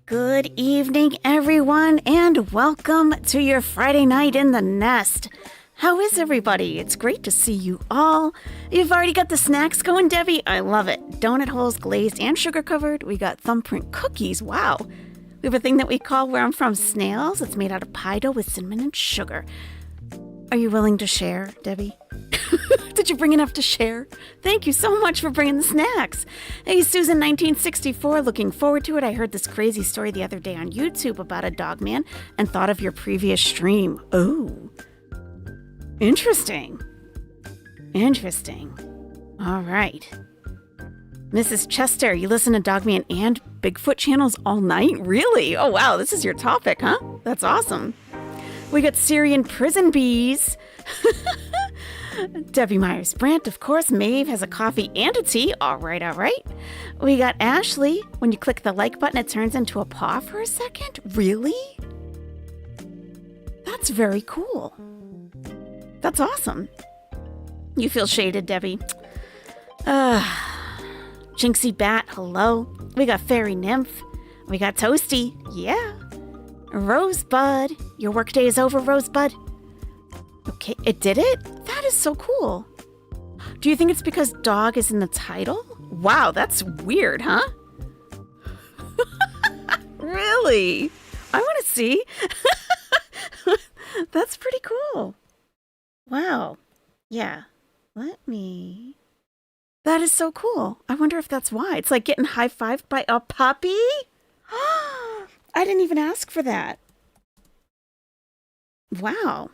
Good evening, everyone, and welcome to your Friday night in the nest. How is everybody? It's great to see you all. You've already got the snacks going, Debbie. I love it. Donut holes, glazed and sugar covered. We got thumbprint cookies. Wow. We have a thing that we call where I'm from snails. It's made out of pie dough with cinnamon and sugar. Are you willing to share, Debbie? Did you bring enough to share? Thank you so much for bringing the snacks. Hey, Susan, 1964, looking forward to it. I heard this crazy story the other day on YouTube about a Dogman and thought of your previous stream. Oh, interesting. Interesting. All right. Mrs. Chester, you listen to Dogman and Bigfoot channels all night? Really? Oh, wow, this is your topic, huh? That's awesome. We got Syrian prison bees. Debbie Myers-Brandt, of course. Maeve has a coffee and a tea. All right, all right. We got Ashley. When you click the like button, it turns into a paw for a second. Really? That's very cool. That's awesome. You feel shaded, Debbie. Jinxie Bat, hello. We got Fairy Nymph. We got Toasty. Yeah. Rosebud. Your workday is over, Rosebud. Okay, it did it? That is so cool. Do you think it's because dog is in the title? Wow, that's weird, huh? Really? I want to see. That's pretty cool. Wow. Yeah. That is so cool. I wonder if that's why. It's like getting high-fived by a puppy? I didn't even ask for that. Wow.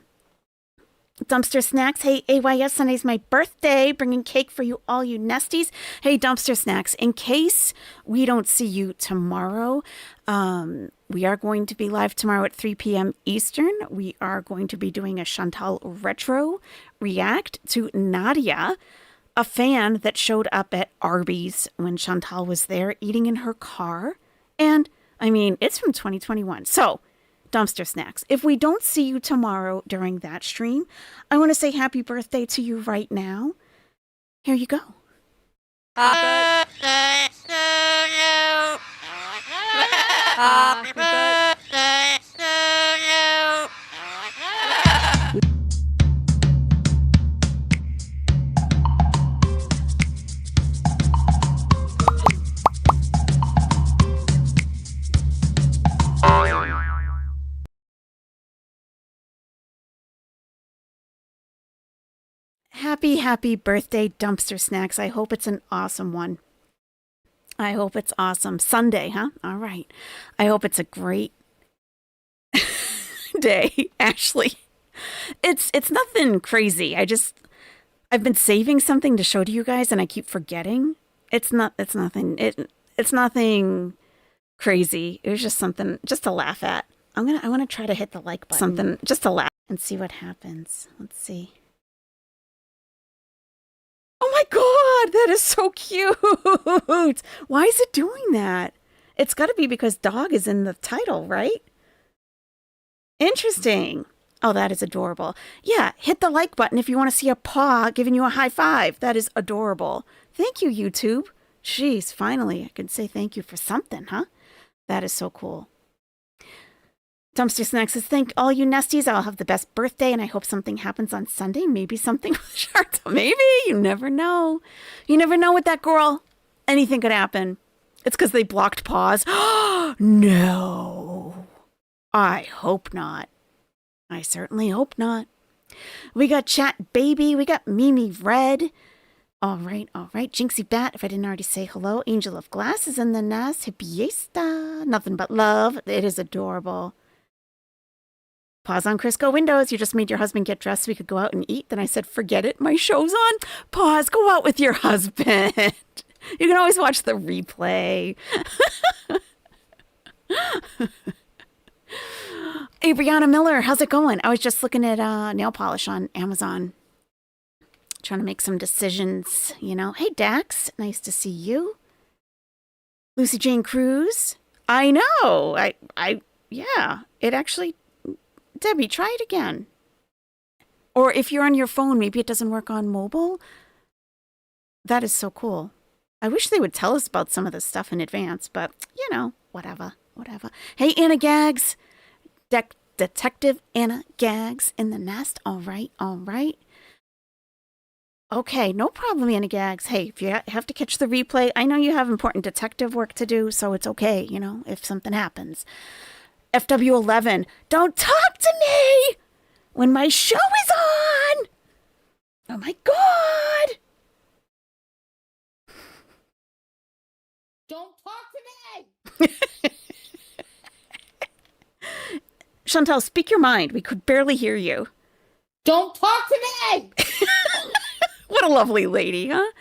Dumpster Snacks. Hey, AYS, Sunday's my birthday. Bringing cake for you, all you nesties. Hey, Dumpster Snacks, in case we don't see you tomorrow, we are going to be live tomorrow at 3 p.m. Eastern. We are going to be doing a Chantal Retro react to Nadia, a fan that showed up at Arby's when Chantal was there eating in her car. And, I mean, it's from 2021. So, Dumpster Snacks, if we don't see you tomorrow during that stream, I want to say happy birthday to you right now. Here you go. Happy birthday to you. Happy birthday, Dumpster Snacks. I hope it's an awesome one. I hope it's awesome. Sunday, huh? All right. I hope it's a great day, Ashley. It's nothing crazy. I've been saving something to show to you guys and I keep forgetting. It's nothing crazy. It was just something just to laugh at. I want to try to hit the like button. Something just to laugh and see what happens. Let's see. Oh my God, that is so cute. Why is it doing that? It's got to be because dog is in the title, right? Interesting. Oh, that is adorable. Yeah, hit the like button if you want to see a paw giving you a high five. That is adorable. Thank you, YouTube. Jeez, finally, I can say thank you for something, huh? That is so cool. Dumpster Snacks says, thank all you nesties. I'll have the best birthday, and I hope something happens on Sunday. Maybe something with sharks. Maybe. You never know. You never know with that girl. Anything could happen. It's because they blocked paws. No. I hope not. I certainly hope not. We got Chat Baby. We got Mimi Red. All right. Jinxie Bat, if I didn't already say hello. Angel of Glass is in the nest. Hippiesta. Nothing but love. It is adorable. Pause on Crisco Windows. You just made your husband get dressed so we could go out and eat. Then I said, forget it. My show's on. Pause. Go out with your husband. You can always watch the replay. Hey, Brianna Miller, how's it going? I was just looking at nail polish on Amazon, trying to make some decisions, you know. Hey, Dax, nice to see you. Lucy Jane Cruz, I know. Yeah, it actually, Debbie, try it again. Or if you're on your phone, maybe it doesn't work on mobile. That is so cool. I wish they would tell us about some of this stuff in advance, but, you know, whatever. Hey, Anna Gags. Detective Anna Gags in the nest. All right. Okay, no problem, Anna Gags. Hey, if you have to catch the replay, I know you have important detective work to do, so it's okay, you know, if something happens. FW11, don't talk to me when my show is on. Oh my God. Don't talk to me. Chantal, speak your mind. We could barely hear you. Don't talk to me. What a lovely lady, huh?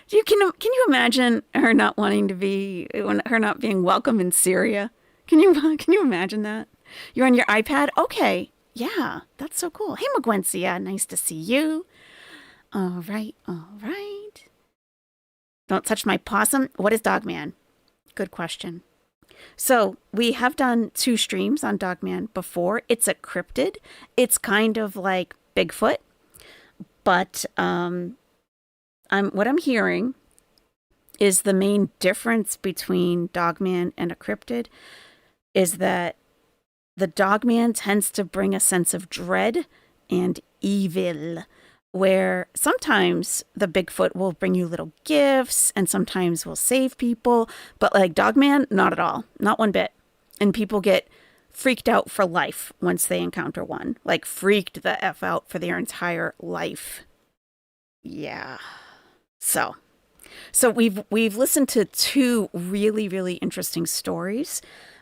Can you imagine her not wanting to be, her not being welcome in Syria? Can you imagine that? You're on your iPad? Okay. Yeah, that's so cool. Hey, McGuencia, nice to see you. All right. Don't touch my possum. What is Dogman? Good question. So we have done 2 streams on Dogman before. It's a cryptid. It's kind of like Bigfoot, but what I'm hearing is the main difference between Dogman and a cryptid is that the Dogman tends to bring a sense of dread and evil, where sometimes the Bigfoot will bring you little gifts and sometimes will save people, but like Dogman, not at all, not one bit. And people get freaked out for life once they encounter one, like freaked the F out for their entire life. Yeah. So we've listened to 2 really, really interesting stories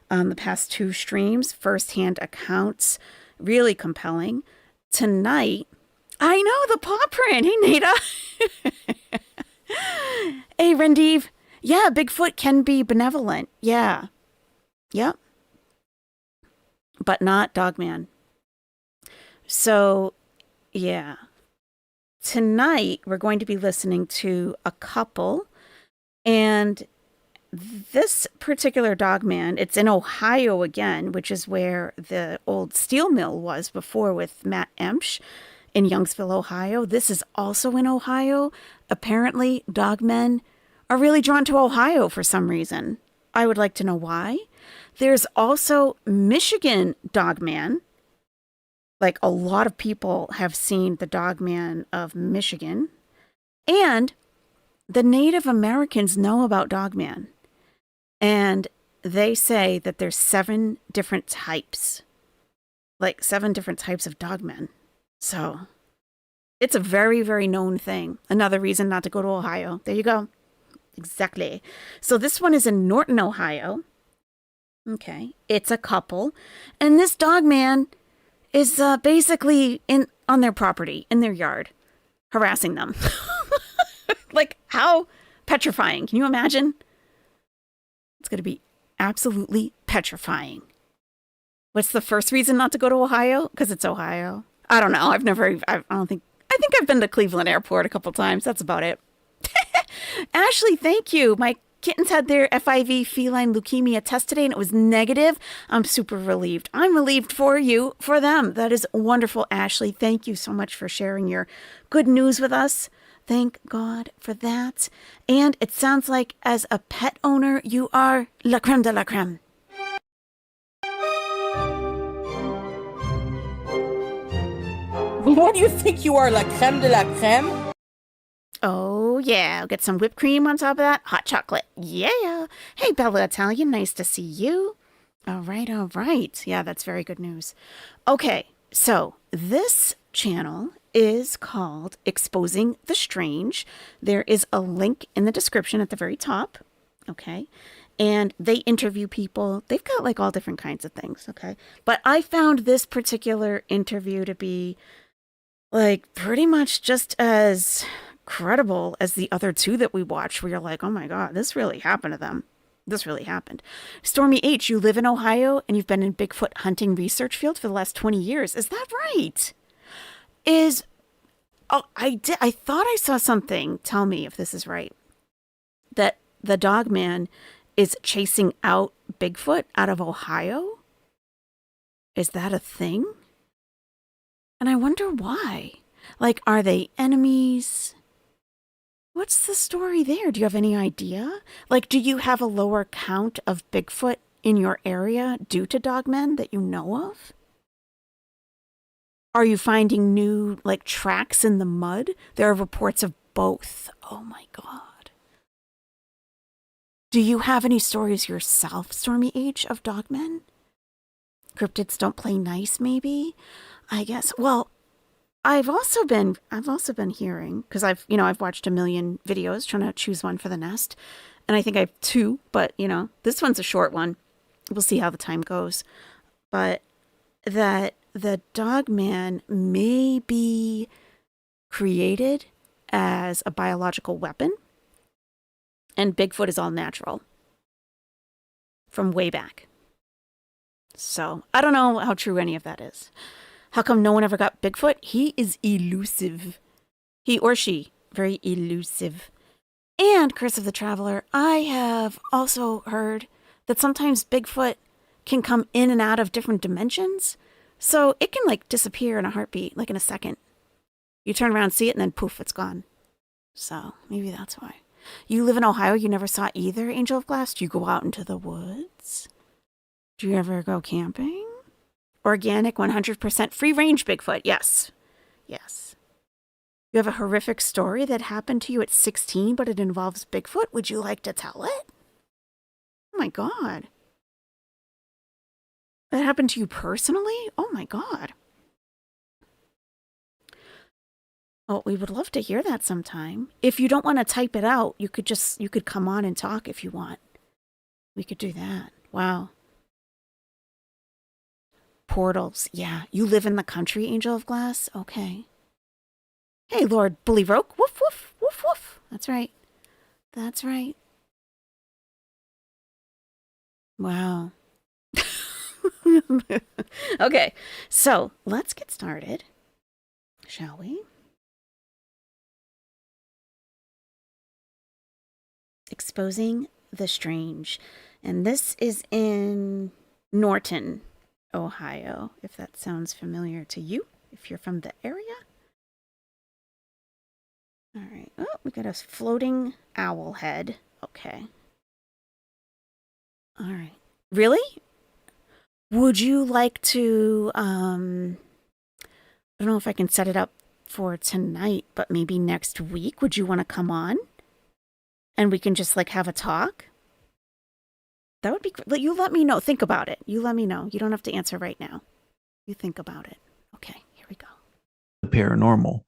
on the past 2 streams, firsthand accounts, really compelling. Tonight, I know, the paw print. Hey, Nada. Hey, Rendeev. Yeah, Bigfoot can be benevolent. Yeah. Yep. But not Dogman. So, yeah. Tonight, we're going to be listening to a couple. And this particular Dogman, it's in Ohio again, which is where the old steel mill was before with Matt Emsch. In Youngsville, Ohio. This is also in Ohio. Apparently, dogmen are really drawn to Ohio for some reason. I would like to know why. There's also Michigan Dogman. Like, a lot of people have seen the Dogman of Michigan. And the Native Americans know about Dogman. And they say that there's 7 different types. Like, 7 different types of dogmen. So it's a very, very known thing. Another reason not to go to Ohio. There you go. Exactly. So this one is in Norton, Ohio. Okay. It's a couple. And this Dogman is basically on their property, in their yard, harassing them. Like, how petrifying. Can you imagine? It's going to be absolutely petrifying. What's the first reason not to go to Ohio? Because it's Ohio. I don't know. I think I've been to Cleveland Airport a couple times. That's about it. Ashley, thank you. My kittens had their FIV feline leukemia test today and it was negative. I'm super relieved. I'm relieved for them. That is wonderful, Ashley. Thank you so much for sharing your good news with us. Thank God for that. And it sounds like as a pet owner, you are la creme de la creme. What do you think you are, la creme de la creme? Oh, yeah. I'll get some whipped cream on top of that. Hot chocolate. Yeah. Hey, Bella Italian. Nice to see you. All right. Yeah, that's very good news. Okay, so this channel is called Exposing the Strange. There is a link in the description at the very top. Okay. And they interview people. They've got like all different kinds of things. Okay. But I found this particular interview to be like pretty much just as credible as the other 2 that we watched, where you're like, oh my God, this really happened to them. This really happened. Stormy H, you live in Ohio and you've been in Bigfoot hunting research field for the last 20 years. Is that right? I thought I saw something. Tell me if this is right. That the Dogman is chasing out Bigfoot out of Ohio? Is that a thing? And I wonder why. Like, are they enemies? What's the story there? Do you have any idea? Like, do you have a lower count of Bigfoot in your area due to Dogmen that you know of? Are you finding new, like, tracks in the mud? There are reports of both. Oh my God. Do you have any stories yourself, Stormy H, of Dogmen? Cryptids don't play nice, maybe? I guess. Well, I've also been hearing, because I've watched a million videos trying to choose one for the nest. And I think I have two, but this one's a short one. We'll see how the time goes. But that the Dogman may be created as a biological weapon, and Bigfoot is all natural from way back. So I don't know how true any of that is. How come no one ever got Bigfoot? He is elusive. He or she, very elusive. And Chris of the Traveler, I have also heard that sometimes Bigfoot can come in and out of different dimensions. So it can like disappear in a heartbeat, like in a second. You turn around, see it, and then poof, it's gone. So maybe that's why. You live in Ohio, you never saw either, Angel of Glass? Do you go out into the woods? Do you ever go camping? Organic, 100% free-range Bigfoot, yes. Yes. You have a horrific story that happened to you at 16, but it involves Bigfoot? Would you like to tell it? Oh my God. That happened to you personally? Oh my God. Oh, we would love to hear that sometime. If you don't want to type it out, you could come on and talk if you want. We could do that. Wow. Portals. Yeah. You live in the country, Angel of Glass? Okay. Hey, Lord Bullyroke. Woof, woof, woof, woof. That's right. That's right. Wow. Okay. So let's get started. Shall we? Exposing the Strange. And this is in Norton, Ohio, if that sounds familiar to you, if you're from the area. All right. Oh, we got a floating owl head. Okay. All right. Really? Would you like to, I don't know if I can set it up for tonight, but maybe next week? Would you want to come on? And we can just like have a talk? That would be great. You let me know. Think about it. You let me know. You don't have to answer right now. You think about it. Okay, here we go. The paranormal.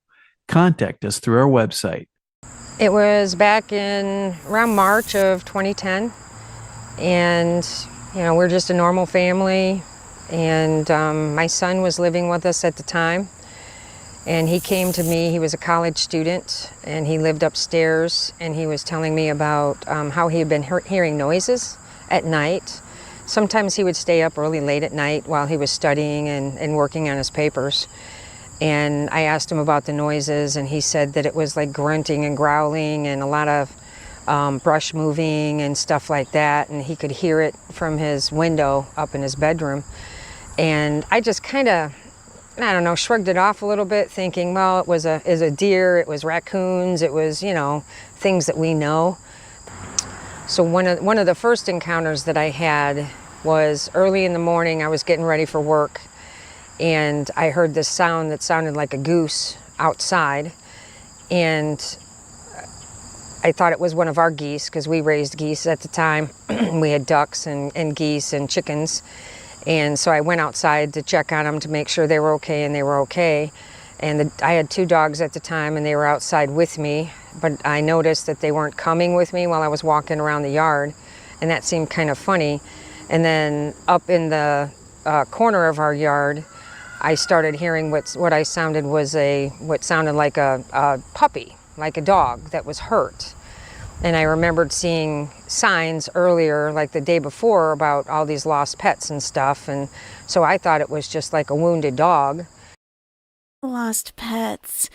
Contact us through our website. It was back in around March of 2010. And, we're just a normal family. And my son was living with us at the time. And he came to me, he was a college student, and he lived upstairs, and he was telling me about how he had been hearing noises at night. Sometimes he would stay up really late at night while he was studying and working on his papers. And I asked him about the noises, and he said that it was like grunting and growling and a lot of brush moving and stuff like that, and he could hear it from his window up in his bedroom. And I just kind of, shrugged it off a little bit, thinking, well, it was a deer, it was raccoons, it was, things that we know. So one of the first encounters that I had was early in the morning. I was getting ready for work, and I heard this sound that sounded like a goose outside, and I thought it was one of our geese, because we raised geese at the time. We had ducks and geese and chickens. And so I went outside to check on them to make sure they were okay, and they were okay. And I had 2 dogs at the time, and they were outside with me. But I noticed that they weren't coming with me while I was walking around the yard, and that seemed kind of funny. And then up in the corner of our yard, I started hearing what sounded like a puppy, like a dog that was hurt. And I remembered seeing signs earlier, like the day before, about all these lost pets and stuff. And so I thought it was just like a wounded dog. Lost pets.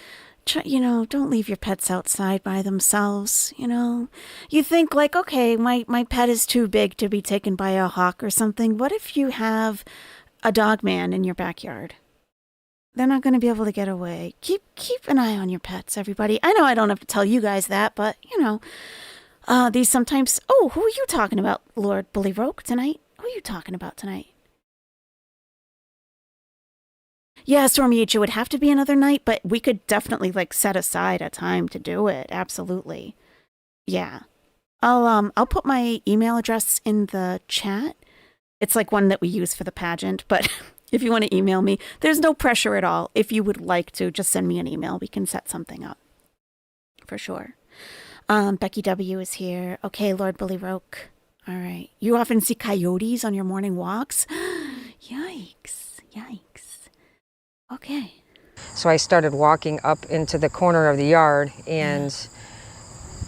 Don't leave your pets outside by themselves, You think like, okay, my pet is too big to be taken by a hawk or something. What if you have a Dogman in your backyard? They're not going to be able to get away. Keep an eye on your pets, everybody. I know I don't have to tell you guys that, but, these sometimes... Oh, who are you talking about, Lord Bully Roke, tonight? Who are you talking about tonight? Yeah, Stormy H, it would have to be another night, but we could definitely, set aside a time to do it. Absolutely. Yeah. I'll put my email address in the chat. It's like one that we use for the pageant, but... If you want to email me, there's no pressure at all. If you would like to, just send me an email. We can set something up. For sure. Becky W. is here. Okay, Lord Bully Roke. All right. You often see coyotes on your morning walks? Yikes. Okay. So I started walking up into the corner of the yard, and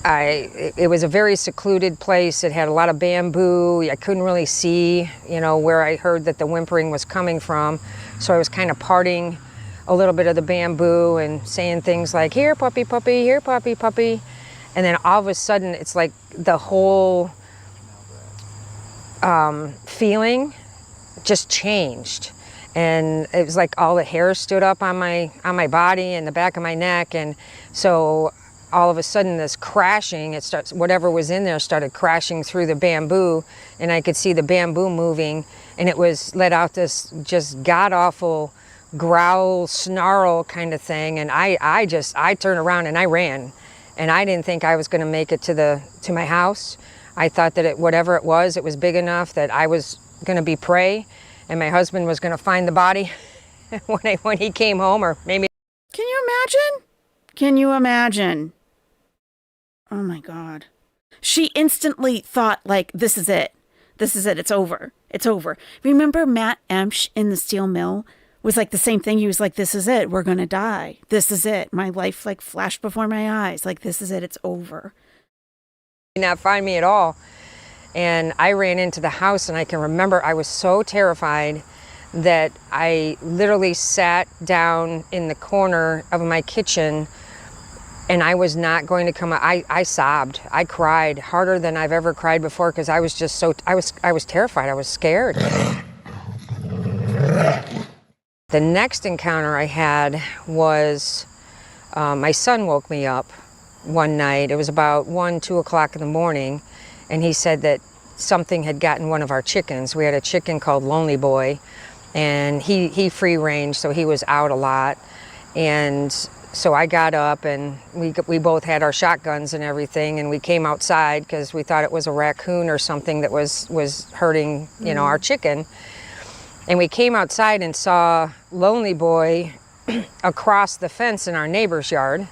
it was a very secluded place. It had a lot of bamboo. I couldn't really see, where I heard that the whimpering was coming from. So I was kind of parting a little bit of the bamboo and saying things like, here, puppy, puppy, here, puppy, puppy. And then all of a sudden, it's like the whole feeling just changed. And it was like all the hair stood up on my body and the back of my neck. And so all of a sudden this crashing, whatever was in there started crashing through the bamboo, and I could see the bamboo moving, and it let out this just god-awful growl, snarl kind of thing. And I turned around and I ran, and I didn't think I was going to make it to my house. I thought that whatever it was big enough that I was going to be prey, and my husband was going to find the body when he came home, or maybe. Can you imagine? Oh my God. She instantly thought, this is it. It's over. Remember Matt Emsch in the steel mill was the same thing. He was like, this is it. We're going to die. This is it. My life flashed before my eyes. This is it. It's over. Did not find me at all. And I ran into the house, and I can remember I was so terrified that I literally sat down in the corner of my kitchen, and I was not going to come out. I sobbed. I cried harder than I've ever cried before, because I was just I was terrified. I was scared. The next encounter I had was my son woke me up one night. It was about 2 o'clock in the morning, and he said that something had gotten one of our chickens. We had a chicken called Lonely Boy, and he free range, so he was out a lot. And so I got up, and we both had our shotguns and everything, and we came outside because we thought it was a raccoon or something that was hurting, our chicken. And we came outside and saw Lonely Boy across the fence in our neighbor's yard,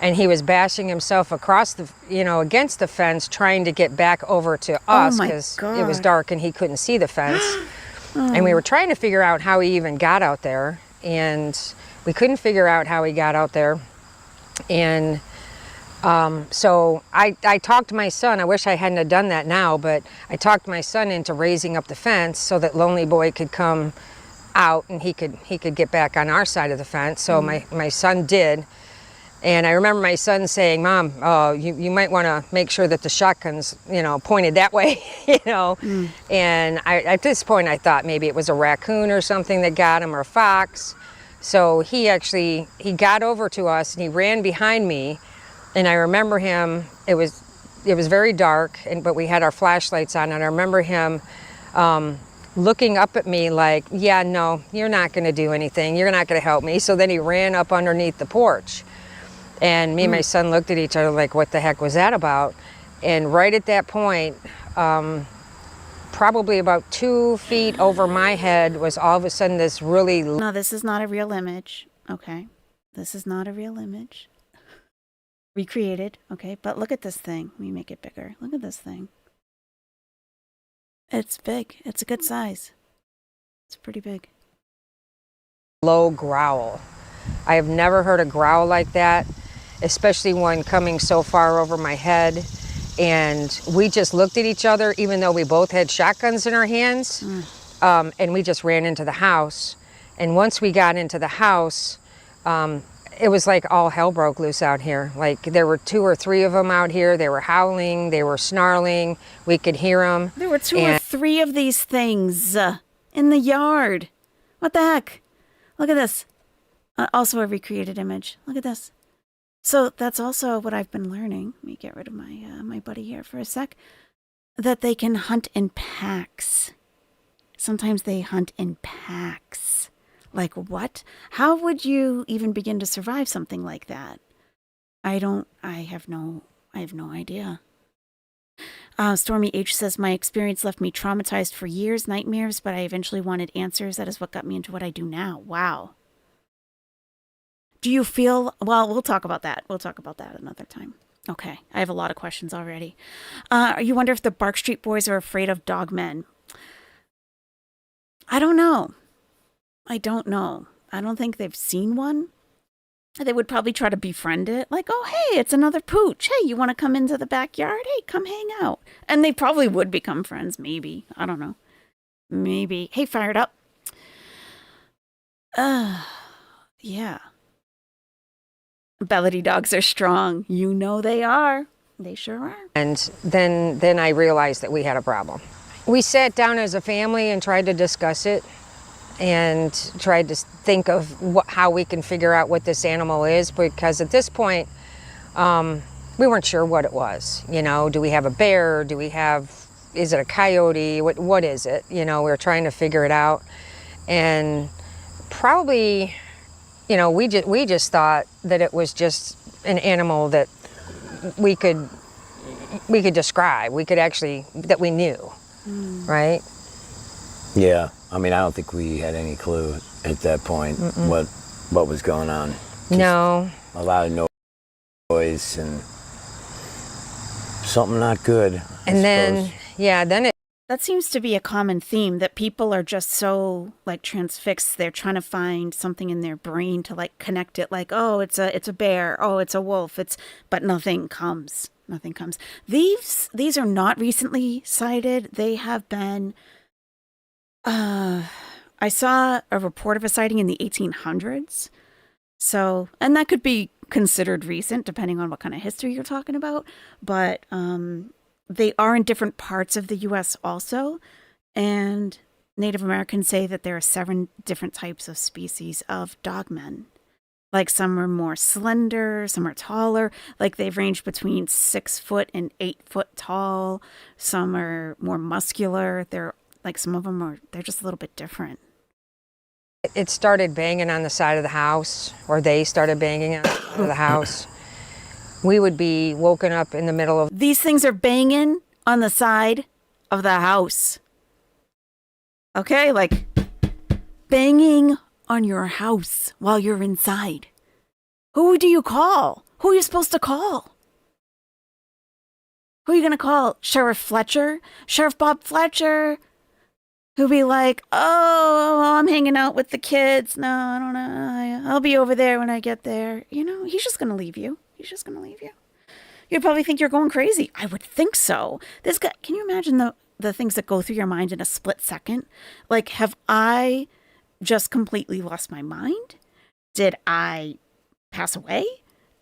and he was bashing himself across against the fence, trying to get back over to us because it was dark and he couldn't see the fence. And we were trying to figure out how he even got out there, and we couldn't figure out how he got out there. And so I talked to my son. I wish I hadn't have done that now, but I talked my son into raising up the fence so that Lonely Boy could come out and he could get back on our side of the fence. So my son did. And I remember my son saying, Mom, you might want to make sure that the shotgun's, pointed that way, And at this point, I thought maybe it was a raccoon or something that got him, or a fox. So he got over to us, and he ran behind me. And I remember him, it was very dark, but we had our flashlights on, and I remember him looking up at me like, yeah, no, you're not going to do anything. You're not going to help me. So then he ran up underneath the porch. And me and my son looked at each other like, what the heck was that about? And right at that point, probably about 2 feet over my head was all of a sudden this really... No, this is not a real image. Okay. This is not a real image. Recreated. Okay. But look at this thing. Let me make it bigger. Look at this thing. It's big. It's a good size. It's pretty big. Low growl. I have never heard a growl like that, especially one coming so far over my head. And we just looked at each other, even though we both had shotguns in our hands, and we just ran into the house. And once we got into the house, it was like all hell broke loose out here. Like there were 2 or 3 of them out here. They were howling, they were snarling. We could hear them. There were 2 or 3 of these things in the yard. What the heck? Look at this. Also a recreated image. Look at this. So that's also what I've been learning. Let me get rid of my my buddy here for a sec. That they can hunt in packs. Sometimes they hunt in packs. Like what? How would you even begin to survive something like that? I have no idea. Stormy H says, my experience left me traumatized for years, nightmares, but I eventually wanted answers. That is what got me into what I do now. Wow. Do you feel, well, we'll talk about that. We'll talk about that another time. Okay. I have a lot of questions already. You wonder if the Bark Street Boys are afraid of dogmen. I don't know. I don't think they've seen one. They would probably try to befriend it. Like, oh, hey, it's another pooch. Hey, you want to come into the backyard? Hey, come hang out. And they probably would become friends, maybe. I don't know. Maybe. Hey, fired up. Yeah. Bellity dogs are strong. You know they are. They sure are. And then I realized that we had a problem. We sat down as a family and tried to discuss it and tried to think of how we can figure out what this animal is, because at this point, we weren't sure what it was. You know, do we have a bear? Is it a coyote? What is it? You know, we were trying to figure it out. And probably, you know, we just thought that it was just an animal that we could describe. That we knew, right? Yeah, I mean, I don't think we had any clue at that point what was going on. Just no. A lot of noise and something not good. And then it. That seems to be a common theme, that people are just so like transfixed. They're trying to find something in their brain to like connect it. Like, oh, it's a bear. Oh, it's a wolf. But nothing comes. Nothing comes. These are not recently sighted. They have been. I saw a report of a sighting in the 1800s. So, and that could be considered recent, depending on what kind of history you're talking about. But they are in different parts of the U.S. also. And Native Americans say that there are 7 different types of species of dogmen. Like some are more slender, some are taller. Like they've ranged between 6 foot and 8 foot tall. Some are more muscular. Some of them they're just a little bit different. It started banging on the side of the house, or they started banging on the side of the house. We would be woken up in the middle of... These things are banging on the side of the house. Okay, like banging on your house while you're inside. Who do you call? Who are you supposed to call? Who are you going to call? Sheriff Fletcher? Sheriff Bob Fletcher? Who'll be like, oh, well, I'm hanging out with the kids. No, I don't know. I'll be over there when I get there. You know, he's just going to leave you. You'd probably think you're going crazy. I would think so. This guy, can you imagine the things that go through your mind in a split second? Like, have I just completely lost my mind? Did I pass away?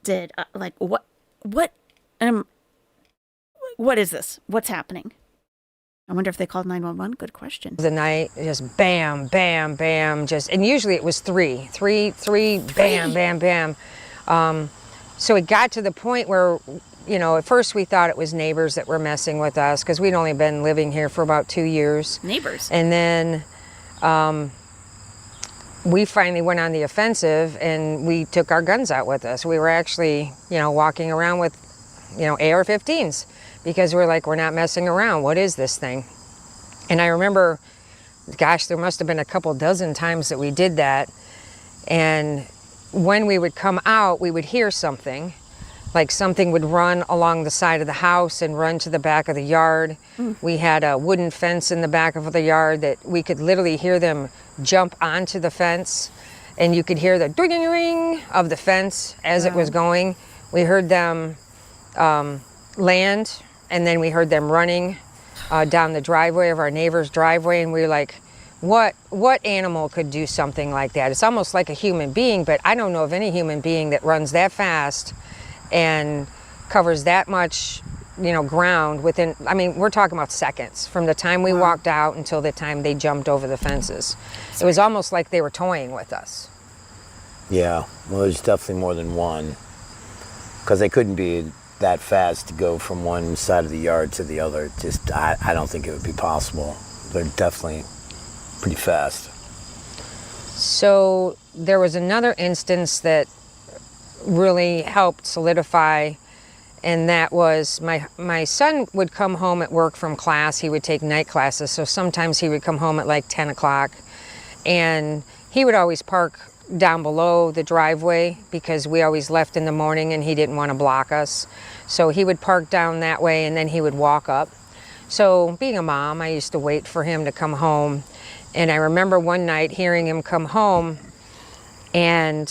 Did, what is this? What's happening? I wonder if they called 911. Good question. The night, just bam, bam, bam, and usually it was three, bam, bam, bam. So it got to the point where, you know, at first we thought it was neighbors that were messing with us because we'd only been living here for about 2 years. Neighbors. And then we finally went on the offensive and we took our guns out with us. We were actually, you know, walking around with, you know, AR-15s. Because we're like, we're not messing around. What is this thing? And I remember, gosh, there must have been a couple dozen times that we did that. And when we would come out, we would hear something. Like something would run along the side of the house and run to the back of the yard. We had a wooden fence in the back of the yard that we could literally hear them jump onto the fence. And you could hear the ding-ring of the fence as it was going. We heard them land and then we heard them running down the driveway of our neighbor's driveway, and we were like, what animal could do something like that? It's almost like a human being, but I don't know of any human being that runs that fast and covers that much, ground within, we're talking about seconds from the time we walked out until the time they jumped over the fences. It was almost like they were toying with us. Yeah, well, there's definitely more than one, because they couldn't be that fast to go from one side of the yard to the other. Just, I don't think it would be possible. They're definitely pretty fast. So there was another instance that really helped solidify, and that was my son would come home at work from class. He would take night classes, so sometimes he would come home at like 10 o'clock, and he would always park down below the driveway because we always left in the morning and he didn't want to block us. So he would park down that way and then he would walk up. So being a mom, I used to wait for him to come home. And I remember one night hearing him come home, and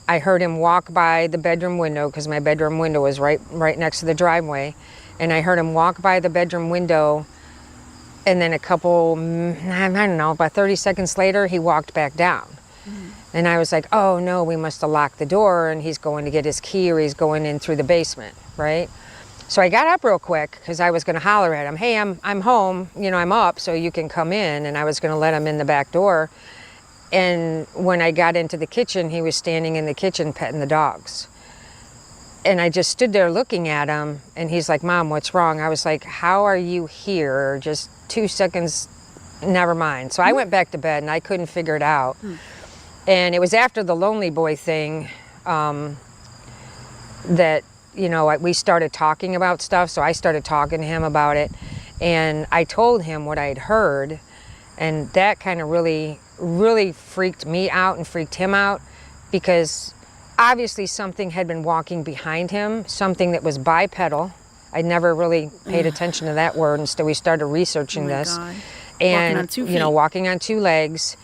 I heard him walk by the bedroom window, because my bedroom window was right next to the driveway. And I heard him walk by the bedroom window, and then about 30 seconds later, he walked back down. Mm-hmm. And I was like, oh no, we must have locked the door and he's going to get his key, or he's going in through the basement, right? So I got up real quick because I was going to holler at him, hey, I'm home, I'm up, so you can come in. And I was going to let him in the back door. And when I got into the kitchen, he was standing in the kitchen petting the dogs. And I just stood there looking at him, and he's like, Mom, what's wrong? I was like, how are you here? Just 2 seconds, never mind. So I went back to bed and I couldn't figure it out. And it was after the Lonely Boy thing that, we started talking about stuff. So I started talking to him about it, and I told him what I had heard, and that kind of really, really freaked me out and freaked him out, because obviously something had been walking behind him, something that was bipedal. I'd never really paid attention to that word until we started researching this. God. And, walking on 2 feet. Walking on 2 legs,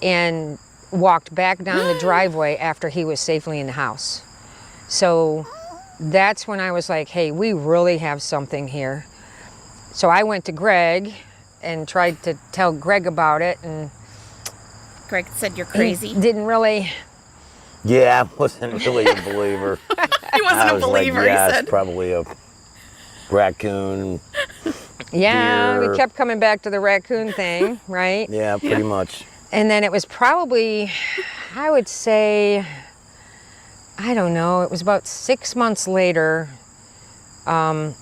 and walked back down the driveway after he was safely in the house. So that's when I was like, hey, we really have something here. So I went to Greg and tried to tell Greg about it, and Greg said you're crazy. He didn't really. Yeah, I wasn't really a believer. He wasn't a believer, like, yeah, he said. it's probably a raccoon. Yeah, deer. we kept coming back to the raccoon thing, right? Yeah, pretty much. And then it was probably, I would say, I don't know, it was about 6 months later.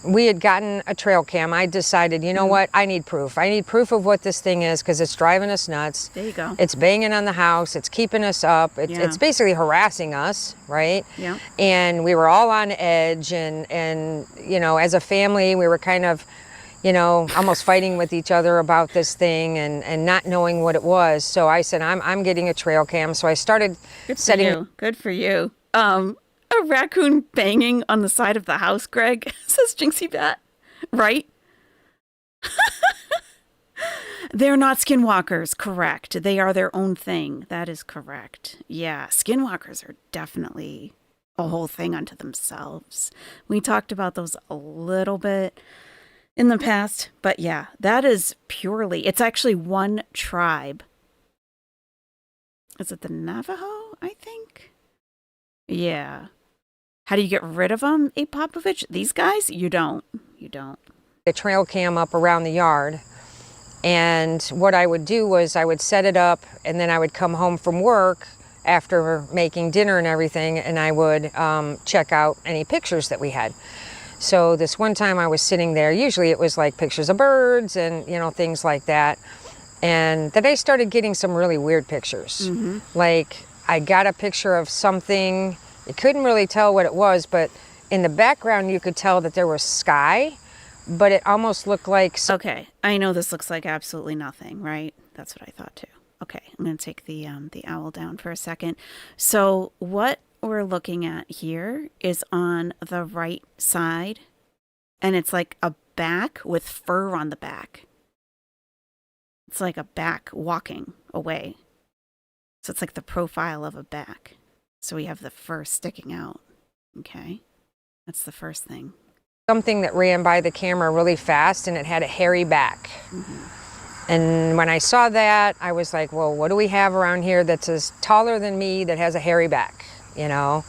We had gotten a trail cam. I decided, you know what, I need proof. I need proof of what this thing is, because it's driving us nuts. There you go. It's banging on the house. It's keeping us up. It's basically harassing us, right? Yeah. And we were all on edge, and as a family, we were kind of, almost fighting with each other about this thing and not knowing what it was. So I said, I'm getting a trail cam. So I started setting. Good for you. A raccoon banging on the side of the house, Greg, says Jinxie Bat. Right? They're not skinwalkers, correct. They are their own thing. That is correct. Yeah, skinwalkers are definitely a whole thing unto themselves. We talked about those a little bit in the past, but yeah, that is purely, it's actually one tribe. Is it the Navajo, I think? Yeah. How do you get rid of them, A. Popovich? These guys? You don't. A trail cam up around the yard. And what I would do was I would set it up, and then I would come home from work after making dinner and everything, and I would check out any pictures that we had. So this one time I was sitting there, usually it was like pictures of birds and, things like that. And then I started getting some really weird pictures. Mm-hmm. Like I got a picture of something, you couldn't really tell what it was, but in the background you could tell that there was sky, but it almost looked like... Okay, I know this looks like absolutely nothing, right? That's what I thought too. Okay, I'm going to take the owl down for a second. So what we're looking at here is on the right side, and it's like a back with fur on the back. It's like a back walking away. So it's like the profile of a back. So we have the fur sticking out. Okay, that's the first thing. something that ran by the camera really fast, and it had a hairy back. And when I saw that, I was like, well, what do we have around here that's as taller than me that has a hairy back, you know?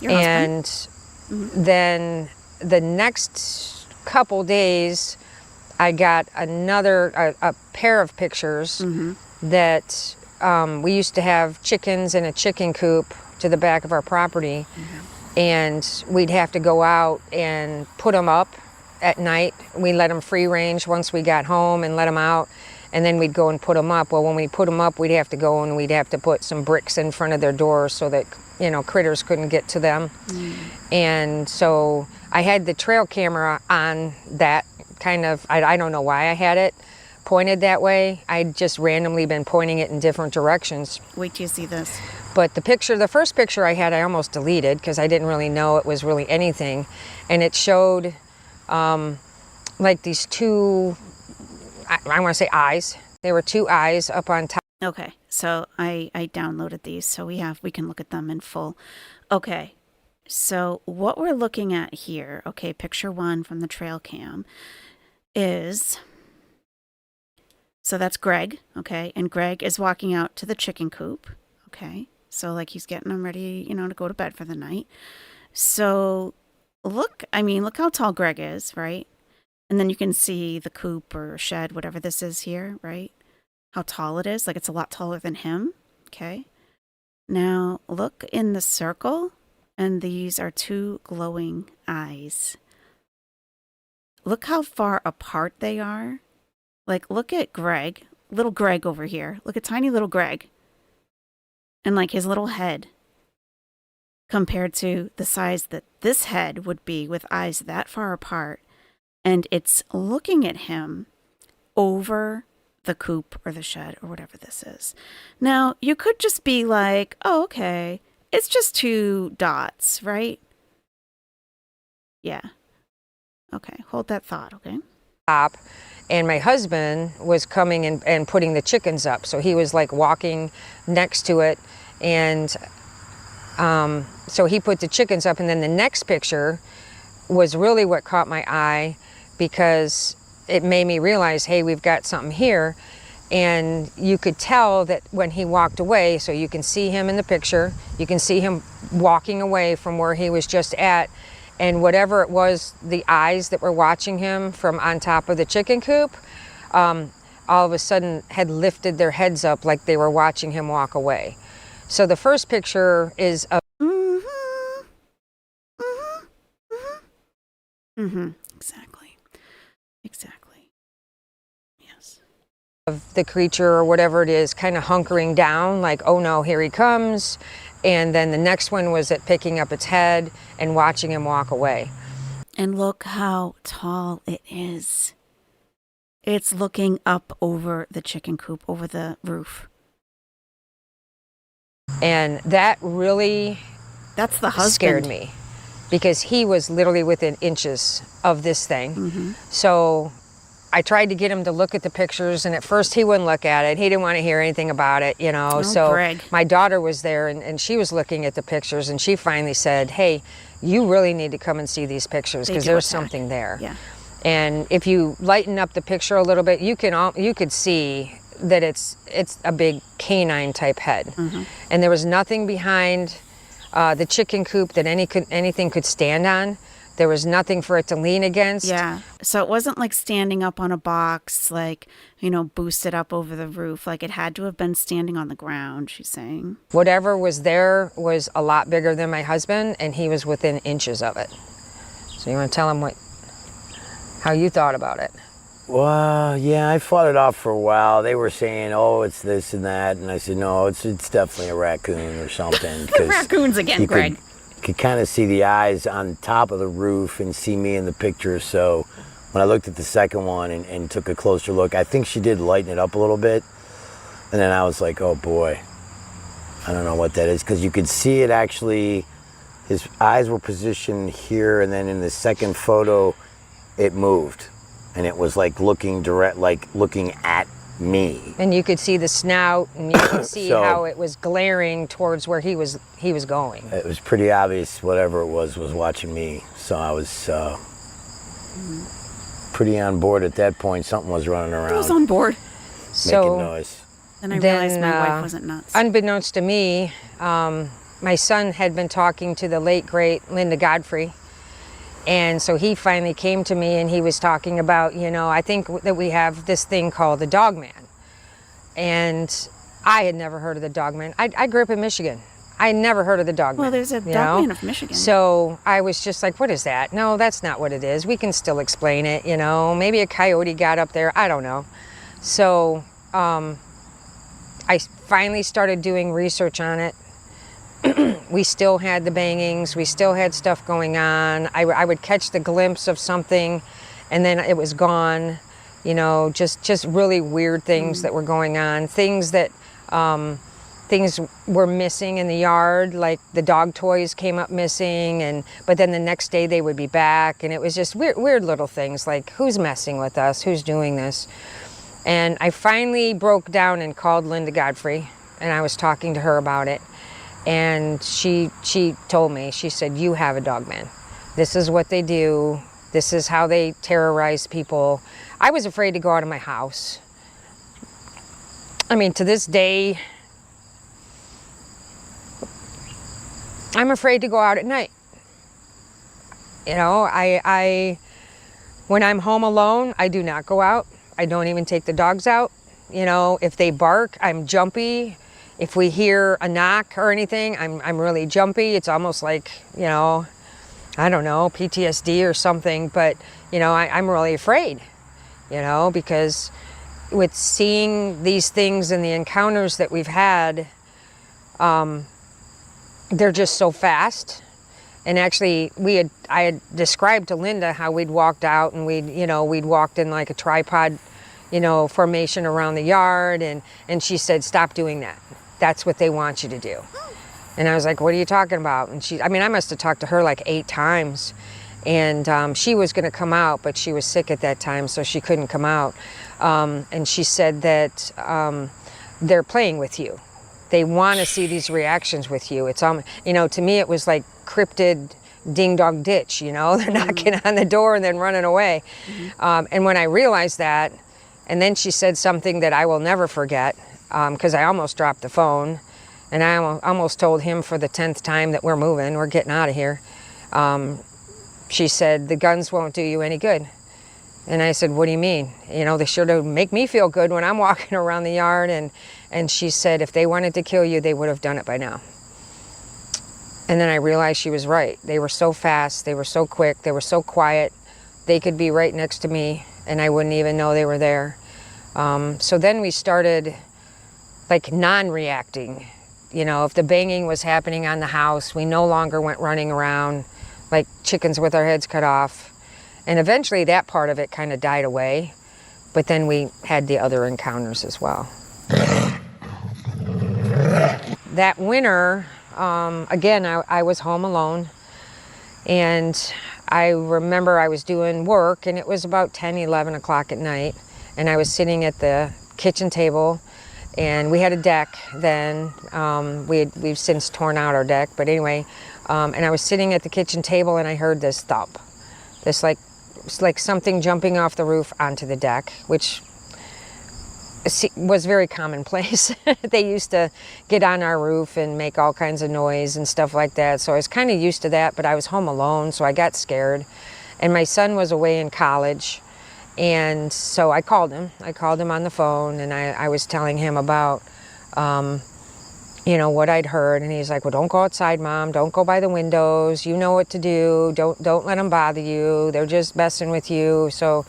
Your And then the next couple days, I got a pair of pictures that we used to have chickens in a chicken coop to the back of our property. And we'd have to go out and put them up at night. We let them free range once we got home and let them out. And then we'd go and put them up. Well, when we put them up, we'd have to go and we'd have to put some bricks in front of their doors so that, you know, critters couldn't get to them. And so I had the trail camera on that kind of, I don't know why I had it pointed that way. I'd just randomly been pointing it in different directions. Wait till you see this. But the first picture I had, I almost deleted because I didn't really know it was really anything. And it showed like these two, I want to say eyes. There were two eyes up on top. Okay, so I downloaded these, so we can look at them in full. Okay, so what we're looking at here, okay, picture 1 from the trail cam is, so that's Greg, okay, and Greg is walking out to the chicken coop, okay, so like he's getting them ready, you know, to go to bed for the night. So look how tall Greg is, right? And then you can see the coop or shed, whatever this is here, right? How tall it is. Like it's a lot taller than him. Okay. Now look in the circle, and these are two glowing eyes. Look how far apart they are. Like look at Greg, little Greg over here. Look at tiny little Greg. And like his little head compared to the size that this head would be with eyes that far apart. And it's looking at him over the coop or the shed or whatever this is. Now, you could just be like, oh, okay, it's just 2 dots, right? Yeah. Okay, hold that thought, okay? Top, and my husband was coming and putting the chickens up. So he was like walking next to it. And so he put the chickens up. And then the next picture was really what caught my eye, because it made me realize, hey, we've got something here. And you could tell that when he walked away, so you can see him in the picture, you can see him walking away from where he was just at, and whatever it was, the eyes that were watching him from on top of the chicken coop, all of a sudden had lifted their heads up like they were watching him walk away. So the first picture is of Exactly. Yes. of the creature or whatever it is kind of hunkering down, like, oh no, here he comes. And then the next one was it picking up its head and watching him walk away. And look how tall it is. It's looking up over the chicken coop, over the roof. And that really That's the husband. scared me, because he was literally within inches of this thing. So I tried to get him to look at the pictures, and at first he wouldn't look at it. He didn't want to hear anything about it, you know. So Greg. my daughter was there, and she was looking at the pictures, and she finally said, hey, you really need to come and see these pictures, because there's something there. Yeah. And if you lighten up the picture a little bit, you could see that it's a big canine type head. And there was nothing behind the chicken coop that anything could stand on. There was nothing for it to lean against. Yeah. So it wasn't like standing up on a box, like, you know, boosted up over the roof. Like it had to have been standing on the ground, she's saying. Whatever was there was a lot bigger than my husband, and he was within inches of it. So you want to tell him how you thought about it? Well, yeah, I fought it off for a while. They were saying, oh, it's this and that. And I said, no, it's definitely a raccoon or something. Raccoons again, Greg. Could kind of see the eyes on top of the roof and see me in the picture. So when I looked at the second one and took a closer look, I think she did lighten it up a little bit. And then I was like, oh boy, I don't know what that is. Because you could see it actually, his eyes were positioned here, and then in the second photo, it moved. And it was like looking at me. And you could see the snout, and you could see how it was glaring towards where he was going. It was pretty obvious whatever it was watching me. So I was pretty on board at that point. Something was running I was around on board. making So noise. Then I realized Then, my wife wasn't nuts. unbeknownst to me, my son had been talking to the late, great Linda Godfrey. And so he finally came to me and he was talking about, I think that we have this thing called the Dogman. And I had never heard of the Dogman. I grew up in Michigan. I had never heard of the Dogman. Well, there's a Dogman of Michigan. So I was just like, what is that? No, that's not what it is. We can still explain it, Maybe a coyote got up there. I don't know. So I finally started doing research on it. We still had the bangings. We still had stuff going on. I would catch the glimpse of something and then it was gone. Just really weird things that were going on. Things were missing in the yard, like the dog toys came up missing, but then the next day they would be back, and it was just weird little things like who's messing with us, who's doing this. And I finally broke down and called Linda Godfrey, and I was talking to her about it. And she told me, she said, you have a Dogman. This is what they do. This is how they terrorize people. I was afraid to go out of my house. I mean, to this day, I'm afraid to go out at night. When I'm home alone, I do not go out. I don't even take the dogs out. If they bark, I'm jumpy. If we hear a knock or anything, I'm really jumpy. It's almost like, I don't know, PTSD or something. But, I'm really afraid, because with seeing these things and the encounters that we've had, they're just so fast. And actually, I had described to Linda how we'd walked out and we'd walked in like a tripod, formation around the yard. And she said, stop doing that. That's what they want you to do. And I was like, what are you talking about? And I must have talked to her like 8 times. And she was going to come out, but she was sick at that time, so she couldn't come out. And she said that they're playing with you. They want to see these reactions with you. It's, to me, it was like cryptid ding dong ditch, they're knocking on the door and then running away. And when I realized that, and then she said something that I will never forget, because I almost dropped the phone, and I almost told him for the 10th time that we're moving, we're getting out of here. She said, the guns won't do you any good. And I said, what do you mean? They sure do make me feel good when I'm walking around the yard. And she said, if they wanted to kill you, they would have done it by now. And then I realized she was right. They were so fast, they were so quick, they were so quiet. They could be right next to me and I wouldn't even know they were there. So then we started like non-reacting. If the banging was happening on the house, we no longer went running around like chickens with our heads cut off. And eventually that part of it kind of died away. But then we had the other encounters as well. That winter, again, I was home alone. And I remember I was doing work, and it was about 10, 11 o'clock at night. And I was sitting at the kitchen table, and we had a deck then. We've since torn out our deck, but anyway. And I was sitting at the kitchen table, and I heard this thump. This like something jumping off the roof onto the deck, which was very commonplace. They used to get on our roof and make all kinds of noise and stuff like that. So I was kind of used to that, but I was home alone, so I got scared. And my son was away in college. And so I called him. I called him on the phone, and I was telling him about, what I'd heard. And he's like, well, don't go outside, Mom. Don't go by the windows. You know what to do. Don't let them bother you. They're just messing with you. So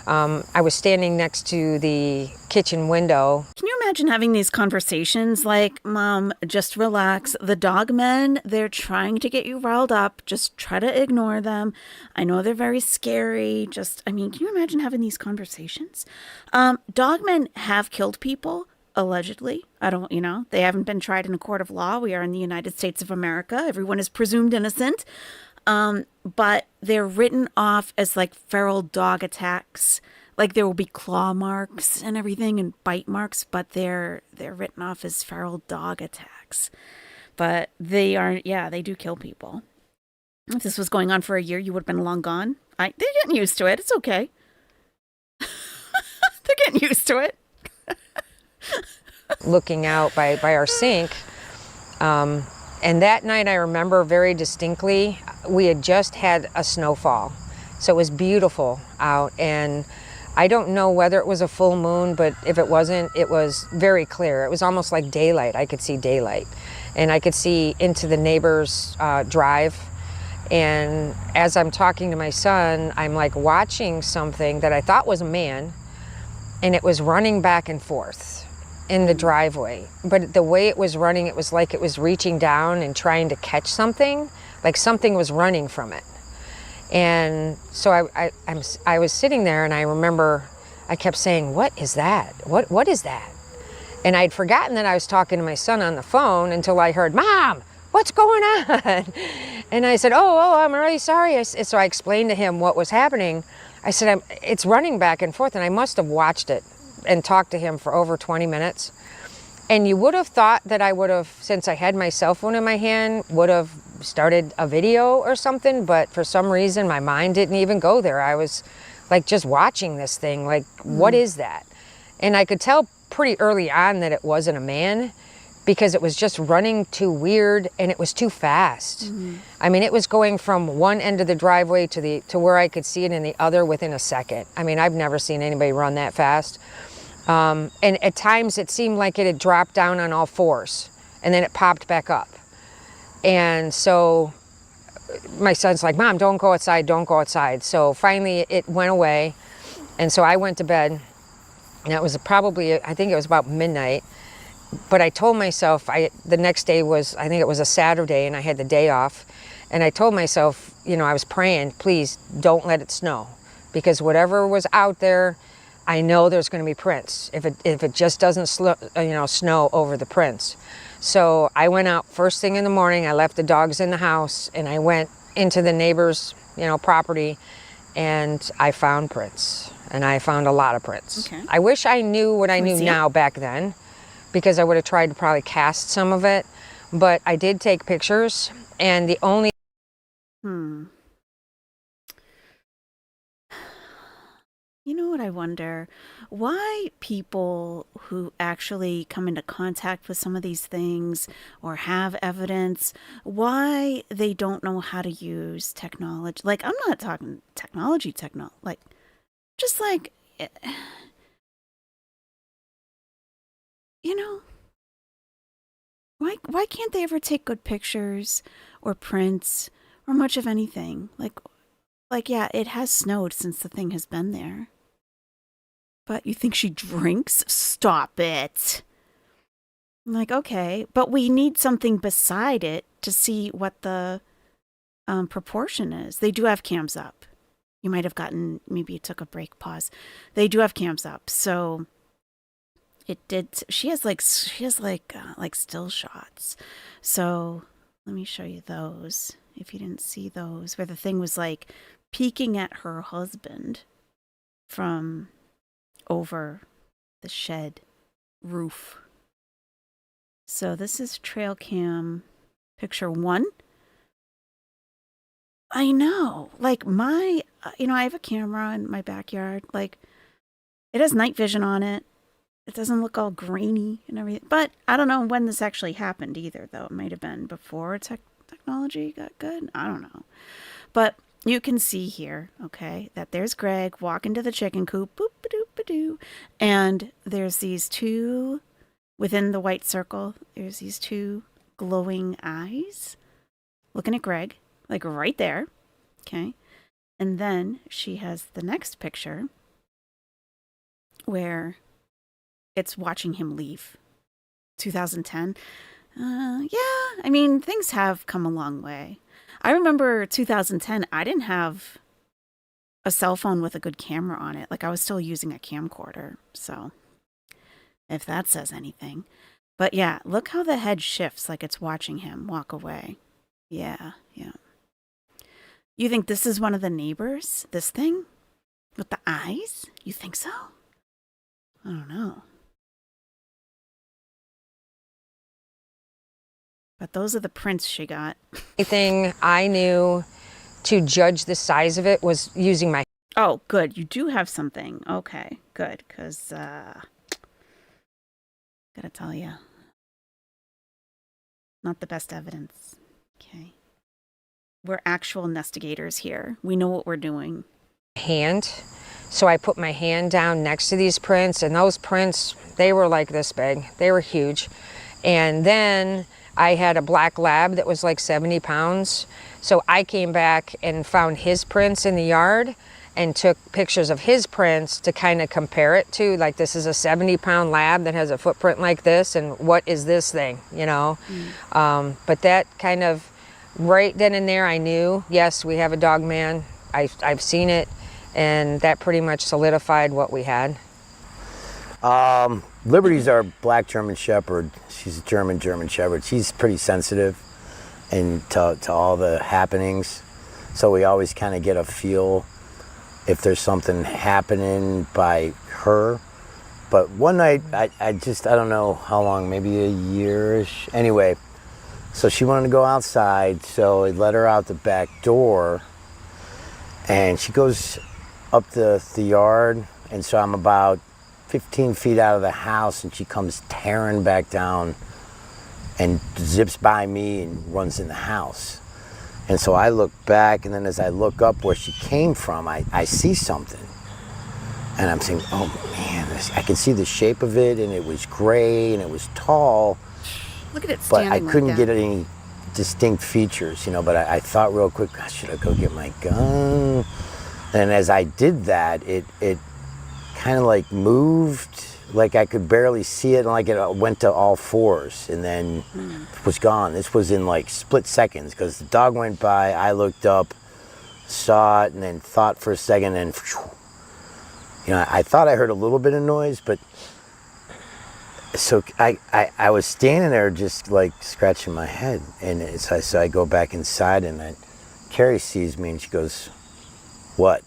I was standing next to the kitchen window. Can you imagine having these conversations like, Mom, just relax. The Dogmen, they're trying to get you riled up. Just try to ignore them. I know they're very scary. Can you imagine having these conversations? Dogmen have killed people, allegedly. They haven't been tried in a court of law. We are in the United States of America. Everyone is presumed innocent. But they're written off as like feral dog attacks. Like there will be claw marks and everything and bite marks, but they're written off as feral dog attacks. But they do kill people. If this was going on for a year, you would have been long gone. They're getting used to it. It's okay. They're getting used to it. Looking out by our sink. And that night I remember very distinctly, we had just had a snowfall. So it was beautiful out, and I don't know whether it was a full moon, but if it wasn't, it was very clear. It was almost like daylight. I could see daylight. And I could see into the neighbor's drive. And as I'm talking to my son, I'm like watching something that I thought was a man, and it was running back and forth in the driveway. But the way it was running, it was like it was reaching down and trying to catch something, like something was running from it. And so I was sitting there, and I remember I kept saying, "What is that? What is that?" And I'd forgotten that I was talking to my son on the phone until I heard, "Mom, what's going on?" And I said, oh, I'm really sorry. So I explained to him what was happening. I said, it's running back and forth, and I must have watched it and talked to him for over 20 minutes. And you would have thought that I would have, since I had my cell phone in my hand, would have started a video or something, but for some reason my mind didn't even go there. I was like just watching this thing, like, what is that? And I could tell pretty early on that it wasn't a man, because it was just running too weird, and it was too fast. I mean, it was going from one end of the driveway to where I could see it in the other within a second. I mean, I've never seen anybody run that fast. And at times it seemed like it had dropped down on all fours, and then it popped back up. And so my son's like, "Mom, don't go outside, don't go outside." So finally it went away, and so I went to bed, and that was probably, I think it was about midnight. But I told myself, the next day was, I think it was a Saturday, and I had the day off. And I told myself, I was praying, please don't let it snow, because whatever was out there, I know there's going to be prints if it just doesn't snow over the prints. So I went out first thing in the morning. I left the dogs in the house, and I went into the neighbor's property, and I found prints, and I found a lot of prints. Okay. I wish I knew what I knew see now back then, because I would have tried to probably cast some of it, but I did take pictures, and the only You know what I wonder? Why people who actually come into contact with some of these things or have evidence, why they don't know how to use technology. Like, I'm not talking technology, like, just like, why can't they ever take good pictures or prints or much of anything? Like, yeah, it has snowed since the thing has been there. But you think she drinks? Stop it. I'm like, okay, but we need something beside it to see what the proportion is. They do have cams up. You might have gotten, maybe you took a break, pause. They do have cams up. So it did, she has like still shots. So let me show you those. If you didn't see those, where the thing was like peeking at her husband from over the shed roof. So this is trail cam picture 1. I know, like I have a camera in my backyard. Like, it has night vision on it. It doesn't look all grainy and everything. But I don't know when this actually happened either, though. It might have been before technology got good. I don't know. But you can see here, okay, that there's Greg walking to the chicken coop, boop-a-doop-a-doo, and there's these two, within the white circle, there's these two glowing eyes looking at Greg, like right there, okay? And then she has the next picture where it's watching him leave, 2010. Yeah, I mean, things have come a long way. I remember 2010, I didn't have a cell phone with a good camera on it. Like, I was still using a camcorder. So, if that says anything. But yeah, look how the head shifts like it's watching him walk away. Yeah. You think this is one of the neighbors? This thing? With the eyes? You think so? I don't know. But those are the prints she got. thing I knew to judge the size of it was using my. Oh, good. You do have something. Okay, good. Because, gotta tell you, not the best evidence. Okay. We're actual investigators here. We know what we're doing. Hand. So I put my hand down next to these prints, and those prints, they were like this big. They were huge. And then I had a black lab that was like 70 pounds. So I came back and found his prints in the yard and took pictures of his prints to kind of compare it to, like, this is a 70-pound lab that has a footprint like this, and what is this thing, you know? But that kind of, right then and there, I knew, yes, we have a Dogman. I've seen it, and that pretty much solidified what we had. Liberty's our black German Shepherd. She's a German Shepherd. She's pretty sensitive and to all the happenings. So we always kind of get a feel if there's something happening by her. But one night, I don't know how long, maybe a year-ish. Anyway, so she wanted to go outside, so I let her out the back door. And she goes up the yard, and so I'm about 15 feet out of the house, and she comes tearing back down and zips by me and runs in the house. And so I look back, and then as I look up where she came from, I see something. And I'm saying, oh man, I can see the shape of it, and it was gray, and it was tall. Look at it But standing I couldn't like get that. any distinct features, you know, but I thought real quick, gosh, should I go get my gun? And as I did that, it kind of like moved, like I could barely see it, and like it went to all fours and then was gone. This was in like split seconds, because the dog went by, I looked up, saw it, and then thought for a second, and you know, I thought I heard a little bit of noise, but so I was standing there just like scratching my head, and so I go back inside, and Carrie sees me, and she goes, "What?"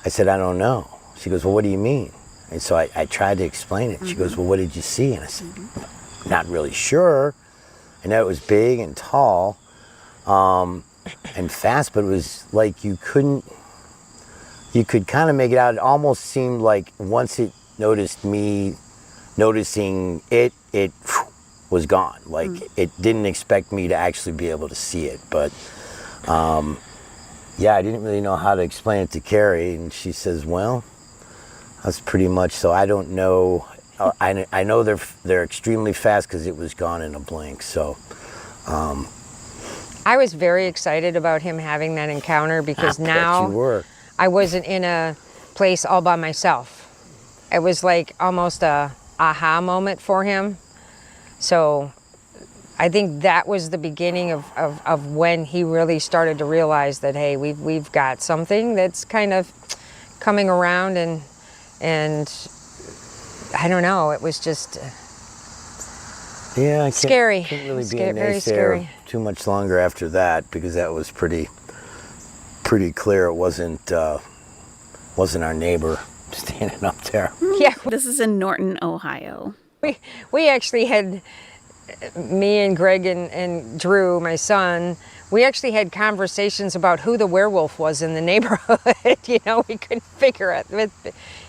I said, "I don't know." She goes, "Well, what do you mean?" And so I tried to explain it. She goes, "Well, what did you see?" And I said, "Not really sure. I know it was big and tall and fast, but it was like you could kind of make it out. It almost seemed like once it noticed me noticing it was gone. Like it didn't expect me to actually be able to see it. But yeah, I didn't really know how to explain it to Carrie, and she says, "Well, that's pretty much." So I don't know. I know they're extremely fast because it was gone in a blink. So I was very excited about him having that encounter, because I now bet you were. I wasn't in a place all by myself. It was like almost a aha moment for him. So I think that was the beginning of when he really started to realize that, hey, we've got something that's kind of coming around, and I don't know, it was just Yeah, I scary. Couldn't really be Very a naysayer scary. too much longer after that, because that was pretty clear. It wasn't our neighbor standing up there. Yeah, This is in Norton, Ohio. we actually had, me and Greg and Drew, my son, we actually had conversations about who the werewolf was in the neighborhood. You know, we couldn't figure it,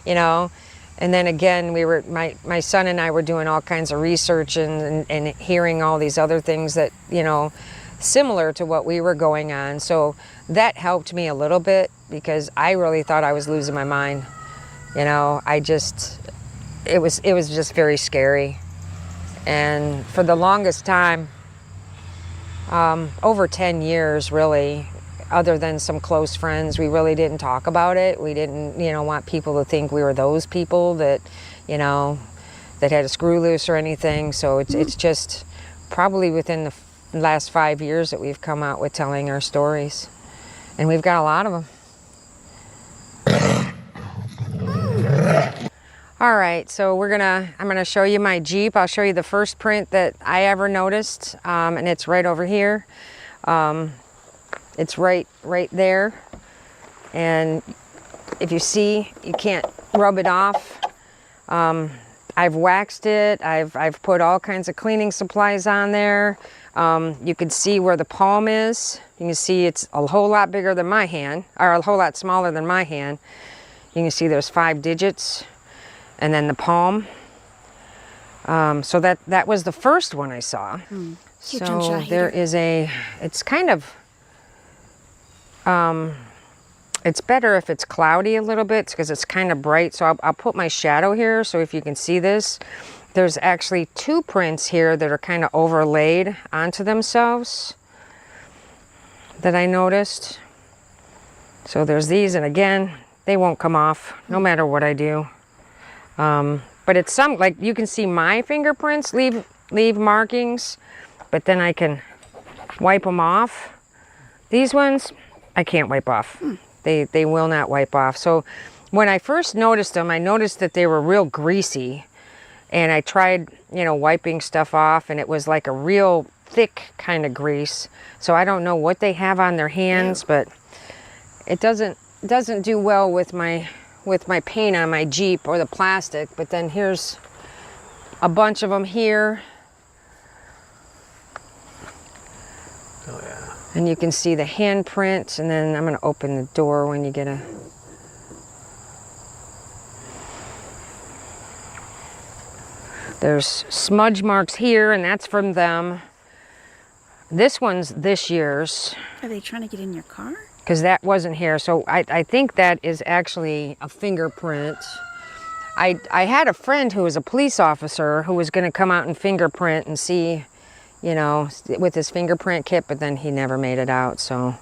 you know. And then again, my son and I were doing all kinds of research and hearing all these other things that, you know, similar to what we were going on. So that helped me a little bit, because I really thought I was losing my mind. You know, it was just very scary. And for the longest time, over 10 years really, other than some close friends, we really didn't talk about it. We didn't, you know, want people to think we were those people that, you know, that had a screw loose or anything. So it's just probably within the last 5 years that we've come out with telling our stories. And we've got a lot of them. All right, so I'm gonna show you my Jeep. I'll show you the first print that I ever noticed, and it's right over here. It's right there, and if you see, you can't rub it off. I've waxed it. I've put all kinds of cleaning supplies on there. You can see where the palm is. You can see it's a whole lot bigger than my hand, or a whole lot smaller than my hand. You can see there's 5 digits, and then the palm. So that was the first one I saw. So there is it's kind of, it's better if it's cloudy a little bit because it's kind of bright. So I'll put my shadow here. So if you can see this, there's actually 2 prints here that are kind of overlaid onto themselves that I noticed. So there's these, and again, they won't come off no matter what I do. But it's like you can see my fingerprints leave markings, but then I can wipe them off. These ones, I can't wipe off. They will not wipe off. So when I first noticed them, I noticed that they were real greasy, and I tried, wiping stuff off, and it was like a real thick kind of grease. So I don't know what they have on their hands, but it doesn't do well with my paint on my Jeep or the plastic. But then here's a bunch of them here. Oh yeah. And you can see the handprint, and then I'm going to open the door when you get a... There's smudge marks here, and that's from them. This one's this year's. Are they trying to get in your car? Because that wasn't here. So I think that is actually a fingerprint. I had a friend who was a police officer who was going to come out and fingerprint and see, with his fingerprint kit, but then he never made it out. So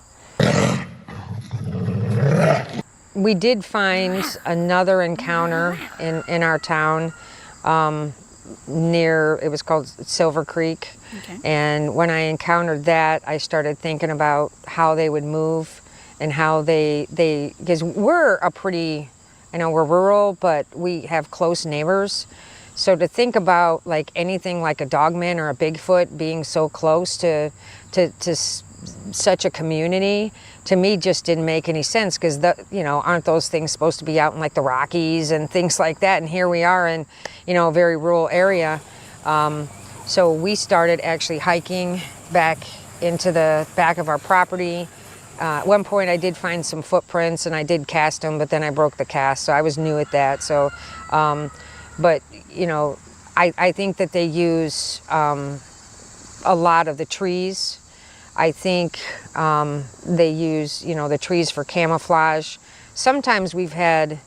we did find another encounter in our town near, it was called Silver Creek. Okay. And when I encountered that, I started thinking about how they would move and how because we're a pretty, I know we're rural, but we have close neighbors. So to think about like anything like a Dogman or a Bigfoot being so close to such a community, to me just didn't make any sense, because aren't those things supposed to be out in like the Rockies and things like that? And here we are in, a very rural area. So we started actually hiking back into the back of our property. At one point I did find some footprints and I did cast them, but then I broke the cast, so I was new at that. So, but I think that they use a lot of the trees. I think they use, the trees for camouflage. Sometimes we've had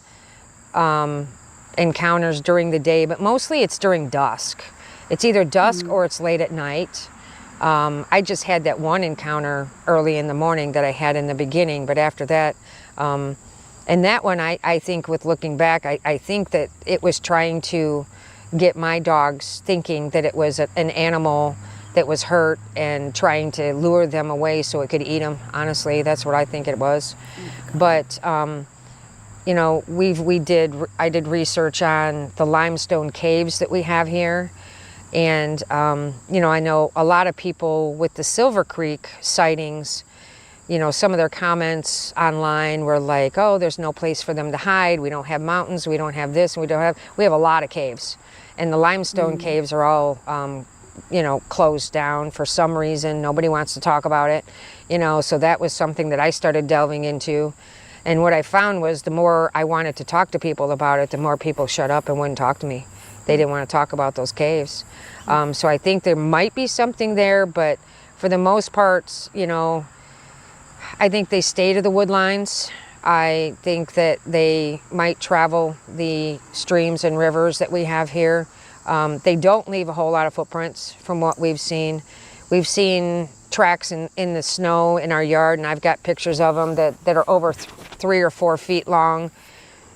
encounters during the day, but mostly it's during dusk. It's either dusk or it's late at night. I just had that one encounter early in the morning that I had in the beginning, but after that, and that one, I think with looking back, I think that it was trying to get my dogs thinking that it was an animal that was hurt and trying to lure them away so it could eat them. Honestly, that's what I think it was. But, I did research on the limestone caves that we have here. And, I know a lot of people with the Silver Creek sightings, some of their comments online were like, oh, there's no place for them to hide. We don't have mountains. We don't have this. We have a lot of caves. And the limestone caves are all, closed down for some reason. Nobody wants to talk about it. So that was something that I started delving into. And what I found was the more I wanted to talk to people about it, the more people shut up and wouldn't talk to me. They didn't want to talk about those caves. So I think there might be something there, but for the most part, I think they stay to the wood lines. I think that they might travel the streams and rivers that we have here. They don't leave a whole lot of footprints from what we've seen. We've seen tracks in the snow in our yard, and I've got pictures of them that are over 3 or 4 feet long,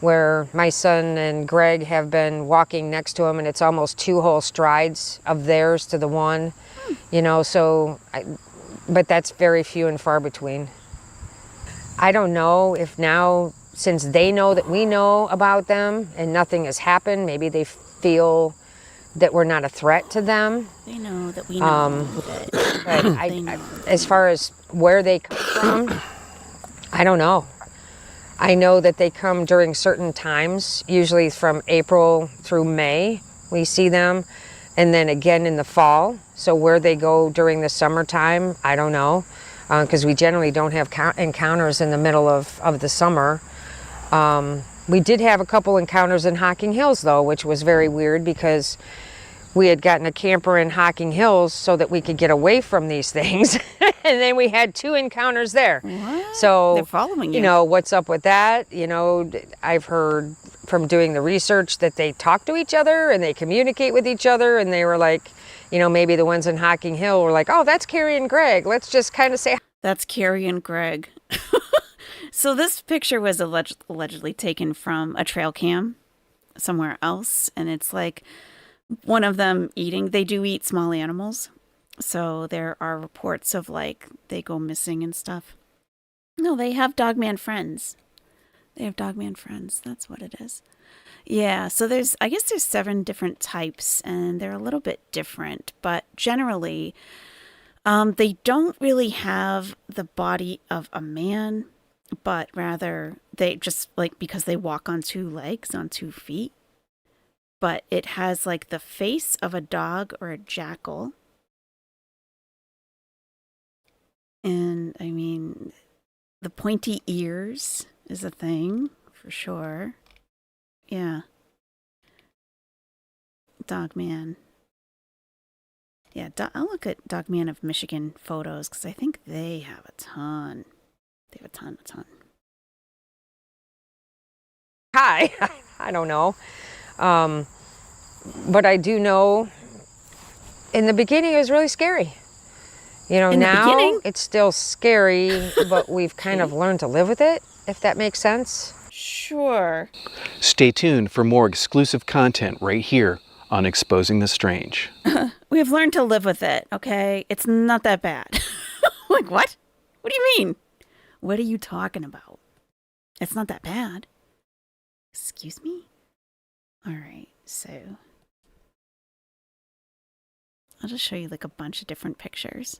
where my son and Greg have been walking next to them, and it's almost 2 whole strides of theirs to the one, but that's very few and far between. I don't know if now, since they know that we know about them and nothing has happened, maybe they feel that we're not a threat to them. They know that we know. But as far as where they come from, I don't know. I know that they come during certain times, usually from April through May, we see them, and then again in the fall. So where they go during the summertime, I don't know, because we generally don't have encounters in the middle of the summer. We did have a couple encounters in Hocking Hills, though, which was very weird because we had gotten a camper in Hocking Hills so that we could get away from these things. And then we had 2 encounters there. What? So, They're following you. you know, what's up with that? You know, I've heard from doing the research that they talk to each other and they communicate with each other. And they were like, you know, maybe the ones in Hocking Hill were like, oh, that's Carrie and Greg. Let's just kind of say. That's Carrie and Greg. So this picture was allegedly taken from a trail cam somewhere else. And it's like one of them eating. They do eat small animals. So there are reports of like they go missing and stuff. No, they have Dogman friends. They have Dogman friends. That's what it is. Yeah, so I guess there's 7 different types and they're a little bit different, but generally they don't really have the body of a man, but rather they just like because they walk on 2 legs, on 2 feet. But it has like the face of a dog or a jackal. And I mean, the pointy ears is a thing for sure. Yeah. Dogman. Yeah, I'll look at Dogman of Michigan photos because I think they have a ton. They have a ton. Hi, I don't know. But I do know in the beginning it was really scary. You know, now it's still scary, but we've kind of learned to live with it, if that makes sense. Sure. Stay tuned for more exclusive content right here on Exposing the Strange. We've learned to live with it, okay? It's not that bad. Like, what? What do you mean? What are you talking about? It's not that bad. Excuse me? All right, so I'll just show you like a bunch of different pictures.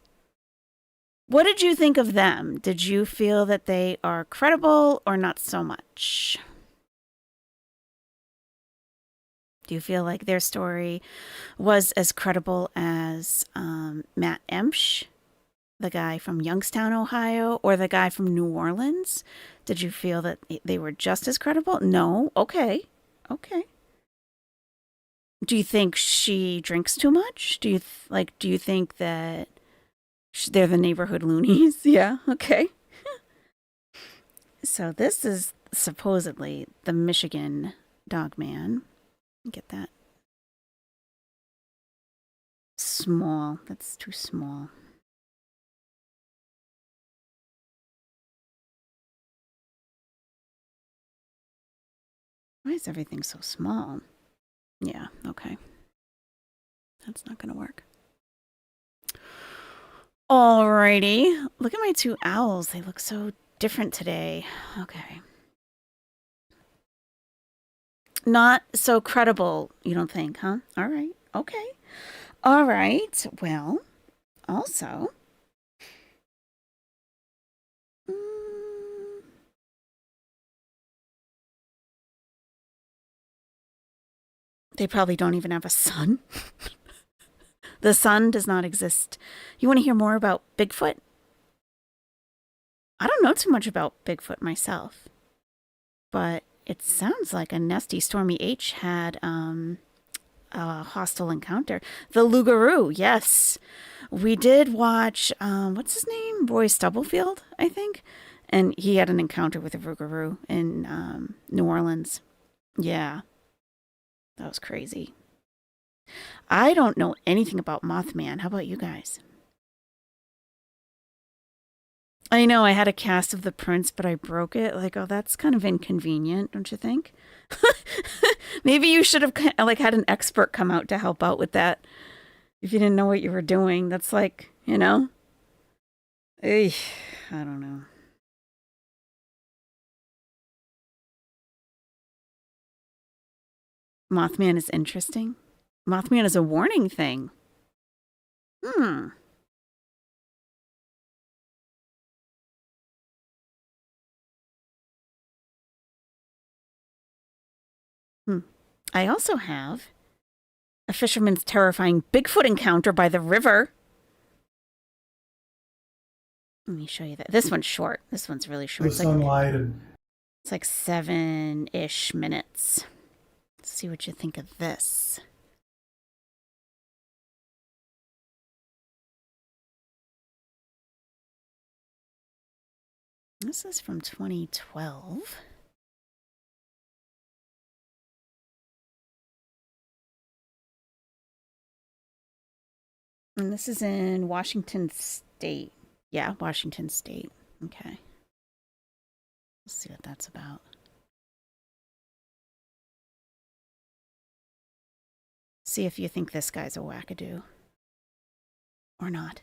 What did you think of them? Did you feel that they are credible or not so much? Do you feel like their story was as credible as Matt Emsch, the guy from Youngstown, Ohio, or the guy from New Orleans? Did you feel that they were just as credible? No? Okay. Do you think she drinks too much? Do you think that they're the neighborhood loonies? Yeah, okay. So this is supposedly the Michigan Dogman. Get that. Small. That's too small. Why is everything so small? Yeah, okay. That's not going to work. Alrighty. Look at my 2 owls. They look so different today. Okay. Not so credible, you don't think, huh? All right. Okay. All right. Well, also, they probably don't even have a son. The sun does not exist. You want to hear more about Bigfoot? I don't know too much about Bigfoot myself, but it sounds like a Nestie Stormy H had a hostile encounter. The Lougarou, yes. We did watch, what's his name? Roy Stubblefield, I think. And he had an encounter with a Lougarou in New Orleans. Yeah. That was crazy. I don't know anything about Mothman. How about you guys? I know I had a cast of the prince, but I broke it. Like, oh, that's kind of inconvenient, don't you think? Maybe you should have had an expert come out to help out with that. If you didn't know what you were doing, that's like, you know? I don't know. Mothman is interesting. Mothman is a warning thing. I also have A fisherman's terrifying Bigfoot encounter by the river. Let me show you that. This one's short. This one's really short. The sunlight and It's like 7-ish minutes. Let's see what you think of this. This is from 2012. And this is in Washington State. Yeah, Washington State. Okay. Let's see what that's about. See if you think this guy's a wackadoo. Or not.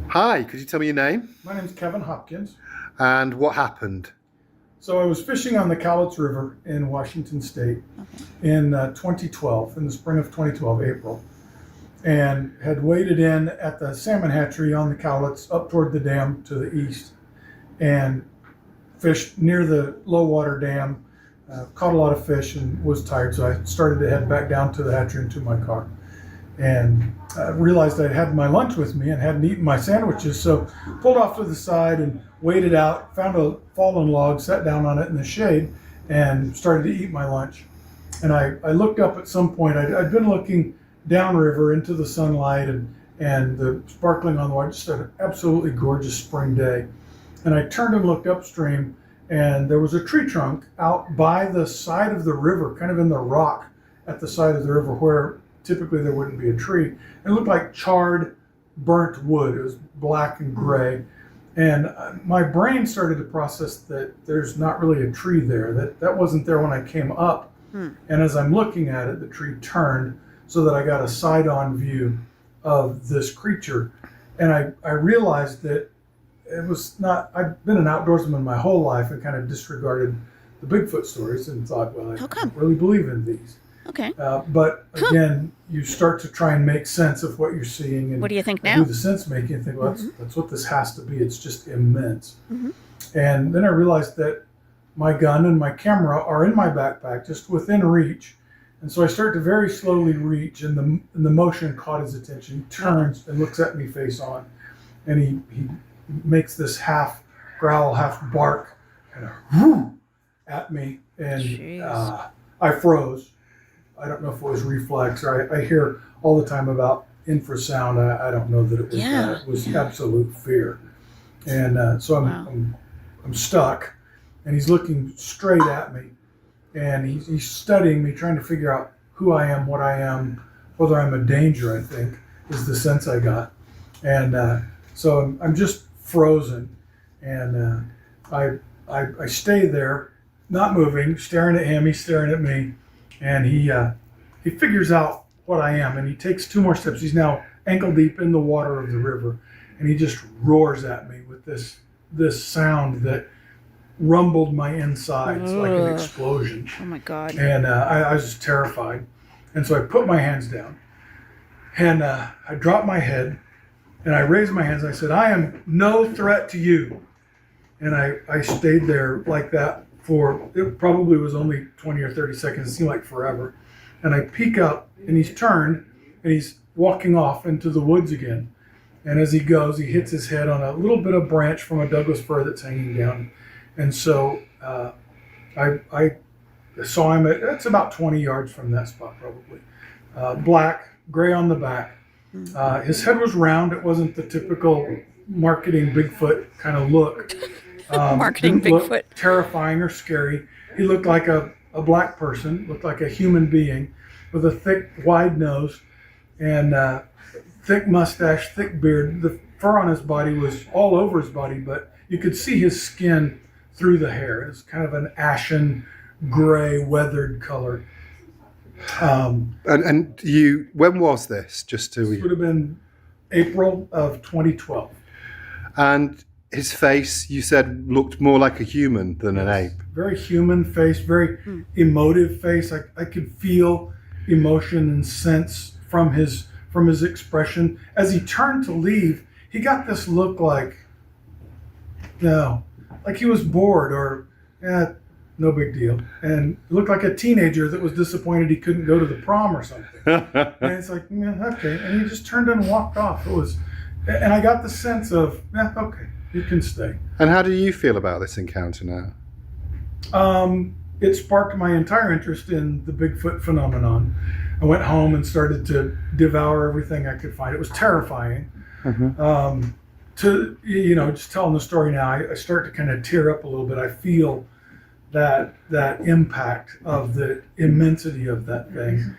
Hi, could you tell me your name my name's Kevin Hopkins. and what happened? So I was fishing on the Cowlitz River in Washington State in 2012, in the spring of 2012, April, and had waded in at the salmon hatchery on the Cowlitz up toward the dam to the east and fished near the low water dam, caught a lot of fish and was tired, so I started to head back down to the hatchery and to my car. And realized I had my lunch with me and hadn't eaten my sandwiches, so pulled off to the side and waded out, found a fallen log, sat down on it in the shade, and started to eat my lunch. And I looked up at some point. I'd been looking downriver into the sunlight and the sparkling on the water, just an absolutely gorgeous spring day. And I turned and looked upstream, and there was a tree trunk out by the side of the river, kind of in the rock at the side of the river where typically there wouldn't be a tree. It looked like charred, burnt wood. It was black and gray. And my brain started to process that there's not really a tree there. That wasn't there when I came up. And as I'm looking at it, the tree turned so that I got a side-on view of this creature. And I realized that it was not, I've been an outdoorsman my whole life and kind of disregarded the Bigfoot stories and thought, well, I How come? don't really believe in these. Okay. But again, you start to try and make sense of what you're seeing. And What do you think do now? the sense making and think, well, that's what this has to be. It's just immense. And then I realized that my gun and my camera are in my backpack, just within reach. And so I start to very slowly reach, and the motion caught his attention. He turns and looks at me face on, and he makes this half growl, half bark, kind of whoo at me, and Jeez. I froze. I don't know if it was reflex, or I hear all the time about infrasound. I don't know that it was Yeah. that. It was absolute fear. And so I'm stuck, and he's looking straight at me, and he's studying me, trying to figure out who I am, what I am, whether I'm a danger, I think, is the sense I got. And so I'm just frozen, and I stay there, not moving, staring at him, he's staring at me, and he figures out what I am, and he takes 2 more steps. He's now ankle deep in the water of the river, and he just roars at me with this sound that rumbled my insides like an explosion. Oh my God. And I was just terrified. And so I put my hands down, and I dropped my head, and I raised my hands. And I said, I am no threat to you. And I stayed there like that for, it probably was only 20 or 30 seconds. It seemed like forever. And I peek up, and he's turned, and he's walking off into the woods again. And as he goes, he hits his head on a little bit of branch from a Douglas fir that's hanging down. And so I saw him it's about 20 yards from that spot, probably. Black, gray on the back. His head was round. It wasn't the typical marketing Bigfoot kind of look. Marketing Didn't look Bigfoot. terrifying or scary. He looked like a black person, looked like a human being with a thick, wide nose and thick mustache, thick beard. The fur on his body was all over his body, but you could see his skin through the hair. It was kind of an ashen, gray, weathered color. And you, when was this? Just This would to, have been April of 2012. and his face, you said, looked more like a human than an ape. Very human face, very emotive face. I could feel emotion and sense from his expression. As he turned to leave, he got this look like, like he was bored or no big deal. And it looked like a teenager that was disappointed he couldn't go to the prom or something. And it's like, yeah, okay. And he just turned and walked off. And I got the sense of, yeah, okay, you can stay. And how do you feel about this encounter now? It sparked my entire interest in the Bigfoot phenomenon. I went home and started to devour everything I could find. It was terrifying. Just telling the story now, I start to kind of tear up a little bit. I feel that impact of the immensity of that thing.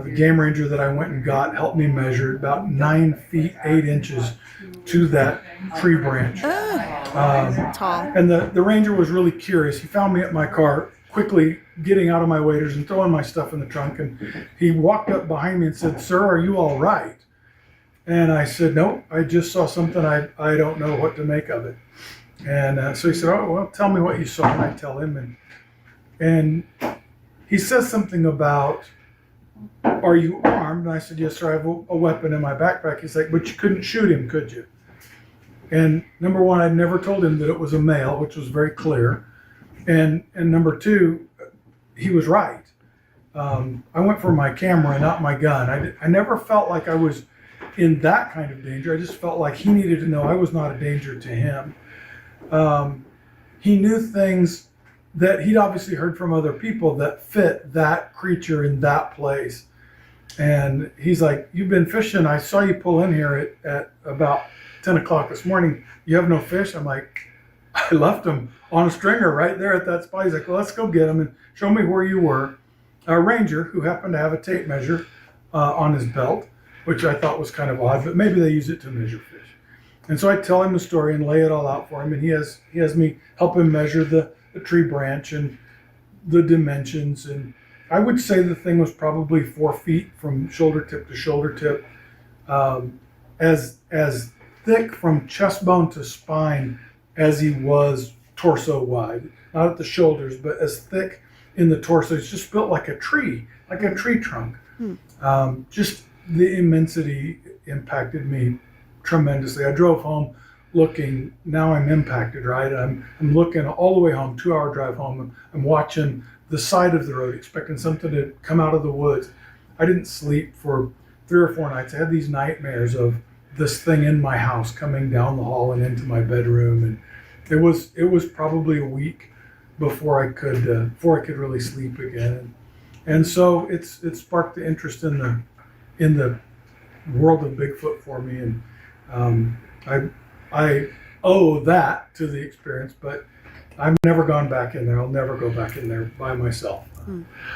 The game ranger that I went and got helped me measure about 9 feet 8 inches to that tree branch. Tall. And the ranger was really curious. He found me at my car, quickly getting out of my waders and throwing my stuff in the trunk. And he walked up behind me and said, "Sir, are you all right?" And I said, "No, I just saw something. I don't know what to make of it." And so he said, "Oh, well, tell me what you saw." And I tell him. And he says something about, "Are you armed?" And I said, "Yes, sir, I have a weapon in my backpack." He's like, "But you couldn't shoot him, could you?" And number one, I'd never told him that it was a male, which was very clear. And number two, he was right. I went for my camera, not my gun. I never felt like I was in that kind of danger. I just felt like he needed to know I was not a danger to him. He knew things that he'd obviously heard from other people that fit that creature in that place. And he's like, "You've been fishing. I saw you pull in here at about 10 o'clock this morning. You have no fish?" I'm like, "I left them on a stringer right there at that spot." He's like, "Well, let's go get them and show me where you were." A ranger who happened to have a tape measure on his belt, which I thought was kind of odd, but maybe they use it to measure fish. And so I tell him the story and lay it all out for him, and he has me help him measure the tree branch and the dimensions. And I would say the thing was probably 4 feet from shoulder tip to shoulder tip, as thick from chest bone to spine as he was torso wide, not at the shoulders, but as thick in the torso. It's just built like a tree trunk. Just the immensity impacted me tremendously. I drove home looking, now I'm impacted, right? I'm looking all the way home, 2-hour drive home. I'm watching the side of the road, expecting something to come out of the woods. I didn't sleep for 3 or 4 nights. I had these nightmares of this thing in my house coming down the hall and into my bedroom. And it was probably a week before I could really sleep again. And so it sparked the interest in the world of Bigfoot for me. And I owe that to the experience, but I've never gone back in there. I'll never go back in there by myself.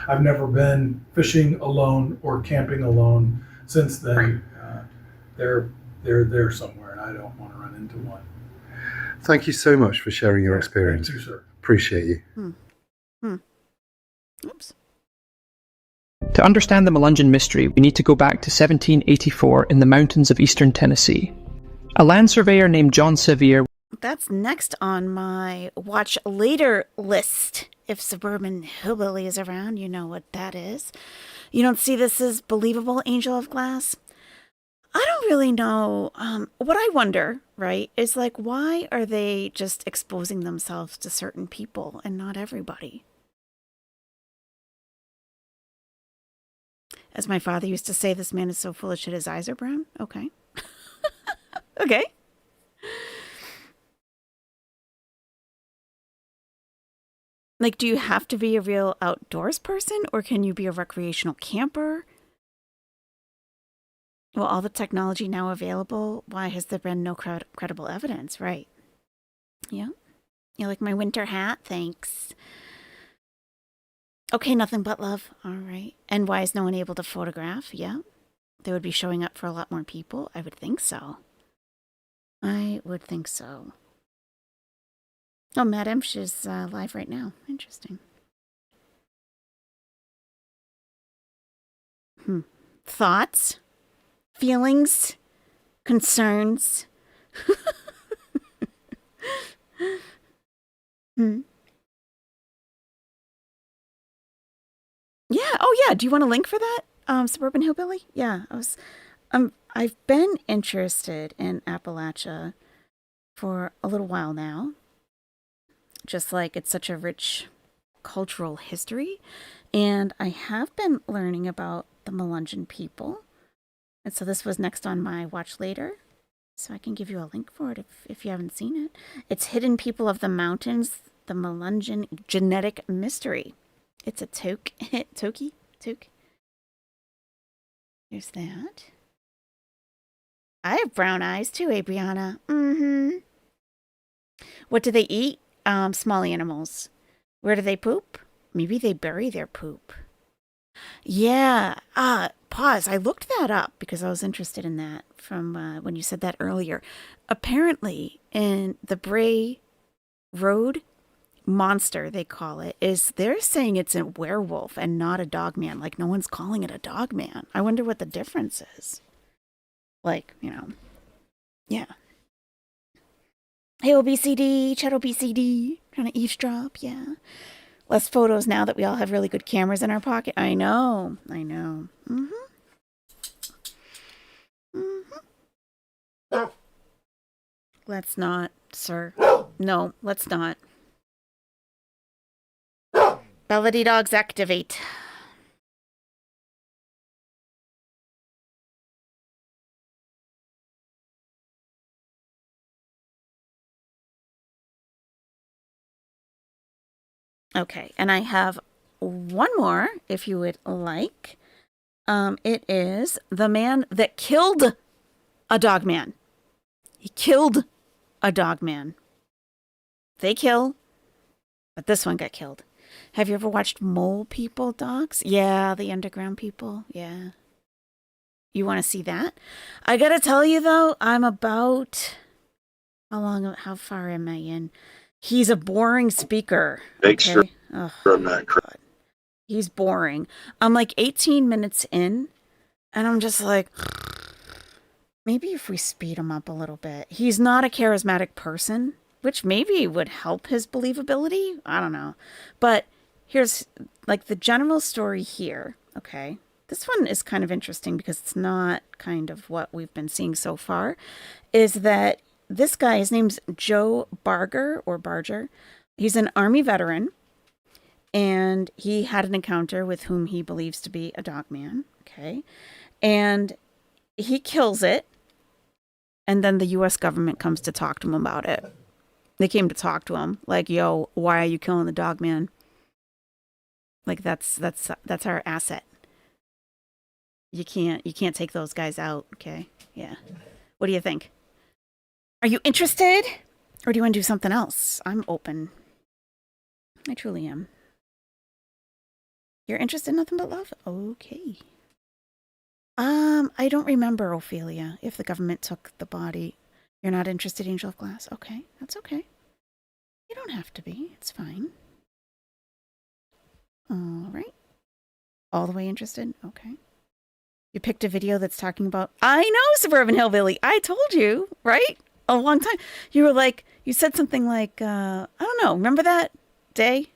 I've never been fishing alone or camping alone since then. They're there somewhere, and I don't want to run into one. Thank you so much for sharing your experience. Thank you, sir. Appreciate you. Oops. To understand the Melungeon mystery, we need to go back to 1784 in the mountains of eastern Tennessee. A land surveyor named John Sevier. That's next on my watch later list. If Suburban Hillbilly is around, you know what that is. You don't see this as believable, Angel of Glass? I don't really know. What I wonder, right, is like, why are they just exposing themselves to certain people and not everybody? As my father used to say, this man is so full of shit his eyes are brown. Okay. Okay. Like, do you have to be a real outdoors person, or can you be a recreational camper? Well, all the technology now available, why has there been no credible evidence? Right. Yeah. You like my winter hat? Thanks. Okay, nothing but love. All right. And why is no one able to photograph? Yeah. They would be showing up for a lot more people. I would think so. I would think so. Oh, Matt Emsh is live right now. Interesting. Thoughts? Feelings? Concerns? Yeah. Oh, yeah. Do you want a link for that? Suburban Hillbilly? Yeah. I've been interested in Appalachia for a little while now. Just like it's such a rich cultural history, and I have been learning about the Melungeon people. And so this was next on my watch later. So I can give you a link for it if you haven't seen it. It's Hidden People of the Mountains, the Melungeon Genetic Mystery. It's a toque. There's that. I have brown eyes too, Brianna. Mm-hmm. What do they eat? Small animals. Where do they poop? Maybe they bury their poop. Yeah. Pause. I looked that up because I was interested in that from when you said that earlier. Apparently, in the Bray Road monster, they call it, they're saying it's a werewolf and not a dogman. Like, no one's calling it a dogman. I wonder what the difference is. Like, yeah. Hey, OBCD, chat OBCD, trying to eavesdrop, yeah. Less photos now that we all have really good cameras in our pocket. I know. Mm-hmm. Let's not, sir. No, let's not. Melody dogs activate. Okay, and I have one more, if you would like. It is the man that killed a dogman. He killed a dogman. They kill, but this one got killed. Have you ever watched Mole People dogs? Yeah, the underground people. Yeah. You want to see that? I gotta tell you though, I'm about how far am I in? He's a boring speaker. Okay. Oh, God. He's boring. I'm like 18 minutes in, and I'm just like, maybe if we speed him up a little bit. He's not a charismatic person, which maybe would help his believability. I don't know. But here's like the general story here. Okay. This one is kind of interesting because it's not kind of what we've been seeing so far. Is that this guy, his name's Joe Barger. He's an Army veteran, and he had an encounter with whom he believes to be a dogman. Okay. And he kills it. And then the U.S. government comes to talk to him about it. They came to talk to him like, yo, why are you killing the dogman? Like that's our asset. You can't take those guys out. Okay. Yeah. What do you think? Are you interested? Or do you want to do something else? I'm open. I truly am. You're interested in nothing but love? Okay. I don't remember, Ophelia, if the government took the body. You're not interested, Angel of Glass? Okay, that's okay. You don't have to be. It's fine. All right. All the way interested? Okay. You picked a video that's talking about... I know, Suburban Hillbilly. I told you, right? A long time. You were like... You said something like... I don't know. Remember that day?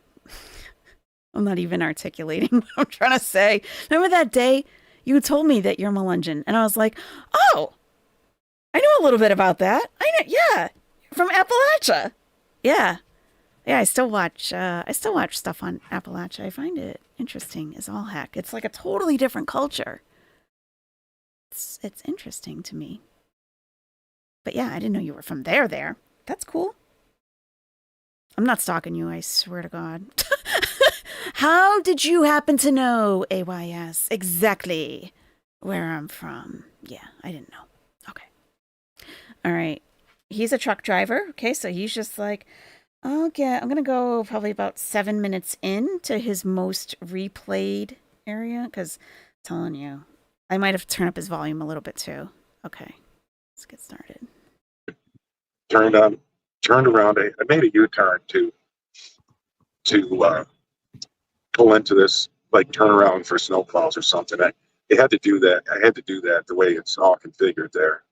I'm not even articulating what I'm trying to say. Remember that day you told me that you're Melungeon? And I was like, oh, I know a little bit about that. I know, yeah, from Appalachia. Yeah. I still watch stuff on Appalachia. I find it interesting as all heck. It's like a totally different culture. It's interesting to me. But yeah, I didn't know you were from there. That's cool. I'm not stalking you, I swear to God. How did you happen to know, AYS, exactly where I'm from? Yeah, I didn't know. Okay. All right. He's a truck driver. Okay, so he's just like, okay, I'm going to go probably about 7 minutes into his most replayed area because I'm telling you, I might have turned up his volume a little bit too. Okay, let's get started. Turned around. I made a U-turn to pull into this, like, turn around for snowplows or something. I had to do that. I had to do that the way it's all configured there.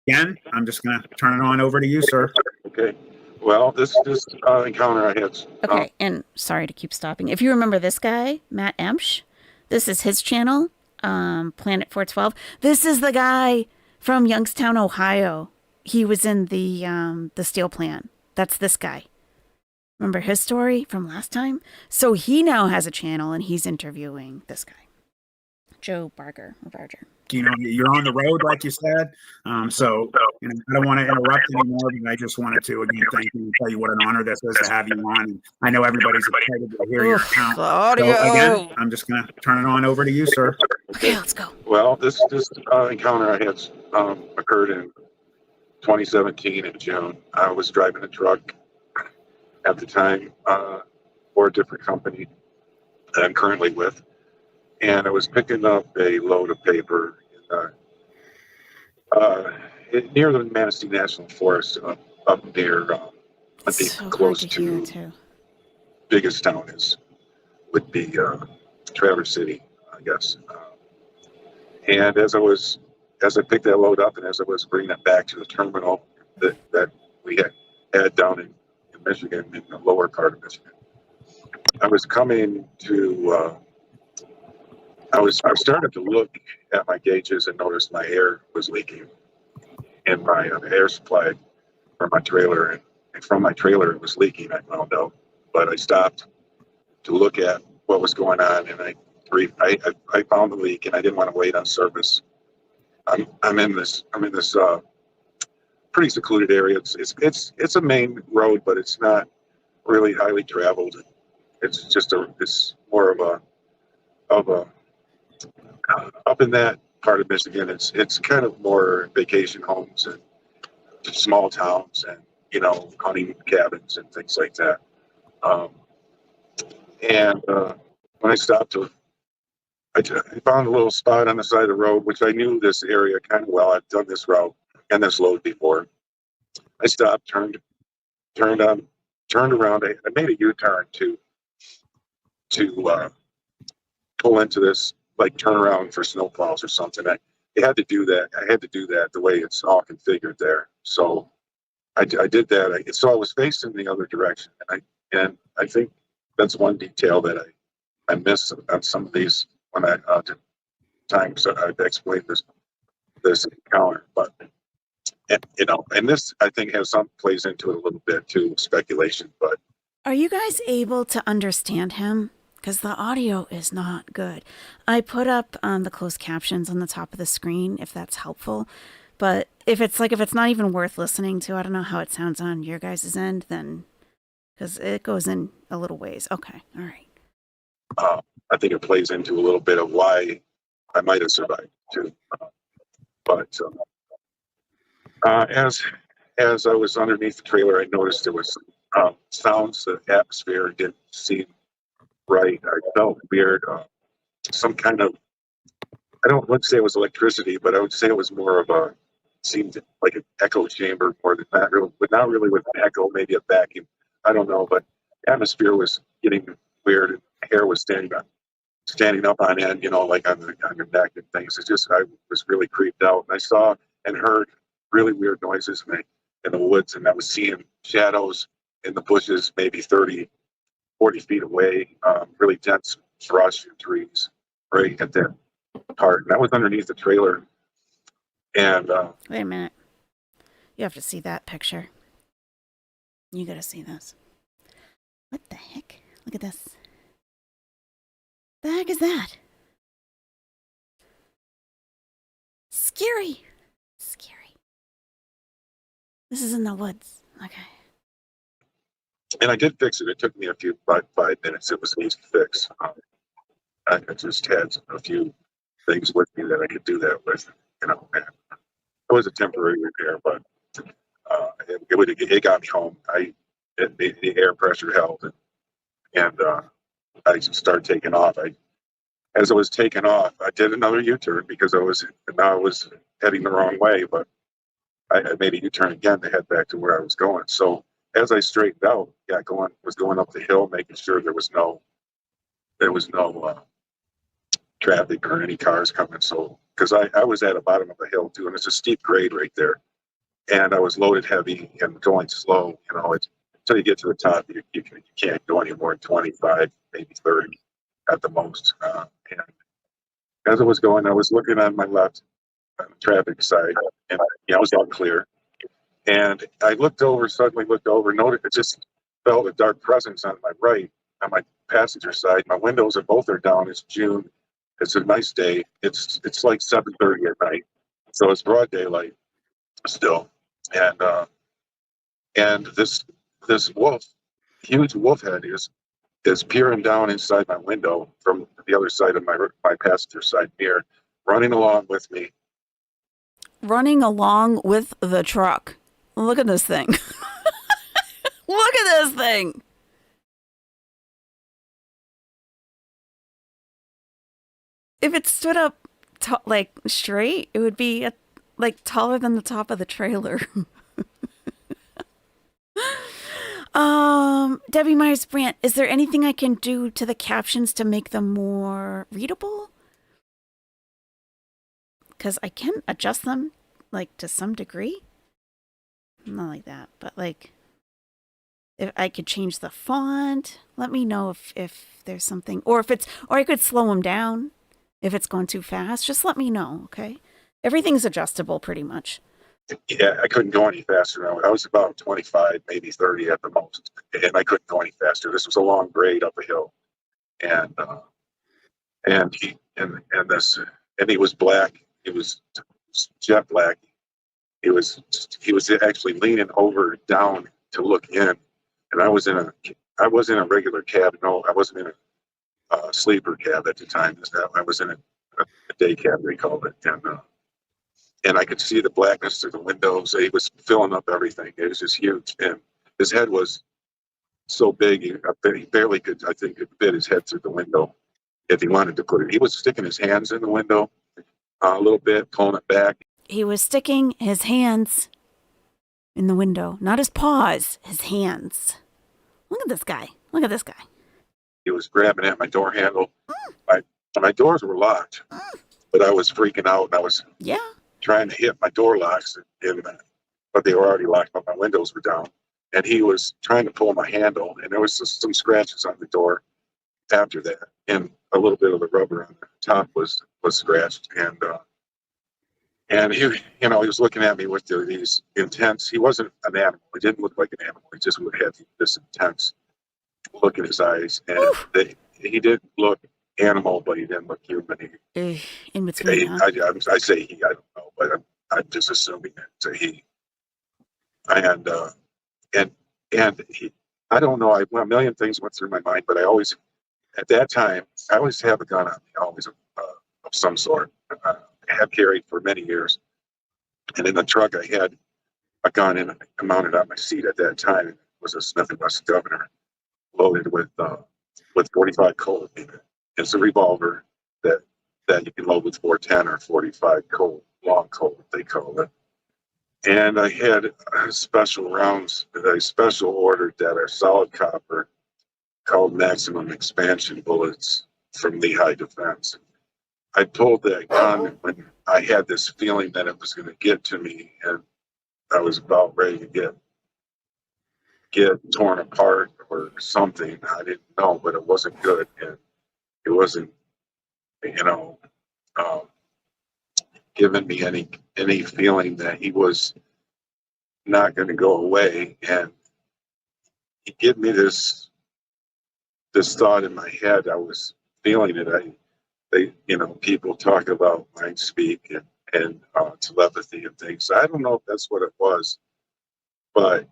Again, I'm just going to turn it on over to you, sir. Okay. Well, this encounter I had. Okay, and sorry to keep stopping. If you remember this guy, Matt Emsch, this is his channel, Planet 412. This is the guy from Youngstown, Ohio. He was in the steel plant. That's this guy. Remember his story from last time? So he now has a channel and he's interviewing this guy, Joe Barger. You know, you're on the road, like you said. So, you know, I don't want to interrupt anymore, but I just wanted to, again, thank you and tell you what an honor this is to have you on. And I know everybody's excited to hear your account. The audio. So, again, I'm just going to turn it on over to you, sir. Okay, let's go. Well, this encounter I had occurred in 2017 in June. I was driving a truck at the time for a different company that I'm currently with, and I was picking up a load of paper near the Manistee National Forest, up near, I think So close hard to hear to too. biggest town would be Traverse City, I guess. And as I picked that load up, and as I was bringing it back to the terminal that we had down in Michigan, in the lower part of Michigan, I was coming to. I started to look at my gauges and noticed my air was leaking in my air supply for my trailer, and from my trailer it was leaking. I found out, but I stopped to look at what was going on, and I found the leak, and I didn't want to wait on service. I'm in this pretty secluded area. It's a main road, but it's not really highly traveled. It's more of a up in that part of Michigan. It's kind of more vacation homes and small towns, and hunting cabins and things like that. And when I stopped I found a little spot on the side of the road, which I knew this area kind of well. I've done this route and this load before. I stopped, turned around. I made a U-turn to pull into this, like, turnaround for snowplows or something. I had to do that. I had to do that the way it's all configured there. So I did that. So I was facing the other direction, and I think that's one detail that I missed on some of these when times I've explained this encounter. But and this, I think, plays into it a little bit too, speculation. But Are you guys able to understand him? Because the audio is not good. I put up the closed captions on the top of the screen, if that's helpful. But if it's not even worth listening to, I don't know how it sounds on your guys' end, then, because it goes in a little ways. Okay, all right. I think it plays into a little bit of why I might have survived too. But as I was underneath the trailer, I noticed there was sounds. The atmosphere didn't seem right. I felt weird. Some kind of, wouldn't say it was electricity, but I would say it was more of seemed like an echo chamber more than that. Not really with an echo, maybe a vacuum. I don't know, but atmosphere was getting weird, and hair was standing up on end, like on your neck and things. I was really creeped out, and I saw and heard really weird noises in the woods, and I was seeing shadows in the bushes, maybe 30, 40 feet away, really dense brush and trees right at that part. And I was underneath the trailer. And Wait a minute. You have to see that picture. You gotta see this. What the heck? Look at this. The heck is that? Scary. Scary. This is in the woods. Okay. And I did fix it. It took me about 5 minutes. It was an easy fix. I just had a few things with me that I could do that with. And it was a temporary repair, but it got me home. The air pressure held, and I just started taking off. As I was taking off, I did another U-turn because I was heading the wrong way, but I made a U-turn again to head back to where I was going. So as I straightened out, was going up the hill, making sure there was no traffic or any cars coming. So because I was at the bottom of the hill too, and it's a steep grade right there, and I was loaded heavy and going slow. It's until you get to the top, you can't go any more than 25, maybe 30 at the most. And as I was going, I was looking on my left on the traffic side, and I was all clear. And I suddenly looked over, noticed felt a dark presence on my right, on my passenger side. My windows are both down. It's June. It's a nice day. It's like 7:30 at night, so it's broad daylight still. And this wolf, huge wolf head, is peering down inside my window from the other side of my passenger side mirror, running along with me. Running along with the truck. Look at this thing. Look at this thing. If it stood up like straight, it would be like taller than the top of the trailer. Debbie Myers Brandt, is there anything I can do to the captions to make them more readable? Because I can adjust them like to some degree. Not like that, but like if I could change the font, let me know if there's something, or I could slow them down if it's going too fast. Just let me know, okay? Everything's adjustable pretty much. Yeah, I couldn't go any faster. I was about 25, maybe 30 at the most, and I couldn't go any faster. This was a long grade up a hill, and he was black. He was jet black. He was actually leaning over down to look in, and I was in a regular cab. No, I wasn't in a sleeper cab at the time. I was in a day cab, they called it, and I could see the blackness through the windows. He was filling up everything. It was just huge, and his head was so big he barely could. I think could fit his head through the window if he wanted to put it. He was sticking his hands in the window a little bit, pulling it back. He was sticking his hands in the window, not his paws, his hands. Look at this guy. Look at this guy. He was grabbing at my door handle. My doors were locked, but I was freaking out, and I was trying to hit my door locks, but they were already locked, but my windows were down. And he was trying to pull my handle, and there was some scratches on the door after that, and a little bit of the rubber on the top was scratched. And he was looking at me with these intense. He wasn't an animal. He didn't look like an animal. He just would have this intense look in his eyes, and he didn't look animal, but he didn't look human. In between, I say he. I don't know, but I'm just assuming it's a he. And he. I don't know. A million things went through my mind, but at that time, I always have a gun on me, always of some sort. I have carried for many years, and in the truck I had a gun mounted on my seat at that time. It was a Smith & Wesson Governor, loaded with 45 Colt in it. It's a revolver that you can load with 410 or 45 Colt, long Colt, they call it. And I had special rounds that I special ordered that are solid copper, called maximum expansion bullets from Lehigh Defense. I pulled that gun when I had this feeling that it was going to get to me, and I was about ready to get torn apart or something. I didn't know, but it wasn't good, and it wasn't, giving me any feeling that he was not going to go away. And he gave me this thought in my head. I was feeling it. People talk about mind speak and telepathy and things. I don't know if that's what it was, but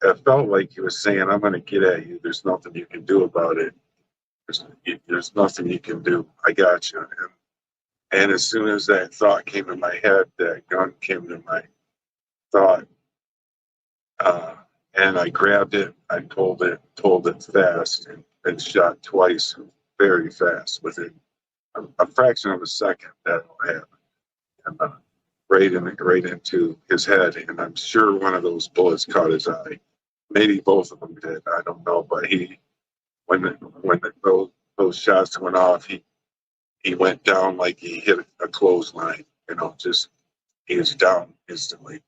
I felt like he was saying, "I'm going to get at you. There's nothing you can do about it. There's nothing you can do. I got you." And as soon as that thought came in my head, that gun came to my thought, and I grabbed it. I pulled it fast, and shot twice, very fast, within a fraction of a second. That'll happen, and right into his head. And I'm sure one of those bullets caught his eye. Maybe both of them did. I don't know. But when those shots went off, he went down like he hit a clothesline. Just he was down instantly.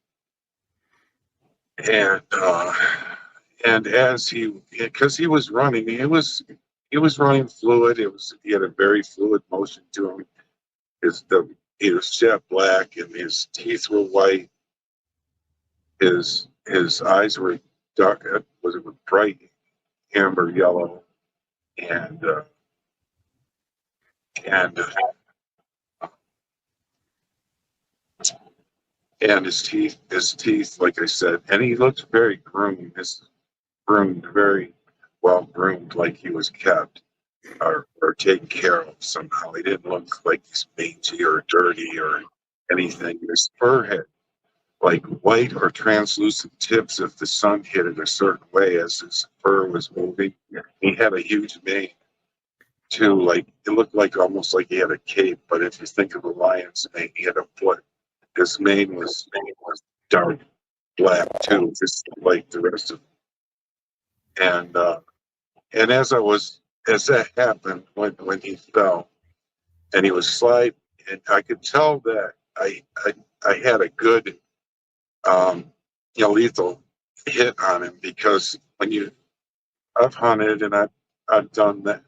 And as because he was running, he was running fluid. He had a very fluid motion to him. He was jet black, and his teeth were white. His eyes were dark. Was it bright amber yellow, and and and his teeth, like I said, and he looked very groomed. Groomed, very well groomed, like he was kept or taken care of somehow. He didn't look like he's mangy or dirty or anything. His fur had like white or translucent tips if the sun hit it a certain way as his fur was moving. He had a huge mane too, like it looked like almost like he had a cape, but if you think of a lion's mane, he had a foot. His mane was dark black too, just like the rest of and as that happened when he fell and he was sliding, and I could tell that I had a good lethal hit on him, because I've hunted and I've done that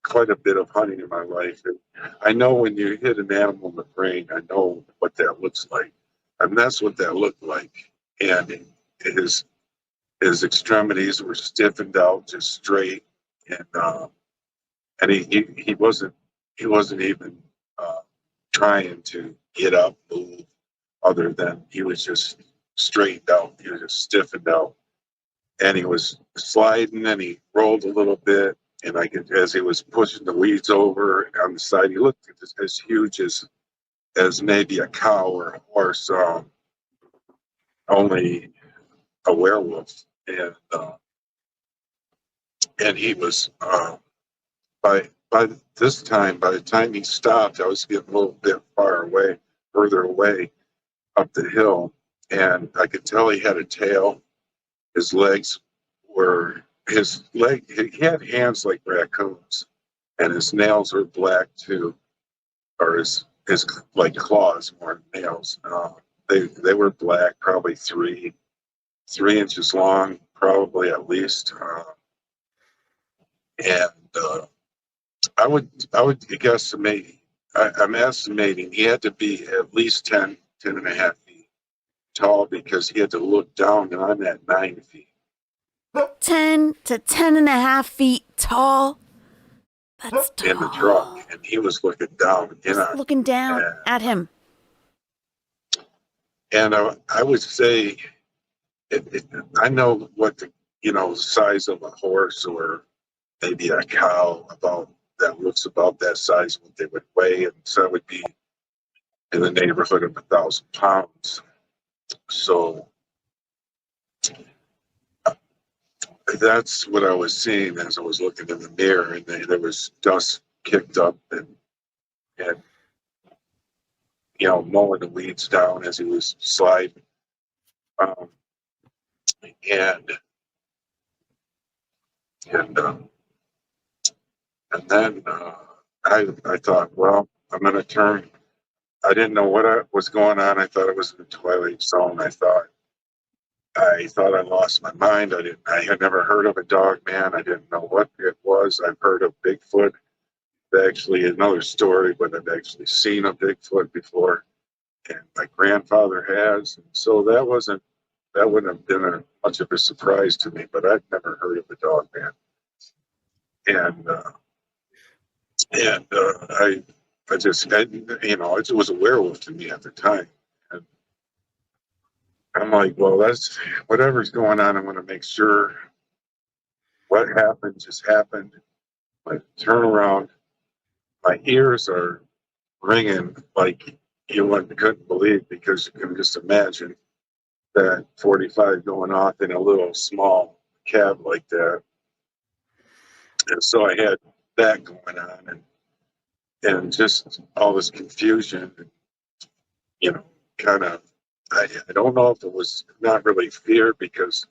quite a bit of hunting in my life, and I know when you hit an animal in the brain, I know what that looks like, and that's what that looked like. And his extremities were stiffened out, just straight, and he wasn't even trying to get up, move, other than he was just straightened out. He was just stiffened out, and he was sliding, and he rolled a little bit, and I could, as he was pushing the weeds over on the side, he looked as huge as maybe a cow or a horse, only a werewolf. And he was by the time he stopped, I was getting a little bit further away up the hill, and I could tell he had a tail. His legs he had hands like raccoons, and his nails were black too, or his like claws more than nails. They were black, probably 3 inches long, probably at least. And I would guesstimate. I'm estimating he had to be at least 10 and a half feet tall, because he had to look down, and I'm at 9 feet. 10 to 10 and a half feet tall. That's tall. In the truck, and he was looking down. Looking down at him. And I would say, I know what the size of a horse or maybe a cow that looks about that size, what they would weigh, and so it would be in the neighborhood of 1,000 pounds. So that's what I was seeing as I was looking in the mirror, and there was dust kicked up and mowing the weeds down as he was sliding. And then I thought, well, I'm going to turn. I didn't know what was going on. I thought it was in the Twilight Zone. I thought I lost my mind. I had never heard of a Dogman. I didn't know what it was. I've heard of Bigfoot. Actually, another story, but I've actually seen a Bigfoot before, and my grandfather has. And so that wouldn't have been much of a surprise to me. But I'd never heard of a Dogman. It was a werewolf to me at the time. And I'm like, well, that's whatever's going on. I'm going to make sure what happened just happened. I turn around, my ears are ringing like you couldn't believe, because you can just imagine that 45 going off in a little small cab like that. And so I had that going on, and just all this confusion, kind of, I don't know if it was not really fear, because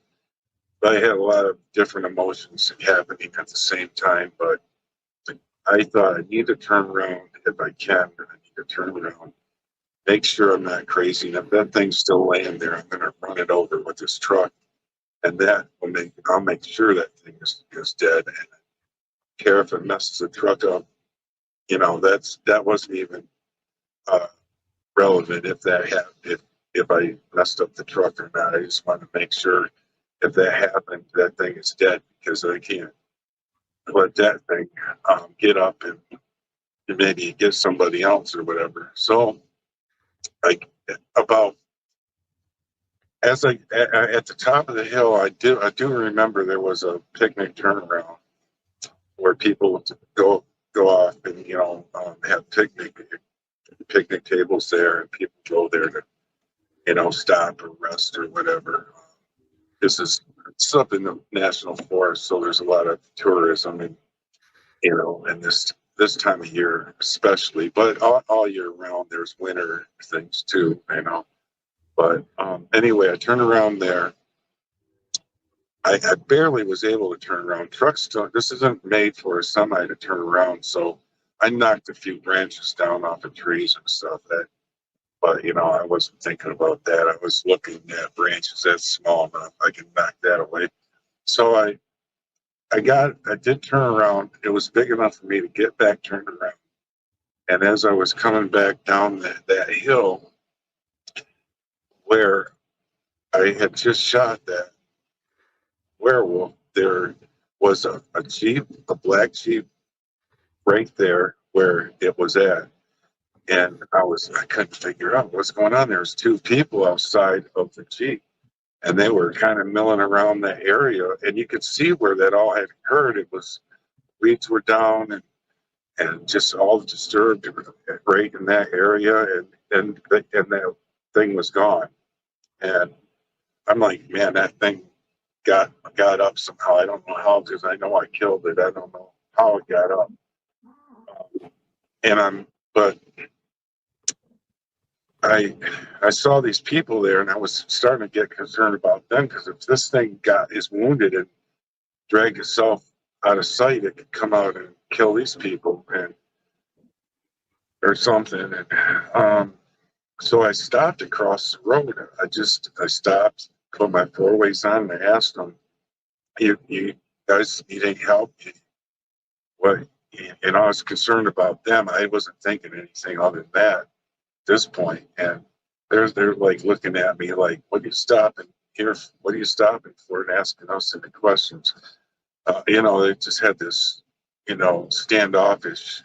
I had a lot of different emotions happening at the same time, but I thought I need to turn around if I can. I need to turn around, make sure I'm not crazy. And if that thing's still laying there, I'm going to run it over with this truck, and I'll make sure that thing is dead. And care if it messes the truck up. That wasn't even relevant if that happened, if I messed up the truck or not. I just wanted to make sure if that happened, that thing is dead because they can't let that thing get up and maybe get somebody else or whatever. So, like about as at the top of the hill, I do remember there was a picnic turnaround where people would go off and have picnic tables there, and people go there to stop or rest or whatever. This is it's up in the national forest, so there's a lot of tourism and and this time of year especially, but all year round there's winter things too, But anyway, I turned around there. I barely was able to turn around. Trucks don't. This isn't made for a semi to turn around, so I knocked a few branches down off of trees and stuff. But I wasn't thinking about that. I was looking at branches that's small enough I can knock that away. So I did turn around. It was big enough for me to get back turned around. And as I was coming back down that hill where I had just shot that werewolf, there was a Jeep, a black Jeep, right there where it was at. And I couldn't figure out what's going on. There was two people outside of the Jeep, and they were kind of milling around that area, and you could see where that all had occurred. It was weeds were down and just all disturbed right in that area, and that thing was gone. And I'm like, man, that thing got up somehow. I don't know how, because I know I killed it. I don't know how it got up. But I saw these people there, and I was starting to get concerned about them, because if this thing is wounded and dragged itself out of sight, it could come out and kill these people or something. And so I stopped across the road. I stopped, put my four-ways on, and I asked them, "You guys need any help?" What? And I was concerned about them. I wasn't thinking anything other than that at this point. And they're like looking at me like, "What are you stopping here? What are you stopping for?" And asking us any questions. They just had this, standoffish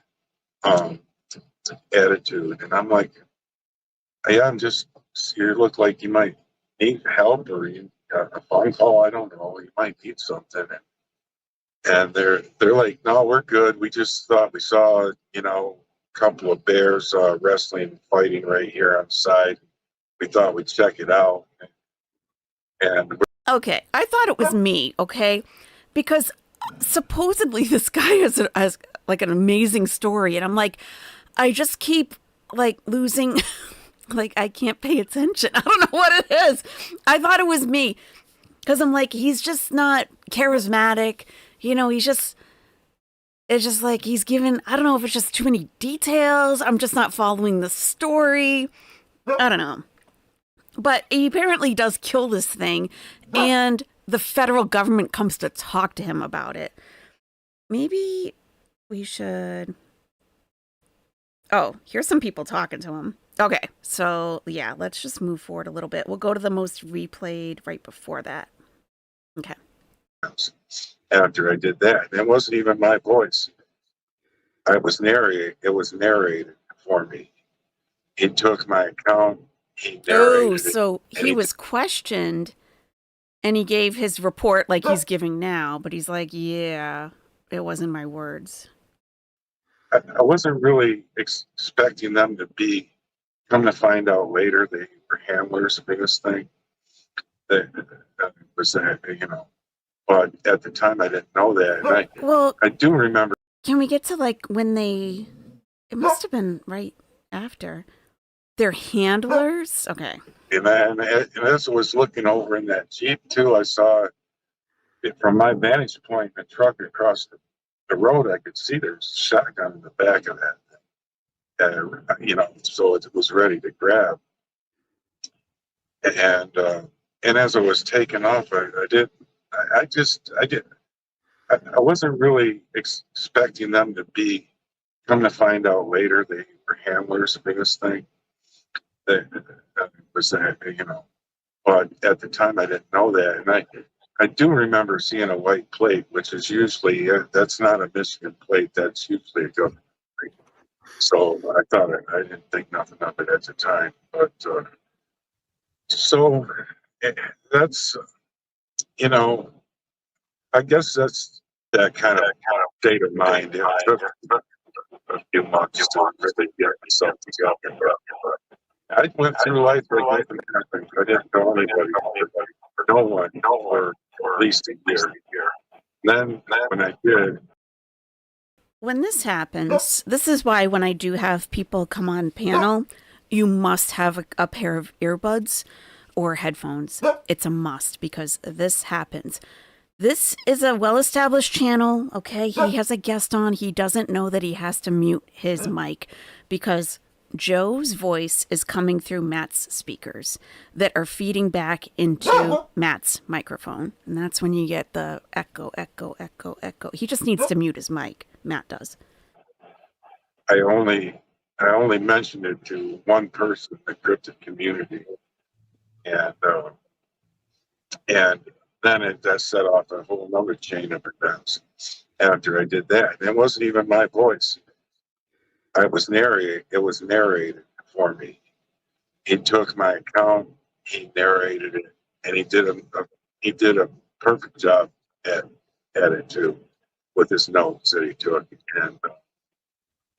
attitude. And I'm like, "Yeah, you look like you might need help, or you got a phone call. I don't know. You might need something." And they're like, "No, we're good. We just thought we saw, a couple of bears wrestling, fighting right here on the side. We thought we'd check it out." Okay, I thought it was me, okay? Because supposedly this guy has like an amazing story, and I'm like, I just keep like losing, like I can't pay attention. I don't know what it is. I thought it was me, because I'm like, he's just not charismatic. It's just like he's given, I don't know if it's just too many details. I'm just not following the story. I don't know. But he apparently does kill this thing, and the federal government comes to talk to him about it. Maybe we should... Oh, here's some people talking to him. Okay, so yeah, let's just move forward a little bit. We'll go to the most replayed right before that. Okay. After I did that, it wasn't even my voice. It was narrated for me. He took my account. He narrated so he was questioned, and he gave his report like he's giving now, but he's like, "Yeah, it wasn't my words." I wasn't really expecting them to come to find out later, they were handlers for this thing. That was that, But at the time, I didn't know that. And I do remember. Can we get to like when it must have been right after. They're handlers? Okay. And as I was looking over in that Jeep, too, I saw it from my vantage point, the truck across the road. I could see there's a shotgun in the back of that. So it was ready to grab. And as I was taking off, I wasn't really expecting them to come to find out later, they were handlers for this thing. That was that, But at the time, I didn't know that, and I do remember seeing a white plate, which is usually, that's not a Michigan plate. That's usually a government plate. So I thought I didn't think nothing of it at the time. But so that's, I guess that's that kind of state of mind. It took a few months to really get myself together. I went through life like nothing happened. I didn't know anybody, no one, for at least a year. Then when I did, When this happens, this is why when I do have people come on panel, you must have a pair of earbuds or headphones. It's a must because this happens. This is a well-established channel, okay? He has a guest on. He doesn't know that he has to mute his mic because Joe's voice is coming through Matt's speakers that are feeding back into Matt's microphone. And that's when you get the echo, echo, echo, echo. He just needs to mute his mic. Matt does. I only mentioned it to one person, the cryptid community, and then that set off a whole other chain of events. After I did that, and it wasn't even my voice. It was narrated for me. He took my account, he narrated it, and he did a perfect job at it too, with his notes that he took.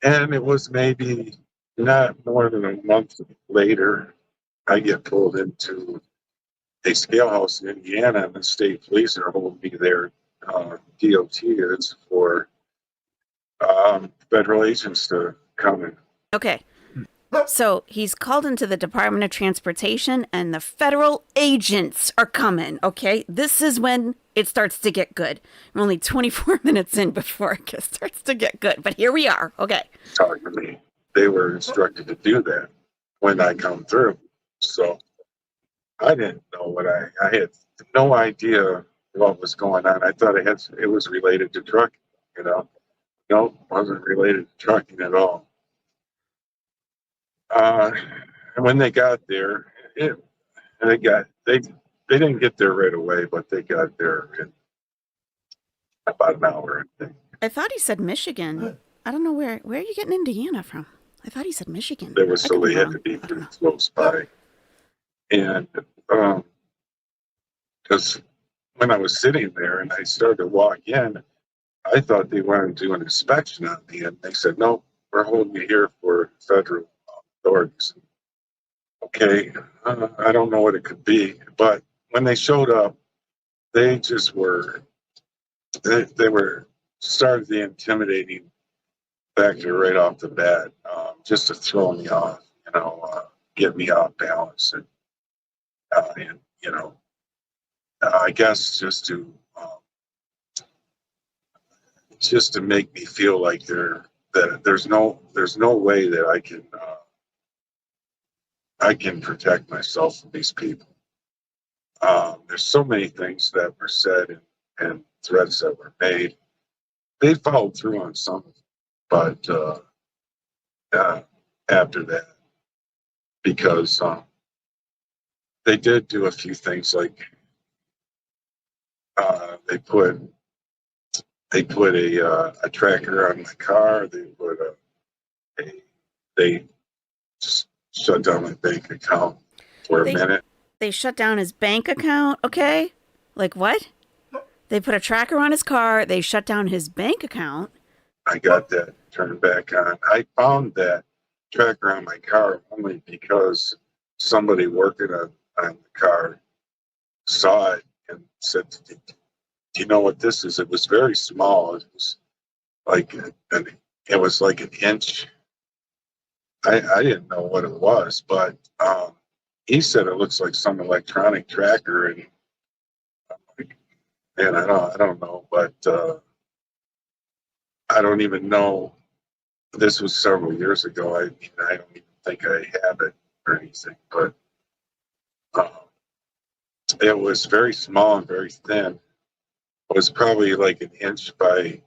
And it was maybe not more than a month later, I get pulled into a scale house in Indiana, and the state police are holding me there. DOT is for federal agents to come in. Okay. So he's called into the Department of Transportation and the federal agents are coming. Okay. This is when it starts to get good. We're only 24 minutes in before it starts to get good. But here we are. Okay. Talking to me. They were instructed to do that when I come through. So I didn't know what I had no idea what was going on. I thought it was related to trucking, No, it wasn't related to trucking at all. And when they got there, they didn't get there right away, but they got there in about an hour, I think. I thought he said Michigan. I don't know where are you getting Indiana from? I thought he said Michigan. They had to be pretty close by. And because when I was sitting there and I started to walk in, I thought they wanted to do an inspection on me, and they said, "No, we're holding you here for federal authorities." Okay, I don't know what it could be, but when they showed up, they just were, they were started the intimidating factor right off the bat, just to throw me off, get me off balance, and I guess just to make me feel like there's no way that I can protect myself from these people. There's so many things that were said and threats that were made. They followed through on some, but after that, because they did do a few things like they put a tracker on my car. They shut down my bank account for a minute. They shut down his bank account. Okay. Like what? They put a tracker on his car. They shut down his bank account. I got that turned back on. I found that tracker on my car only because somebody working on the car saw it and said, "Do you know what this is?" It was very small. It was like an inch. I didn't know what it was, but he said it looks like some electronic tracker, and I don't know, but I don't even know. This was several years ago. I don't even think I have it or anything, but it was very small and very thin. It was probably like an inch by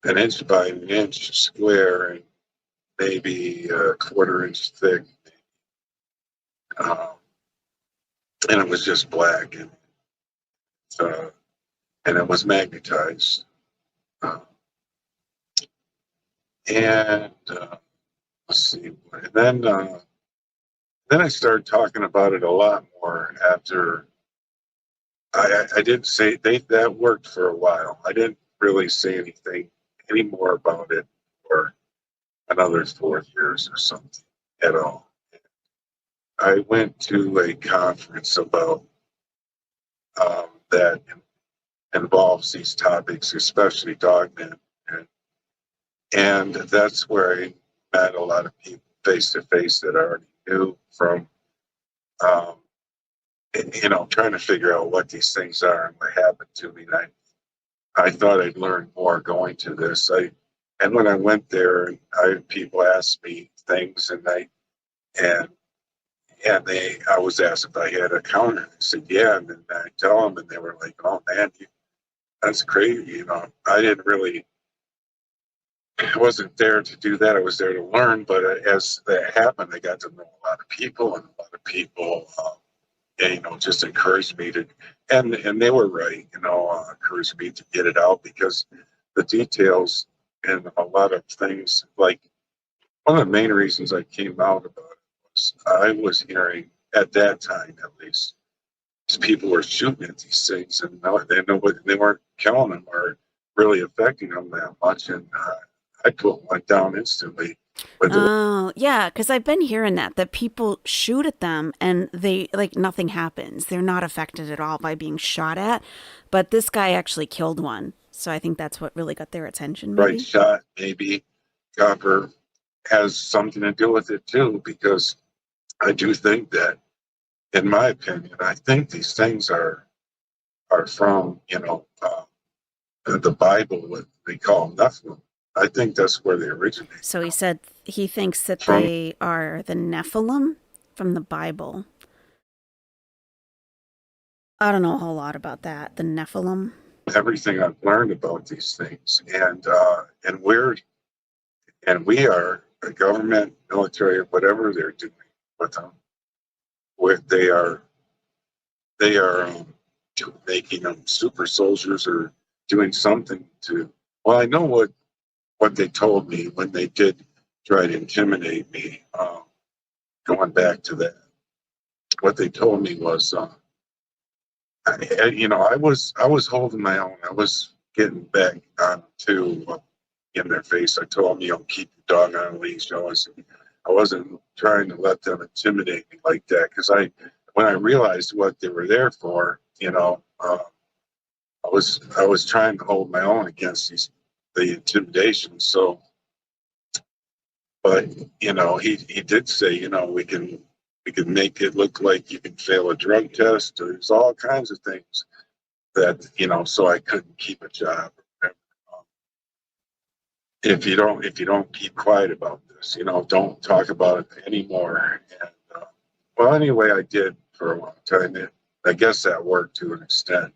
an inch square and maybe a quarter-inch thick. And it was just black. And and it was magnetized. And let's see, and then I started talking about it a lot more after I didn't say that worked for a while. I didn't really say anything anymore about it for another 4 years or something at all. I went to a conference about that involves these topics, especially Dogman, and that's where I met a lot of people face to face that I already knew from, trying to figure out what these things are and what happened to me. And I thought I'd learn more going to this. And when I went there, people asked me things, I was asked if I had a counter. I said, yeah. And then I tell them, and they were like, oh man, that's crazy. I didn't really, I wasn't there to do that. I was there to learn. But as that happened, I got to know a lot of people, and a lot of people, just encouraged me to, and they were right, encouraged me to get it out, because the details and a lot of things, like one of the main reasons I came out about it was I was hearing at that time, at least, people were shooting at these things, and they weren't killing them or really affecting them that much, and I put one down instantly. Oh, yeah, because I've been hearing that people shoot at them and they, like, nothing happens. They're not affected at all by being shot at. But this guy actually killed one. So I think that's what really got their attention, maybe. Right shot, maybe copper has something to do with it too, because I do think that, in my opinion, I think these things are from, the Bible, what they call Nephilim. I think that's where they originate. So he said he thinks that they are the Nephilim from the Bible. I don't know a whole lot about that. The Nephilim. Everything I've learned about these things, and we are a government, military, or whatever they're doing with them. They are making them super soldiers or doing something to. Well, I know what they told me when they did try to intimidate me. Going back to that, what they told me was, I was holding my own. I was getting back to in their face. I told them, keep the dog on a leash. I wasn't trying to let them intimidate me like that, because when I realized what they were there for, I was trying to hold my own against the intimidation. So, but he did say, we can make it look like you can fail a drug test. There's all kinds of things that so I couldn't keep a job. If you don't keep quiet about this, don't talk about it anymore. And well, anyway, I did for a long time. I guess that worked to an extent.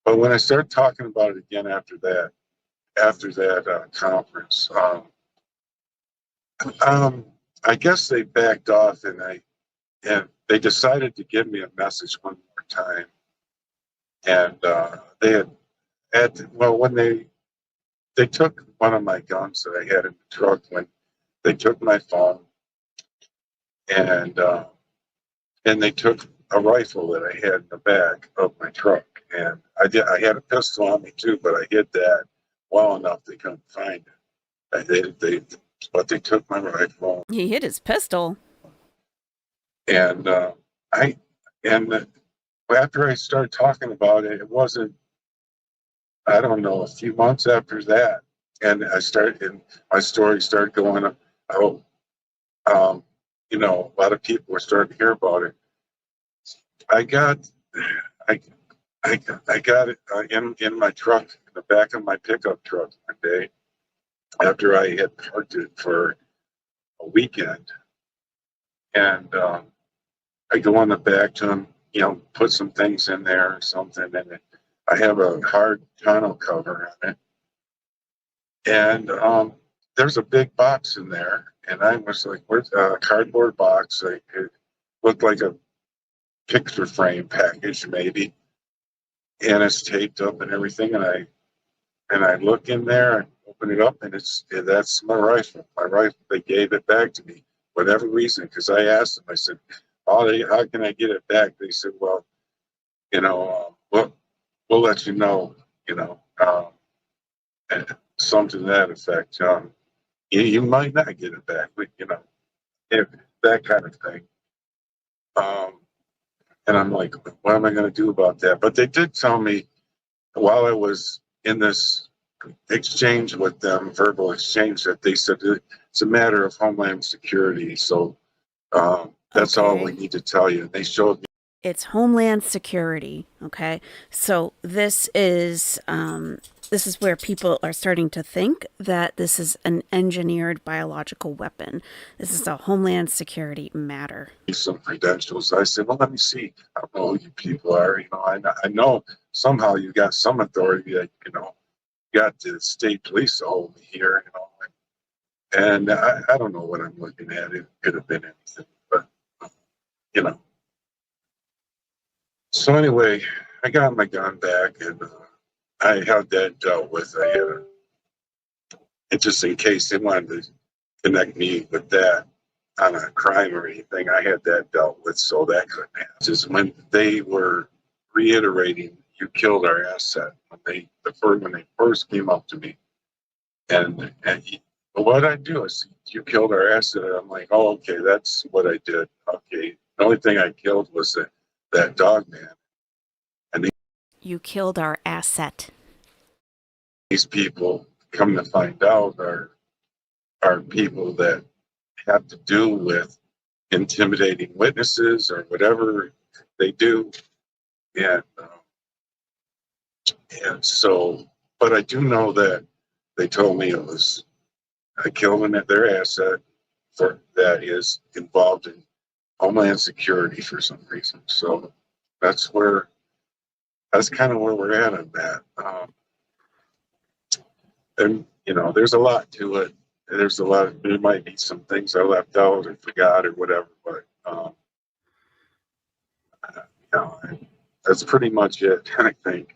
But when I started talking about it again after that conference, I guess they backed off, and they decided to give me a message one more time. And when they took one of my guns that I had in the truck, when they took my phone, and they took a rifle that I had in the back of my truck, and I had a pistol on me too, but I hid that well enough they couldn't find it. But they took my rifle. He hid his pistol. And after I started talking about it, it wasn't, I don't know, a few months after that, and my story started going up. A lot of people were starting to hear about it. I got it in my truck, in the back of my pickup truck one day, after I had parked it for a weekend. And I go on the back to them, put some things in there or something, and I have a hard tonneau cover on it. And there's a big box in there, and I was like, where's a cardboard box? It looked like a picture frame package, maybe. and it's taped up and everything. And I look in there and open it up, and that's my rifle. My rifle. They gave it back to me, whatever reason. Because I asked them, I said, "Oh, how can I get it back?" They said, "Well, we'll let you know, and something to that effect. You might not get it back, but if that kind of thing." And I'm like, what am I going to do about that? But they did tell me while I was in this exchange with them, verbal exchange, that they said it's a matter of Homeland Security. So that's all we need to tell you. And they showed me. It's Homeland Security. Okay. So this is where people are starting to think that this is an engineered biological weapon. This is a Homeland Security matter. Some credentials. I said, well, let me see. I don't know who you people are. I know somehow you got some authority that, got the state police to hold me here, and I don't know what I'm looking at. It could have been anything, but, So anyway, I got my gun back, and I had that dealt with. And just in case they wanted to connect me with that on a crime or anything, I had that dealt with, so that couldn't happen. Just when they were reiterating, "You killed our asset," when they first came up to me, and what I do is, "You killed our asset," and I'm like, "Oh, okay, that's what I did. Okay, the only thing I killed was that Dogman." And you killed our asset. These people, come to find out, are people that have to do with intimidating witnesses or whatever they do, and so. But I do know that they told me I killed their asset that is involved in Homeland Security for some reason. So that's kind of where we're at on that. And there's a lot to it. There might be some things I left out or forgot or whatever, but that's pretty much it, I think.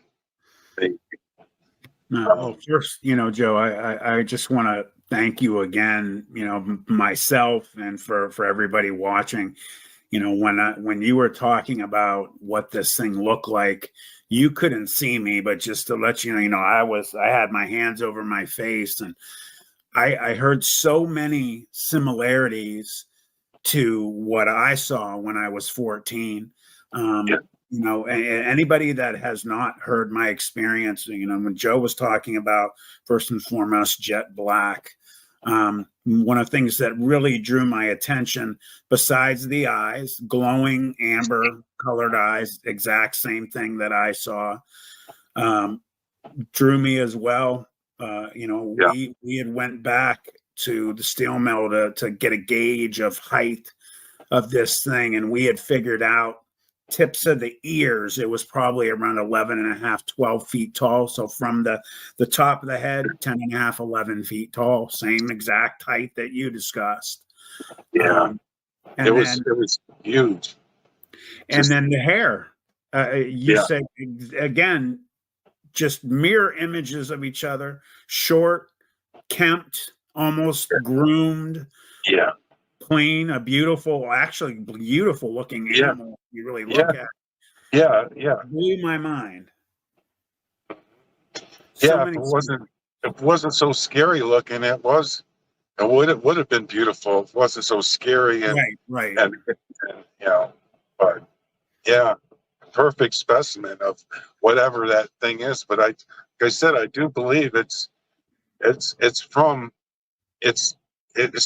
Well, first, Joe, I just want to thank you again, myself and for everybody watching. When you were talking about what this thing looked like, you couldn't see me, but just to let you know, I had my hands over my face, and I heard so many similarities to what I saw when I was 14. Anybody that has not heard my experience, when Joe was talking about, first and foremost, jet black, one of the things that really drew my attention, besides the eyes, glowing amber colored eyes, exact same thing that I saw, drew me as well. We had went back to the steel mill to get a gauge of height of this thing, and we had figured out tips of the ears, it was probably around 11 and a half, 12 feet tall. So from the top of the head, 10 and a half, 11 feet tall, same exact height that you discussed. Yeah. And it was huge. And then the hair, say, again, just mirror images of each other, short, kempt, almost groomed. Yeah. Clean, actually beautiful looking animal. You really look at. Yeah. Blew my mind. If it wasn't so scary looking, it would have been beautiful. It wasn't so scary right. And but perfect specimen of whatever that thing is. But like I said, I do believe it's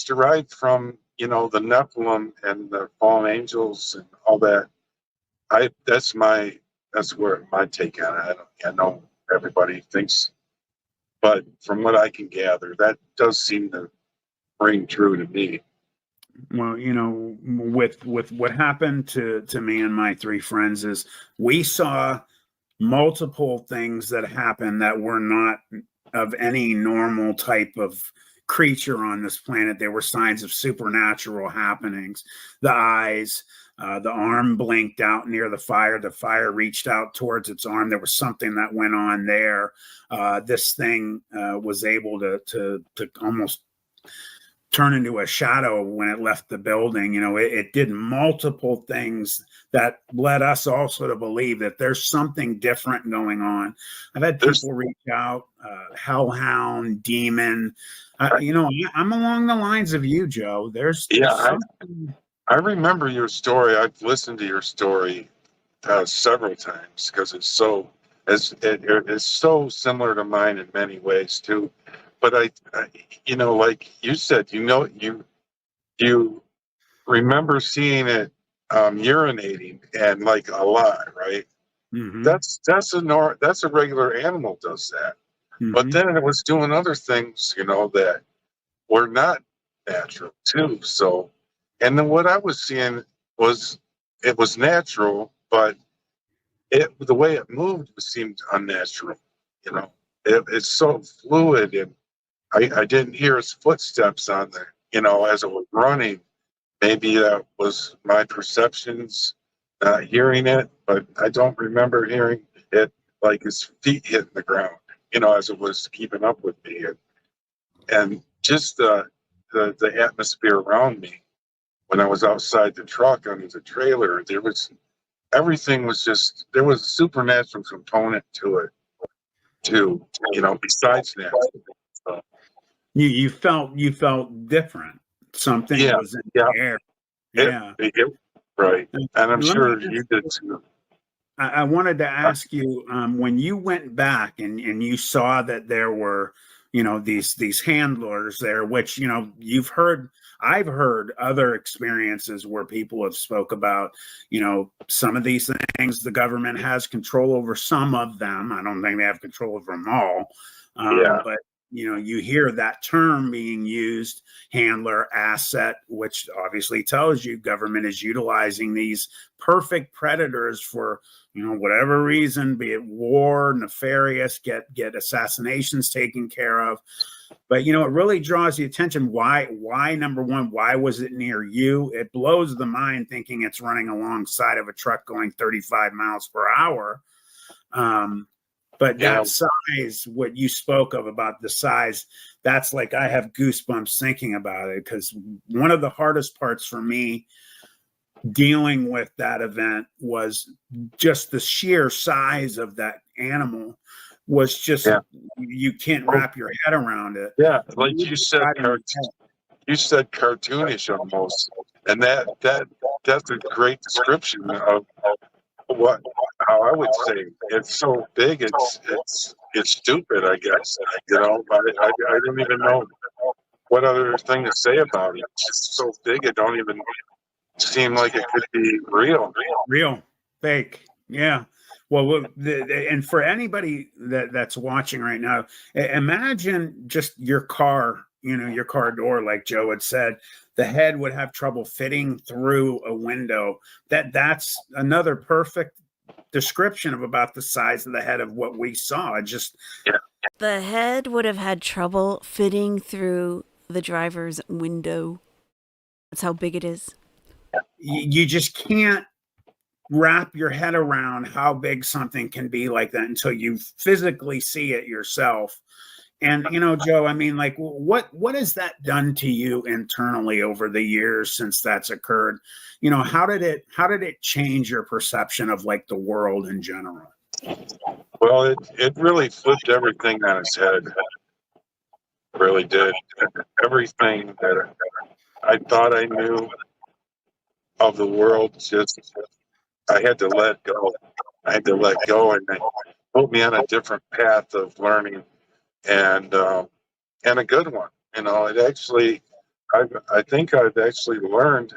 derived from the Nephilim and the fallen angels and all that. That's where my take on it. I know everybody thinks, but from what I can gather, that does seem to ring true to me. Well, with what happened to me and my three friends is we saw multiple things that happened that were not of any normal type of creature on this planet. There were signs of supernatural happenings. The eyes, the arm blinked out near the fire. The fire reached out towards its arm. There was something that went on there. This thing was able to almost turn into a shadow when it left the building. You know, it did multiple things that led us also to believe that there's something different going on. I've had people reach out, hellhound, demon. You know, I'm along the lines of you, Joe. There's something. I remember your story. I've listened to your story several times because it's so similar to mine in many ways too. But I you know, like you said, you know, you remember seeing it urinating and like a lot, right? Mm-hmm. That's a regular animal does that. Mm-hmm. But then it was doing other things, you know, that were not natural too. So, and then what I was seeing was it was natural, but the way it moved seemed unnatural. You know, it's so fluid, and I didn't hear his footsteps on there. You know, as it was running. Maybe that was my perceptions, not hearing it, but I don't remember hearing it like his feet hitting the ground. You know, as it was keeping up with me, and just the atmosphere around me. When I was outside the truck under the trailer, everything was just, there was a supernatural component to it too, you know, besides natural. So, You felt different. Something was in the air. Yeah. Right. And I'm Let sure me you did too. I wanted to ask you, when you went back and you saw that there were, you know, these handlers there, which, you know, I've heard other experiences where people have spoke about, you know, some of these things, the government has control over some of them. I don't think they have control over them all. But, you know, you hear that term being used, handler, asset, which obviously tells you government is utilizing these perfect predators for, you know, whatever reason, be it war, nefarious, get assassinations taken care of. But, you know, it really draws the attention. Why, number one, why was it near you? It blows the mind thinking it's running alongside of a truck going 35 miles per hour. But that size, what you spoke of about the size, that's like, I have goosebumps thinking about it, because one of the hardest parts for me dealing with that event was just the sheer size of that animal was just, you can't wrap your head around it. Yeah, like you said cartoonish almost. And that's a great description of how I would say it's so big, it's stupid, I guess. You know, I don't even know what other thing to say about it. It's just so big, it don't even seem like it could be real. Fake. Yeah. Well, and for anybody that's watching right now, imagine just your car, you know, your car door, like Joe had said, the head would have trouble fitting through a window. That's another perfect description of about the size of the head of what we saw. The head would have had trouble fitting through the driver's window. That's how big it is. You just can't wrap your head around how big something can be like that until you physically see it yourself. And, you know, Joe, I mean, like, what has that done to you internally over the years since that's occurred? You know, how did it change your perception of like the world in general? Well, it really flipped everything on its head. It really did. Everything that I thought I knew of the world, I had to let go. I had to let go, and it put me on a different path of learning, and a good one. You know, it actually, I think I've actually learned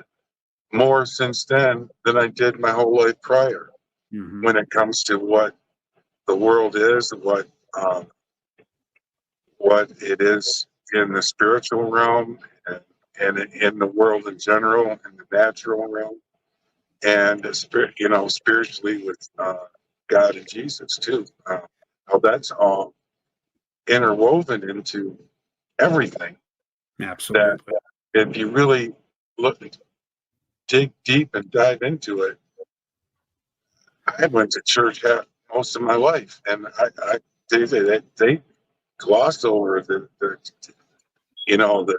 more since then than I did my whole life prior. Mm-hmm. When it comes to what the world is, what it is in the spiritual realm, and in the world in general, in the natural realm, and you know, spiritually with God and Jesus too. How that's all interwoven into everything. Absolutely. That if you really dig deep and dive into it, I went to church most of my life, and they gloss over the the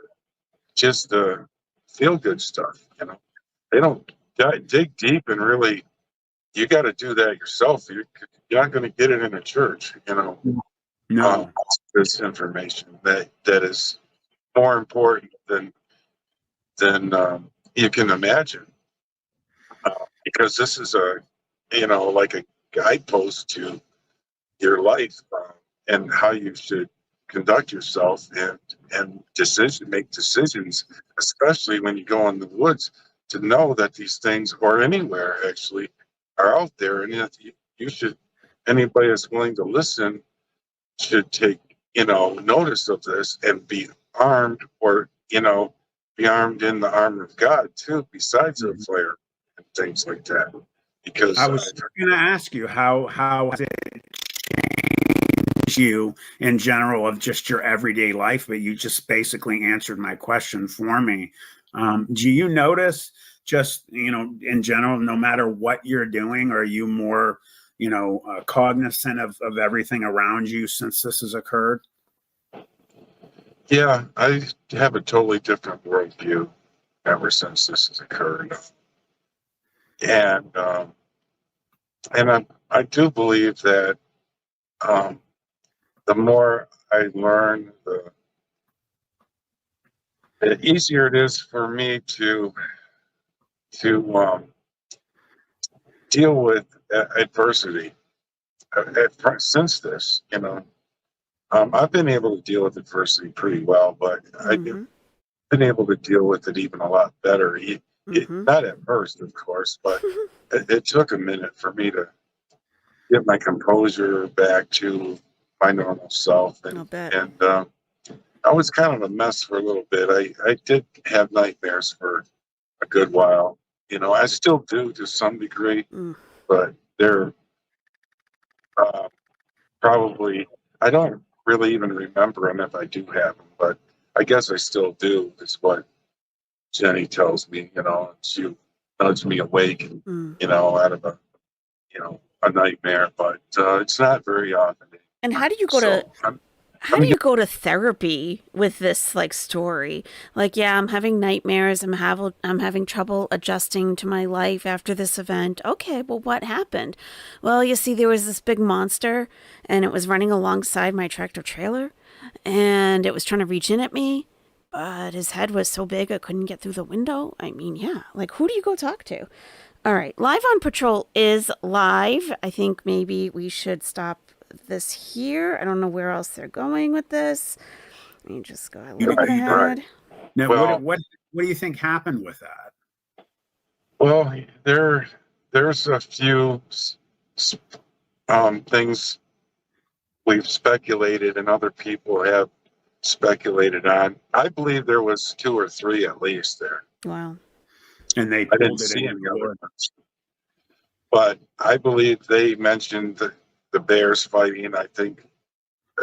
just the feel good stuff. They don't dig deep and really. You got to do that yourself. You're not going to get it in a church. No. This information that is more important than you can imagine, because this is like a guidepost to your life, and how you should conduct yourself and make decisions, especially when you go in the woods, to know that these things, or anywhere actually, are out there, and that you should, anybody that's willing to listen should take notice of this and be armed, or be armed in the armor of God too, besides a flare and things like that. Because I was going to ask you how has it changed you in general of just your everyday life, but you just basically answered my question for me. Do you notice just in general, no matter what you're doing, are you more cognizant of everything around you since this has occurred? Yeah, I have a totally different worldview ever since this has occurred, and I do believe that the more I learn, the easier it is for me to deal with adversity. Since this, I've been able to deal with adversity pretty well, but I've been able to deal with it even a lot better. Not at first, of course, but it took a minute for me to get my composure back to my normal self, and I was kind of a mess for a little bit. I did have nightmares for a good while. I still do to some degree, but they're probably, I don't really even remember them if I do have them, but I guess I still do, is what Jenny tells me. She nudged me awake, out of a nightmare, but it's not very often. And how do you go to therapy with this story? I'm having nightmares. I'm having trouble adjusting to my life after this event. Okay, well, what happened? Well, you see, there was this big monster, and it was running alongside my tractor trailer, and it was trying to reach in at me, but his head was so big I couldn't get through the window. I mean, yeah, who do you go talk to? All right, Live on Patrol is live. I think maybe we should stop this here. I don't know where else they're going with this. Let me just go a little bit ahead. Now, well, what do you think happened with that? Well, there's a few things we've speculated, and other people have speculated on. I believe there was 2 or 3 at least there. Wow. And I didn't see any other ones. But I believe they mentioned the bears fighting. I think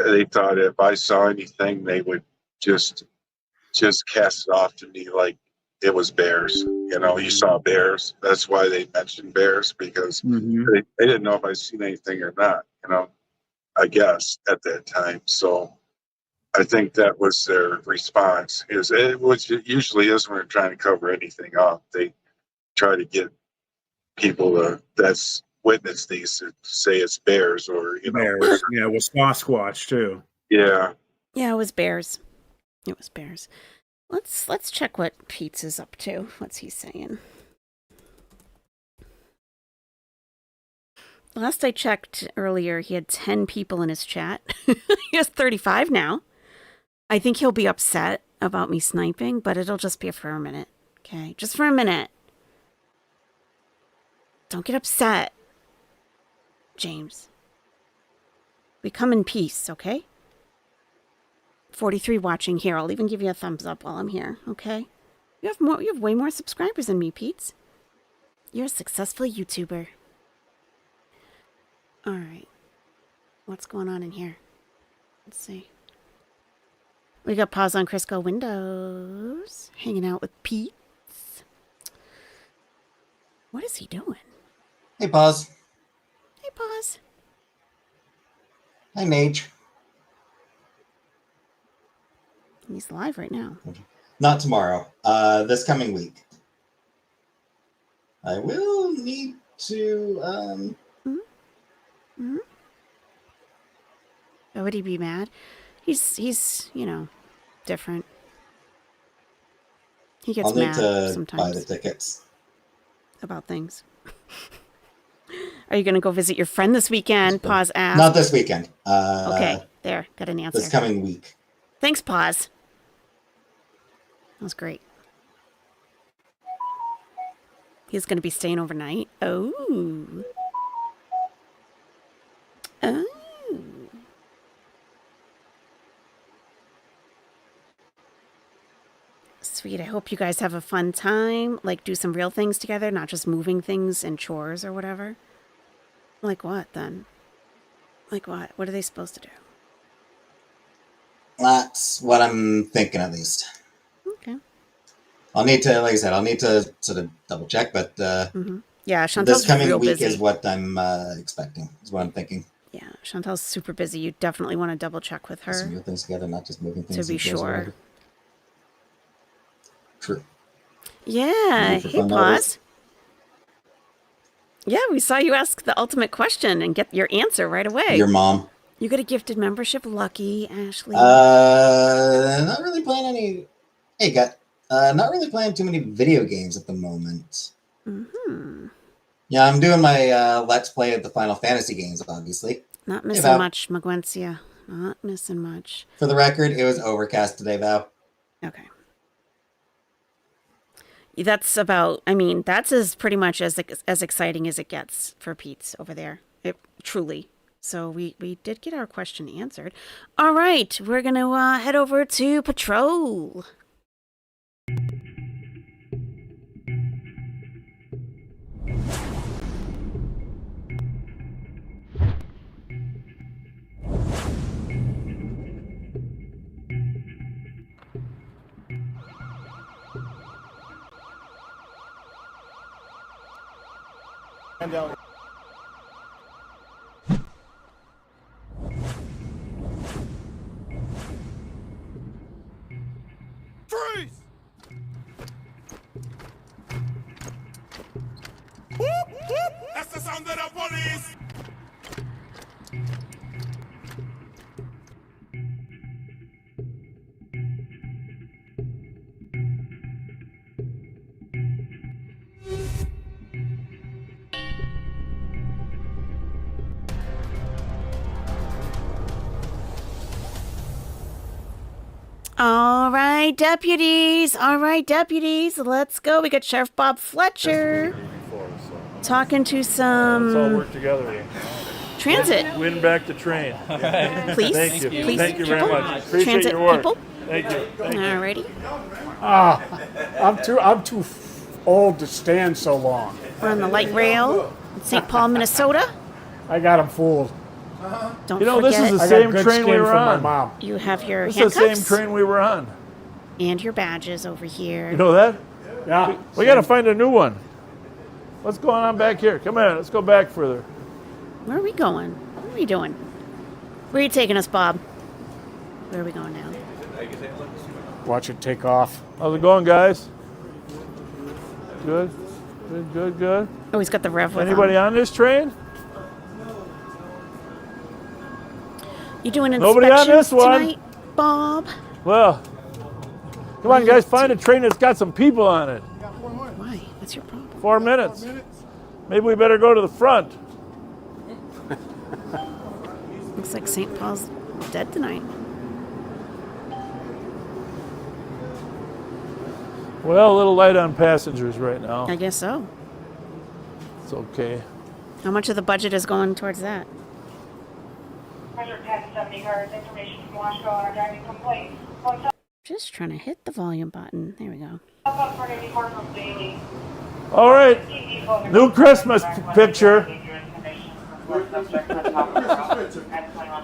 they thought if I saw anything, they would just cast it off to me like it was bears. You saw bears. That's why they mentioned bears, because they didn't know if I'd seen anything or not, I guess, at that time. So I think that was their response, which it usually is when they're trying to cover anything up. They try to get people that's witness these to say it's bears, or bears. Yeah, it was Sasquatch too. Yeah, it was bears. It was bears. Let's check what Pete's is up to. What's he saying? Last I checked earlier, he had 10 people in his chat. He has 35 now. I think he'll be upset about me sniping, but it'll just be for a minute. Okay, just for a minute. Don't get upset, James. We come in peace, okay? 43 watching here. I'll even give you a thumbs up while I'm here, okay? You have way more subscribers than me, Pete. You're a successful YouTuber. All right. What's going on in here? Let's see. We got Paws on Crisco windows, hanging out with Pete. What is he doing? Hey, Paws. Hey, Paws. Hi, Mage. He's live right now. Not tomorrow. This coming week. I will need to. Mm-hmm. Oh, would he be mad? He's different. He gets I'll need mad to sometimes buy the tickets. about things. Are you going to go visit your friend this weekend? Paws asked. Not this weekend. Okay, there. Got an answer. This coming week. Thanks, Paws. That was great. He's going to be staying overnight. Oh. Sweet. I hope you guys have a fun time. Like, do some real things together, not just moving things and chores or whatever. Like what, then? Like what? What are they supposed to do? That's what I'm thinking, at least. Okay. I'll need to, like I said, sort of double check, but Yeah, Chantal's this coming real week busy. is what I'm expecting, is what I'm thinking. Yeah, Chantal's super busy. You definitely want to double check with Put some her real things together, not just moving things. to be sure. True. Yeah. For Hey, fun Paws. artists. Yeah, we saw you ask the ultimate question and get your answer right away. Your mom. You got a gifted membership. Lucky, Ashley. Not really playing any. Hey, Gut. Not really playing too many video games at the moment. Mm-hmm. Yeah, I'm doing my Let's Play of the Final Fantasy games, obviously. Not Hey, missing Val. much, Magwencia. Not missing much. For the record, it was overcast today, Val. Okay. That's about, I mean, that's as pretty much as exciting as it gets for Pete's over there. It truly. So we did get our question answered. All right, we're going to head over to Patrol. Freeze! That's the sound of the police! All right, deputies. Let's go. We got Sheriff Bob Fletcher talking to some Let's all work together. transit. Win back the train. Please, Thank you. please, Thank you very people. much. Appreciate Transit your work. people. Thank you. Thank you. Alrighty. I'm too old to stand so long. We're on the light rail in St. Paul, Minnesota. I got him fooled. Don't You know, forget, this is the I got same good train we skin were from my on. mom. you have your This is the handcuffs same train we were on. and your badges over here. You know that? Yeah. We got to find a new one. What's going on back here? Come on, let's go back further. Where are we going? What are we doing? Where are you taking us, Bob? Where are we going now? Watch it take off. How's it going, guys? Good. Good. Oh, he's got the rev with Anybody him. on this train? You doing Nobody on inspections this one. tonight, Bob? Well, come on, guys, find a train that's got some people on it. Why? What's your problem? 4 minutes. Maybe we better go to the front. Looks like St. Paul's dead tonight. Well, a little light on passengers right now. I guess so. It's okay. How much of the budget is going towards that? Just trying to hit the volume button. There we go. All right. New Christmas picture.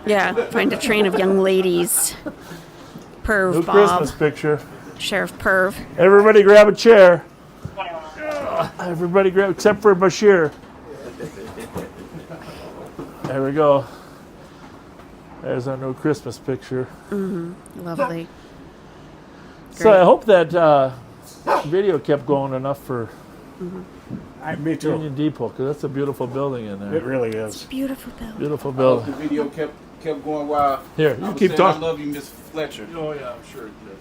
Yeah, find a train of young ladies. Perv New Bob. Christmas picture. Sheriff Perv. Everybody grab a chair. Everybody grab, except for Bashir. There we go. There's our new Christmas picture. Lovely. So I hope that video kept going enough for Me too. Union Depot, because that's a beautiful building in there. It really is. Beautiful building. Beautiful The building. video kept going while Here, I you was keep saying talking. I love you, Miss Fletcher. Oh yeah, I'm sure it did.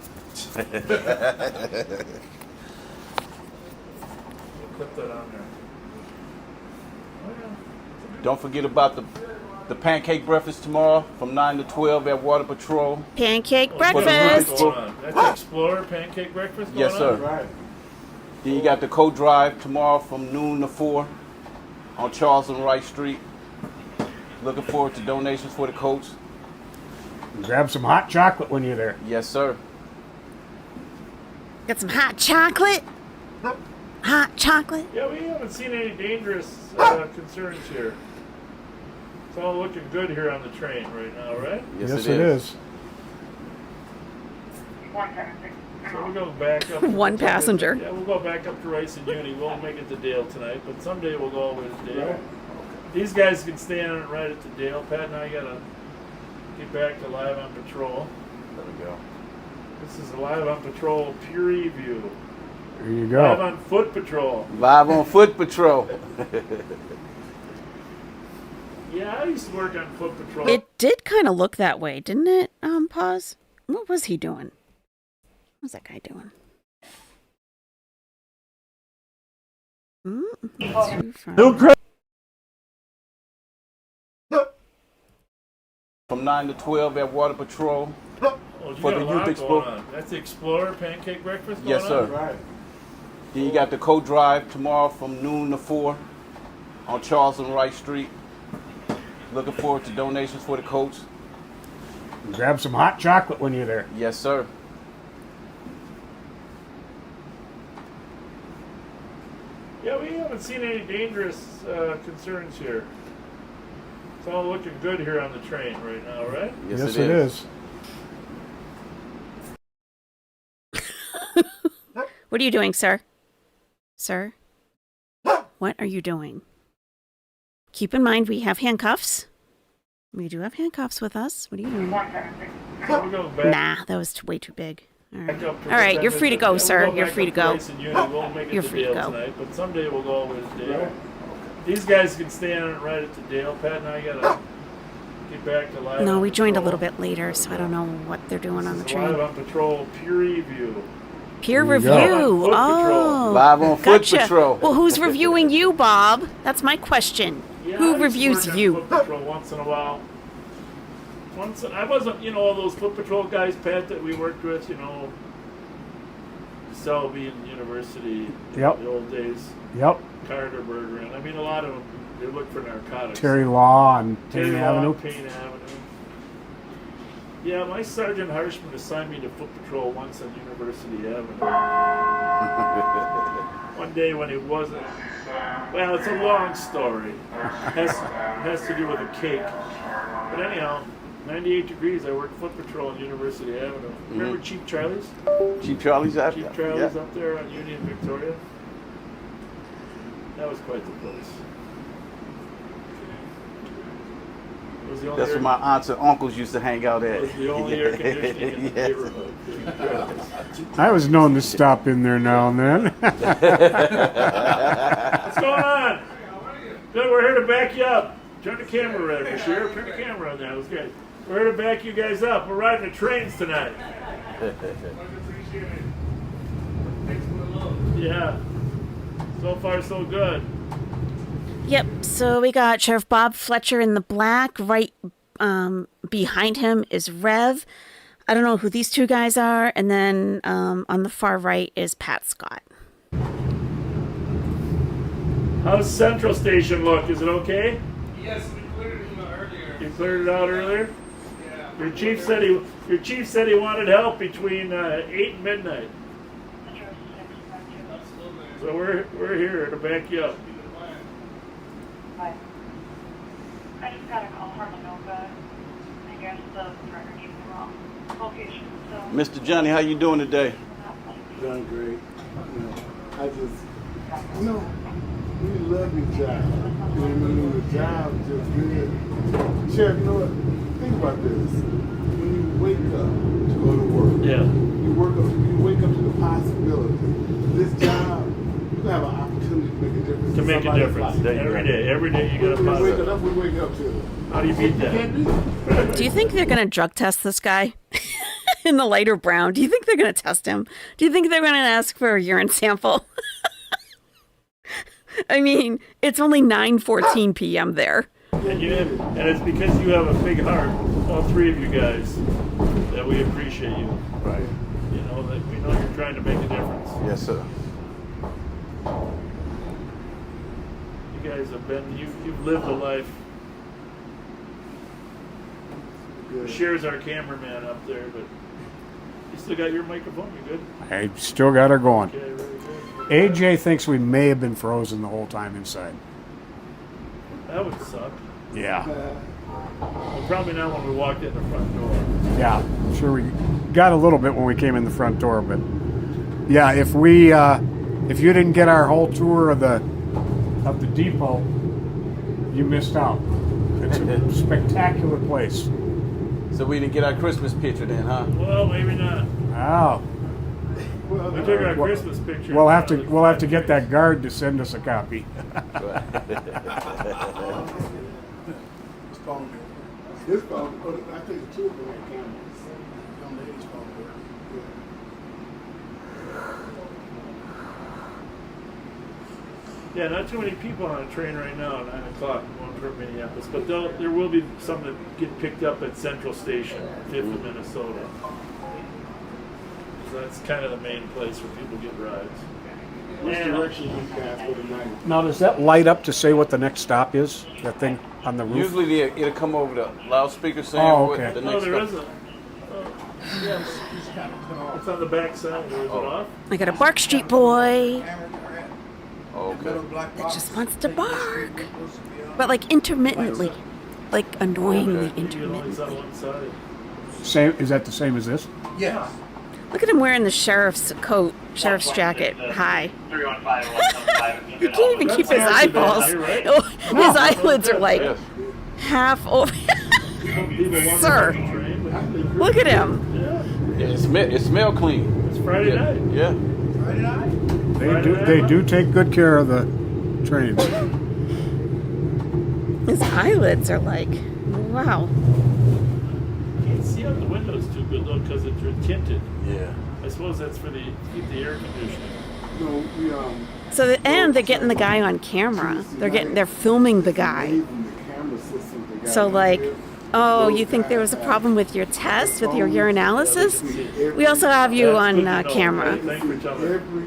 Clip that on there. Don't forget about the pancake breakfast tomorrow from 9 to 12 at Water Patrol. Pancake What's breakfast. going on? That's Explorer Pancake Breakfast going Yes, sir. on? Right. Then you got the coat drive tomorrow from noon to 4 on Charles and Wright Street. Looking forward to donations for the coats. Grab some hot chocolate when you're there. Yes, sir. Got some hot chocolate. Hot chocolate. Yeah, we haven't seen any dangerous concerns here. It's all looking good here on the train right now, right? Yes, it is. So we'll go back up. One passenger. Yeah, we'll go back up to Rice and Uni. We won't make it to Dale tonight, but someday we'll go all the way to Dale. These guys can stay on it right at the Dale. Pat and I gotta get back to Live on Patrol. There we go. This is Live on Patrol peer review. There you go. Live on Foot Patrol. Live on Foot Patrol. Yeah, I used to work on Foot Patrol. It did kind of look that way, didn't it? Pause. What was he doing? What was that guy doing? Too far. From 9 to 12 at Water Patrol. Oh, you For got the a Youth lot Explorer. going on. That's the Explorer Pancake Breakfast going Yes, sir. on? Right. Then you got the coat drive tomorrow from noon to 4 on Charles and Wright Street. Looking forward to donations for the coats. Grab some hot chocolate when you're there. Yes, sir. Yeah, we haven't seen any dangerous concerns here. It's all looking good here on the train right now, right? Yes, it is. What are you doing, sir? Sir? What are you doing? Keep in mind, we have handcuffs. We do have handcuffs with us. What are you doing? So we're going back. Nah, that was way too big. All right, Back up to all right, what you're time free is to it? go, Yeah, we'll sir. go You're back free to up go. Rice and Uni. We'll make it You're to free to Dale go. tonight, but someday we'll go all the way to Dale. These guys can stay on it right at the Dale. Pat and I gotta get back to Live No, on we joined a Patrol. little bit later, so I don't know what they're doing on the This is Live train. on Patrol peer review. Peer There you review. go. Live on Foot Patrol. Oh, Live on Foot gotcha. Patrol. Well, who's reviewing you, Bob? That's my question. Yeah, I Who used to reviews work on you? Foot Patrol once in a while. I wasn't, all those Foot Patrol guys, Pat, that we worked with, Selby and University, Yep. the old days. Yep. Carter Burger, and I mean, a lot of them, they look for narcotics. Terry Law and Terry Payne Law, Avenue. Payne Avenue. Yeah, my Sergeant Harshman assigned me to Foot Patrol once on University Avenue. One day when it wasn't. Well, it's a long story. Has to do with a cake. But anyhow, 98 degrees. I worked Foot Patrol on University Avenue. Remember Cheap Charlie's? Cheap Charlie's out Cheap there. Charlie's Yeah. up there on Union Victoria. That was quite the place. It was the only That's where my aunts and uncles used to hang out at. It was the only air conditioning in the Yes. neighborhood. Cheap Charlie's. I was known to stop in there now and then. What's going on? Good, we're here to back you up. Turn the camera around, Bashir. Turn the camera on there. Let's get. We're here to back you guys up. We're riding the trains tonight. Yeah. So far, so good. Yep. So we got Sheriff Bob Fletcher in the black. Right behind him is Rev. I don't know who these two guys are. And then on the far right is Pat Scott. How's Central Station look? Is it okay? Yes, we cleared it earlier. You cleared it out earlier? Yeah. Your chief said he wanted help between 8 and midnight. So we're here to back you up. I just got a call from Anoka. They Mr. Johnny, how you doing today? Done great. I just, we love your job. And the job is just good. Sheriff, you know what? Think about this. When you wake up to go to work, you wake up to the possibility. This job, you have an opportunity to make a difference. To make a difference every day you got a positive. That's what we wake up to. How do you beat that? Do you think they're going to drug test this guy in the lighter brown? Do you think they're going to test him? Do you think they're going to ask for a urine sample? I mean, it's only 9:14 p.m. there. And it's because you have a big heart, all three of you guys, that we appreciate you. Right. You know, that we know you're trying to make a difference. Yes, sir. You guys have been, you've lived a life. Cher's our cameraman up there, but you still got your microphone, you good? I still got her going. Okay, very good. AJ thinks we may have been frozen the whole time inside. That would suck. Yeah. Well, probably not when we walked in the front door. Yeah, I'm sure we got a little bit when we came in the front door, but yeah, if you didn't get our whole tour of the depot, you missed out. It's a spectacular place. So we didn't get our Christmas picture then, huh? Well, maybe not. Oh. We took our Christmas picture. We'll have to get that guard to send us a copy. His phone, I think two of them had cameras. Young lady's phone worked. Yeah, not too many people on a train right now at 9 o'clock going from Minneapolis, but there will be some that get picked up at Central Station, 5th of Minnesota. So that's kind of the main place where people get rides. Which direction you guys go tonight? Now, does that light up to say what the next stop is? That thing on the roof? Usually it'll come over the loudspeaker saying Oh, okay. what the No, next there stop. isn't. Yeah, it's on the back side. Is it off? I got a Bark Street boy Okay. that just wants to bark, but like intermittently, like annoyingly It's on intermittently. one side. Same? Is that the same as this? Yes. Look at him wearing the sheriff's coat, sheriff's jacket. Hi. He can't even keep his eyeballs. Oh, his eyelids are like half over. Sir, look at him. Yeah, it smell clean. It's Friday night. Yeah. They do take good care of the trains. His eyelids are like, wow. Can't see out the windows too good though because it's tinted. Yeah. I suppose that's for the air conditioning. No, we So and they're getting the guy on camera. They're filming the guy. So like, oh, you think there was a problem with your test, with your urinalysis? We also have you on camera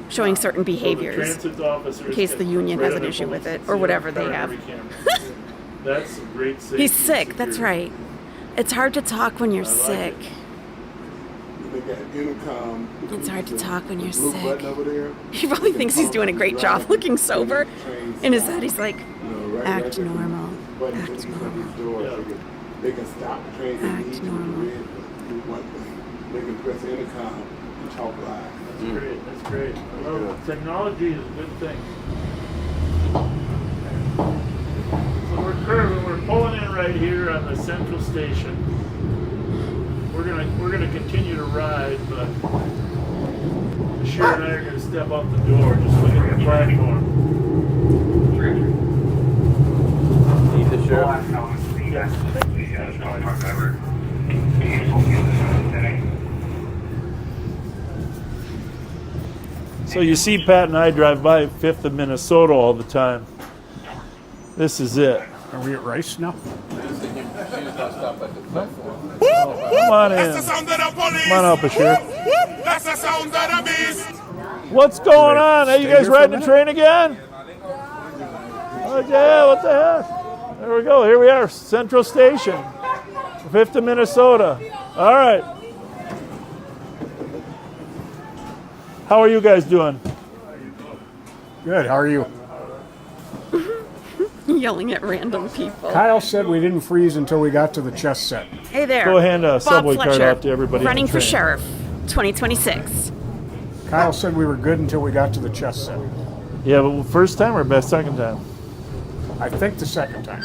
showing certain behaviors in case the union has an issue with it or whatever they have. That's great safety. He's sick, that's right. It's hard to talk when you're sick. They got intercom. It's hard to talk when you're Blue sick. button over there. He probably thinks he's doing a great job looking sober. In his head, he's like, act normal, act normal. They can stop the train. Act normal. Do one thing. They can press the intercom and talk live. That's great. That's great. Well, technology is a good thing. So we're curving. We're pulling in right here on the Central Station. We're gonna continue to ride, but Sharon and I are gonna step out the door. Just look at the platform. Need the sheriff. So you see Pat and I drive by 5th of Minnesota all the time. This is it. Are we at Rice now? Come on in. Come on up, Sheriff. That's the sound of the beast. What's going on? Are you guys riding the train again? Oh, yeah, what the heck? There we go. Here we are, Central Station, 5th of Minnesota. All right. How are you guys doing? Good. How are you? yelling at random people. Kyle said we didn't freeze until we got to the chess set. Hey there. Go hand a Bob subway card Fletcher, out to everybody on running the for train. sheriff, 2026. Kyle said we were good until we got to the chess set. Yeah, but first time or best second time? I think the second time.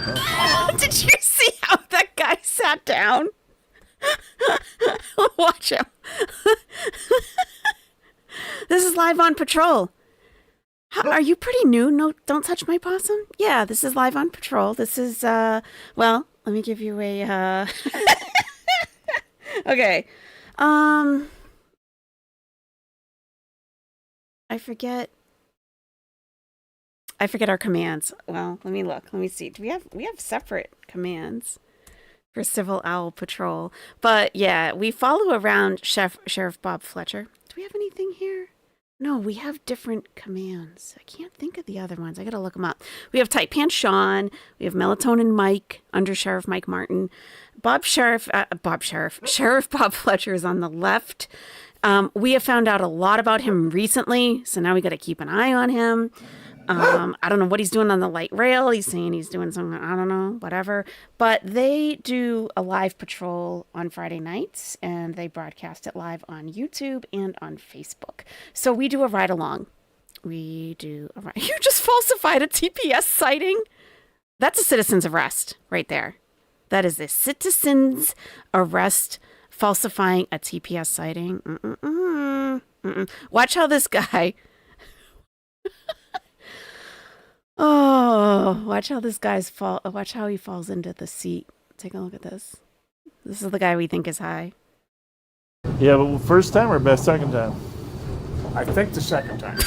Did you see how that guy sat down? Watch him. This is Live on Patrol. Are you pretty new? No, don't touch my possum? Yeah, this is Live on Patrol. This is, well, let me give you a, okay. I forget our commands. Well, let me look. Let me see. We have separate commands for Civil Owl Patrol. But yeah, we follow around Sheriff Bob Fletcher. Do we have anything here? No, we have different commands. I can't think of the other ones. I gotta look them up. We have Tight Pants Sean. We have Melatonin Mike, Under Sheriff Mike Martin. Sheriff Bob Fletcher is on the left. We have found out a lot about him recently, so now we got to keep an eye on him. I don't know what he's doing on the light rail. He's saying he's doing something, I don't know, whatever. But they do a live patrol on Friday nights, and they broadcast it live on YouTube and on Facebook. So we do a ride along. You just falsified a TPS sighting? That's a citizen's arrest right there. That is a citizen's arrest, falsifying a TPS sighting. Watch how this guy... Oh, watch how this guy's fall. Watch how he falls into the seat. Take a look at this. This is the guy we think is high. Yeah, but first time or best second time? I think the second time.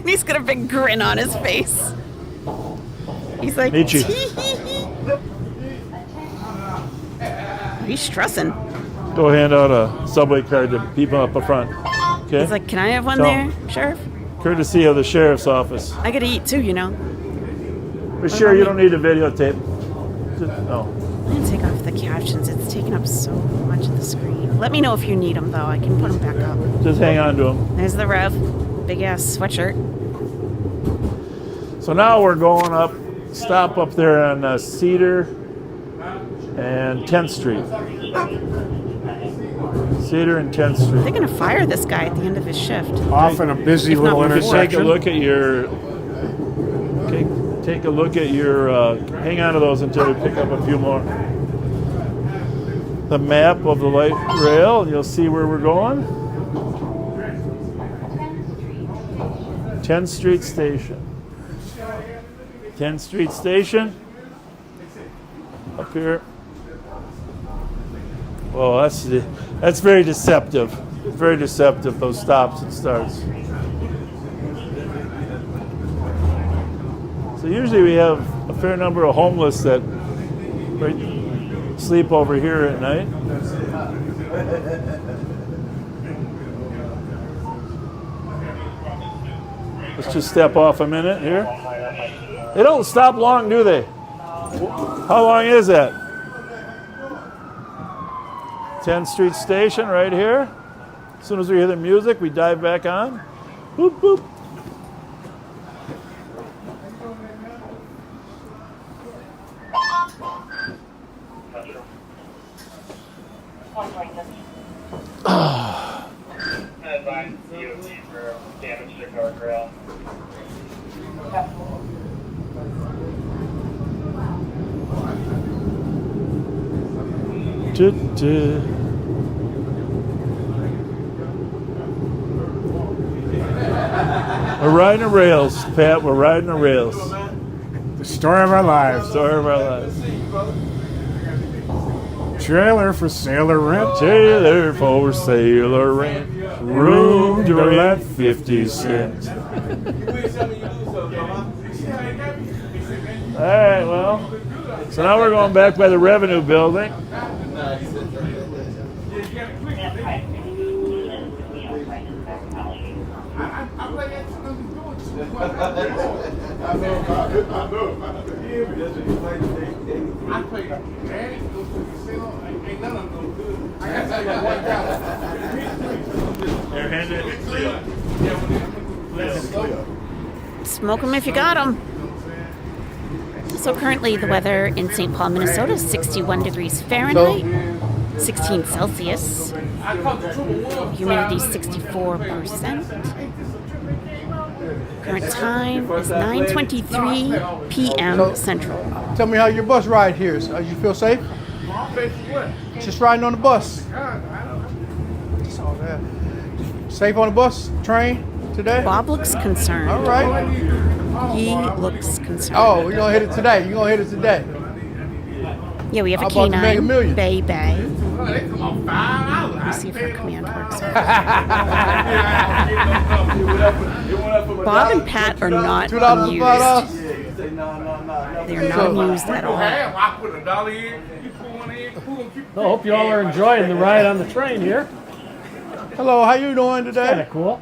He's got a big grin on his face. He's like, Nietzsche. He's stressing. Go hand out a subway card to people up front. Okay. He's like, can I have one So, there, Sheriff? Courtesy of the sheriff's office. I gotta eat too, you know. But sure, you don't need a videotape. No. I'm gonna take off the captions. It's taking up so much of the screen. Let me know if you need them, though. I can put them back up. Just hang on to them. There's the Rev. Big ass sweatshirt. So now we're going up, stop up there on Cedar and 10th Street. Cedar and 10th Street. They're gonna fire this guy at the end of his shift. Off in a busy If not little before. intersection. Take a look at your. Take a look at your. Hang on to those until we pick up a few more. The map of the light rail. You'll see where we're going. 10th Street Station. 10th Street Station. Up here. Oh, that's very deceptive. Very deceptive, those stops and starts. So usually we have a fair number of homeless that sleep over here at night. Let's just step off a minute here. They don't stop long, do they? How long is that? 10th Street Station right here. As soon as we hear the music, we dive back on. Boop, boop. We're riding the rails, Pat. We're riding the rails. The story of our lives. Story of our lives. Trailer for sailor rent. Trailer for sailor rent. Room to rent 50 cents. All right, well, so now we're going back by the Revenue Building. Smoke them if you got them. So currently the weather in St. Paul, Minnesota is 61 degrees Fahrenheit, 16 Celsius. Humidity 64%. Current time is 9:23 p.m. Central. Tell me how your bus ride here is. You feel safe? Just riding on the bus. Just all that. Safe on the bus, train today? Bob looks concerned. All right. He looks concerned. Oh, we're gonna hit it today. You're gonna hit it today. Yeah, we have a How about the Mega canine, Million? Bay. Let me see if her command works. Bob and Pat are not amused. They're not amused at all. I hope you all are enjoying the ride on the train here. Hello, how you doing today? Kind of cool.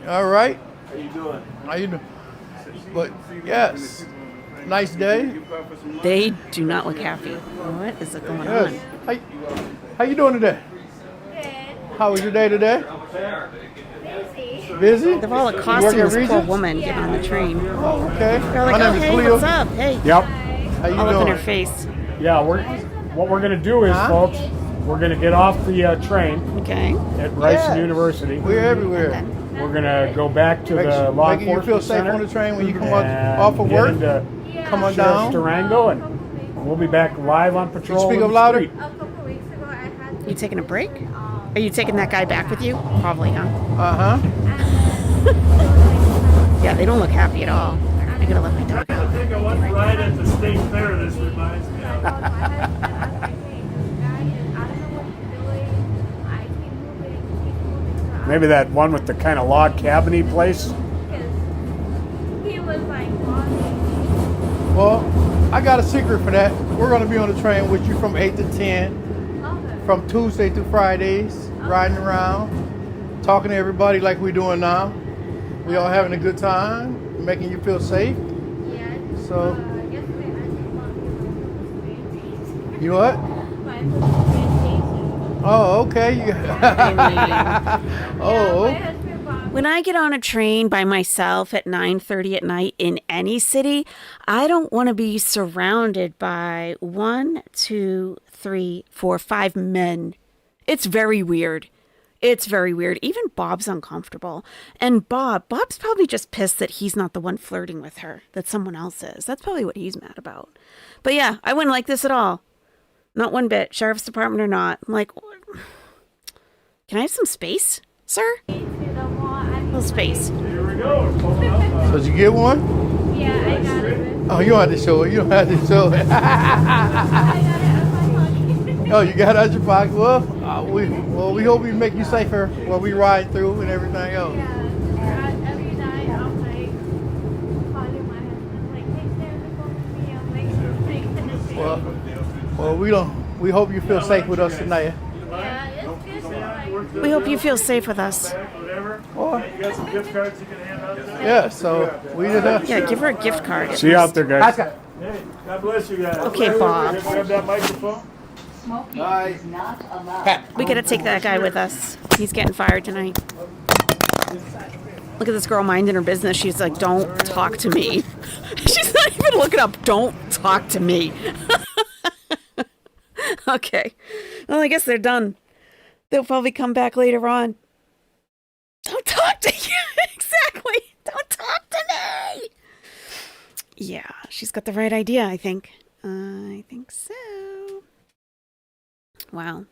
All right. How you doing? How you doing? But yes, nice day. They do not look happy. What is it going Yes. How you doing today? Good. How was your day today? Busy. They're all accosting this poor woman getting on the train. Oh, okay. They're like, oh, hey, what's up? Hey. Yep. How you all doing? up in her face. Yeah, what we're going to do is, folks, we're going to get off the train at Rice University. We're everywhere. We're going to go back to the law Making you enforcement feel safe center on the train when you come and off of get work. into Come on Sheriff's down. Durango, and we'll be back live on patrol. Speak in up the louder. street. You taking a break? Are you taking that guy back with you? Probably, huh? Uh-huh. Yeah, they don't look happy at all. I gotta let my dog I out. think I went right at the state fair. This reminds me of. Maybe that one with the kind of log cabiny place. Well, I got a secret for that. We're going to be on the train with you from 8 to 10, from Tuesday to Fridays, riding around, talking to everybody like we're doing now. We all having a good time, making you feel safe. So, you what? Oh, okay. Oh. When I get on a train by myself at 9:30 at night in any city, I don't want to be surrounded by 1, 2, 3, 4, 5 men. It's very weird. It's very weird. Even Bob's uncomfortable. And Bob's probably just pissed that he's not the one flirting with her, that someone else is. That's probably what he's mad about. But yeah, I wouldn't like this at all. Not one bit. Sheriff's Department or not. I'm like, can I have some space, sir? A little space. Here we go. So did you get one? Yeah, I got it. Oh, you don't have to show it. You don't have to show it. Oh, you got it out your pocket. Well, we hope we make you safer while we ride through and everything else. Yeah, every night I'm like calling my husband, like, hey, stay on the phone with me. I'm like, Well, we hope you feel safe with us tonight. We hope you feel safe with us. Well, You got some gift cards you can hand out? yeah, so we did that. Yeah, give her a gift card. at See you out least. there, guys. Hey, God bless you guys. Okay, Bob. Grab that microphone. We gotta take that guy with us. He's getting fired tonight. Look at this girl minding her business. She's like, don't talk to me. She's not even looking up. Don't talk to me. Okay. Well, I guess they're done. They'll probably come back later on. Don't talk to you. Exactly. Don't talk to me. Yeah, she's got the right idea, I think. I think so. Wow.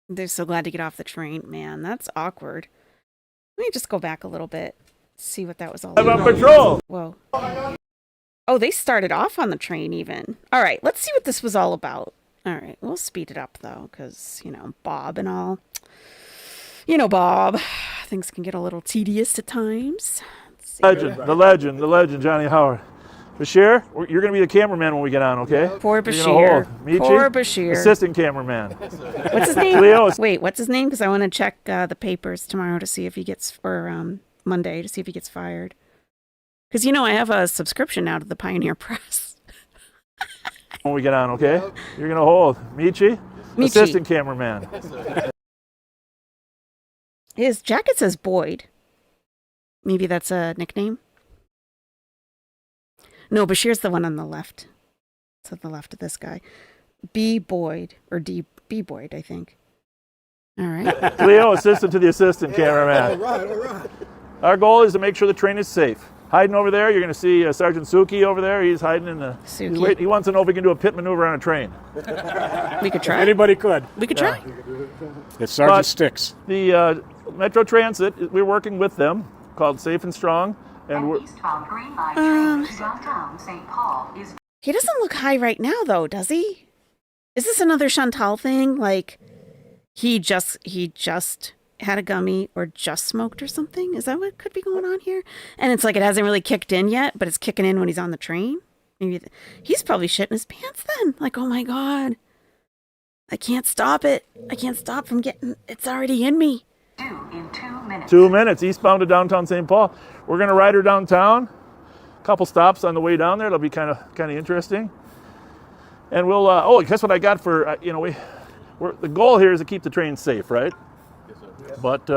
They're so glad to get off the train. Man, that's awkward. Let me just go back a little bit. See what that was all I'm about. on patrol. Whoa. Oh, they started off on the train even. All right, let's see what this was all about. All right, we'll speed it up though, because, Bob and all. Bob. Things can get a little tedious at times. The legend, Johnny Howard. Bashir, you're going to be the cameraman when we get on, okay? Poor You're gonna Bashir. hold. Michi, Poor Bashir. assistant cameraman. What's his name? Cleo. Wait, what's his name? Because I want to check the papers tomorrow to see if he gets, or Monday to see if he gets fired. Because, I have a subscription now to the Pioneer Press. When we get on, okay? You're going to hold. Michi, assistant cameraman. His jacket says Boyd. Maybe that's a nickname. No, Bashir's the one on the left. To the left of this guy. B. Boyd, or D. B. Boyd, I think. All right. Cleo, assistant to the assistant cameraman. all right. Our goal is to make sure the train is safe. Hiding over there, you're going to see Sergeant Suki over there. He's hiding in the... Suki. He wants to know if we can do a pit maneuver on a train. We could try. Anybody could. We could try. It's Sergeant But Sticks. The Metro Transit, we're working with them, called Safe and Strong. And we're... He doesn't look high right now, though, does he? Is this another Chantal thing? Like, he just had a gummy or just smoked or something? Is that what could be going on here? And it's like it hasn't really kicked in yet, but it's kicking in when he's on the train. Maybe he's probably shitting his pants then. Like, oh my God. I can't stop it. I can't stop from getting, it's already in me. In 2 minutes. 2 minutes, eastbound to downtown St. Paul. We're going to ride her downtown. A couple stops on the way down there. It'll be kind of interesting. And we'll, guess what I got for, the goal here is to keep the train safe, right? But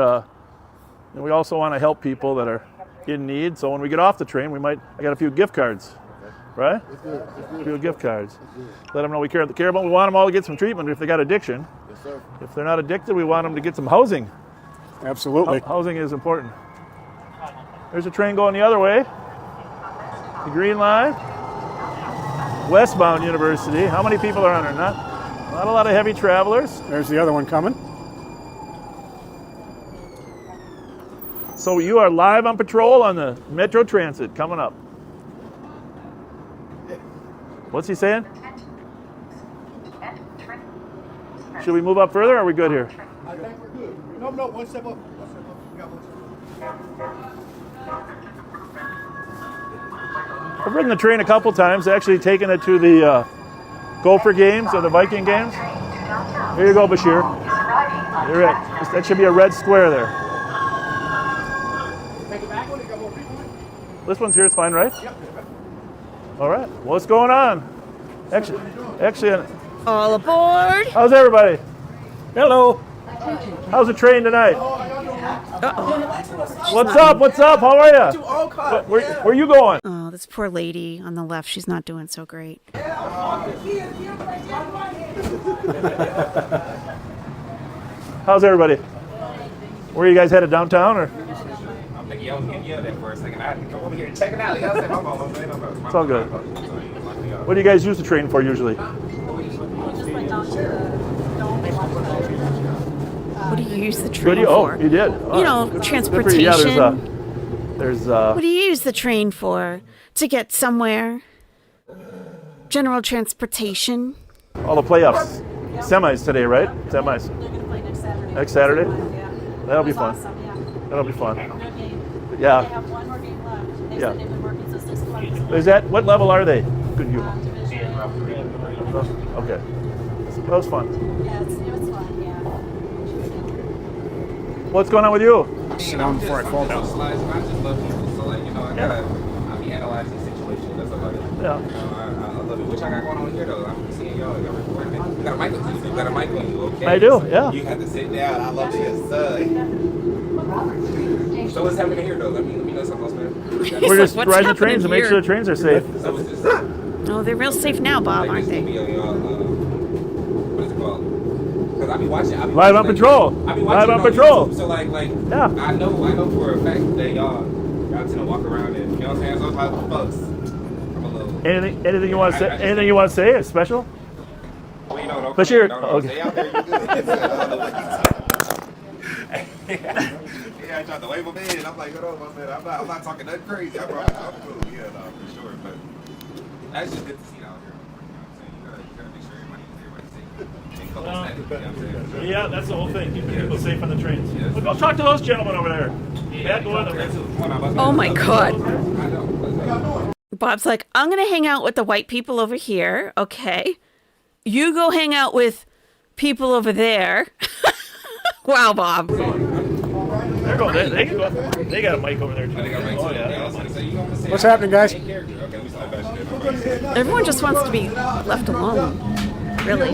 we also want to help people that are in need. So when we get off the train, I got a few gift cards, right? A few gift cards. Let them know we care about them. We want them all to get some treatment if they got addiction. If they're not addicted, we want them to get some housing. Absolutely. Housing is important. There's a train going the other way. The green line. Westbound University. How many people are on there? Not a lot of heavy travelers. There's the other one coming. So you are live on patrol on the Metro Transit coming up. What's he saying? Should we move up further or are we good here? I think we're good. No, one step up. We got one step. I've ridden the train a couple times, actually taken it to the Gopher games or the Viking games. Here you go, Bashir. You're right. That should be a red square there. This one's here is fine, right? All right. What's going on? Actually, all aboard. How's everybody? Hello. How's the train tonight? What's up? What's up? How are you? Where are you going? Oh, this poor lady on the left. She's not doing so great. How's everybody? Where are you guys headed? Downtown or? I'm thinking I was getting yelled at for a second. I had to come over here and check it out. It's all good. What do you guys use the train for usually? What do you use the train for? Oh, you did. Transportation. Yeah, there's What do you use the train for? To get somewhere? General transportation? all the playoffs. Semis today, right? Semis. Next Saturday? That'll be fun. That'll be fun. Yeah. Yeah. Is that, what level are they? Good you. Okay. That was fun. Yeah, it was fun, yeah. What's going on with you? Sit down before I fall down. I just love people. So, like, I be analyzing situations. That's all I do. Yeah. I love it. Which I got going on here, though. I'm seeing y'all. Y'all recording. You got a mic on you. You got a mic on you, okay? I do, yeah. You have to sit down. I love you, son. So what's happening here, though? Let me know something else, man. We're just riding the trains to make sure the trains are safe. So it's just, Oh, they're real safe now, Bob, aren't they? What is it called? Because I be watching. Live on patrol. I be watching Live on it patrol. YouTube, so like, yeah. I know for a fact that y'all tend to walk around and, you know what I'm saying? So it's like, folks, I'm a little. Anything you want to say? Anything you want to say is special? Well, you know, don't Bashir. okay. Stay out there, you good. Yeah, I tried to wave him in. I'm like, hold on, man. I'm not talking nothing crazy. I'm cool. Yeah, no, for sure. But that's just good to see out here. You know what I'm saying? You gotta make sure everybody's safe. Yeah, that's the whole thing. Keeping people safe on the trains. Well, go talk to those gentlemen over there. Oh my God. Bob's like, I'm going to hang out with the white people over here. Okay. You go hang out with people over there. Wow, Bob. They're going, they got a mic over there too. Oh, yeah. What's happening, guys? Everyone just wants to be left alone. Really.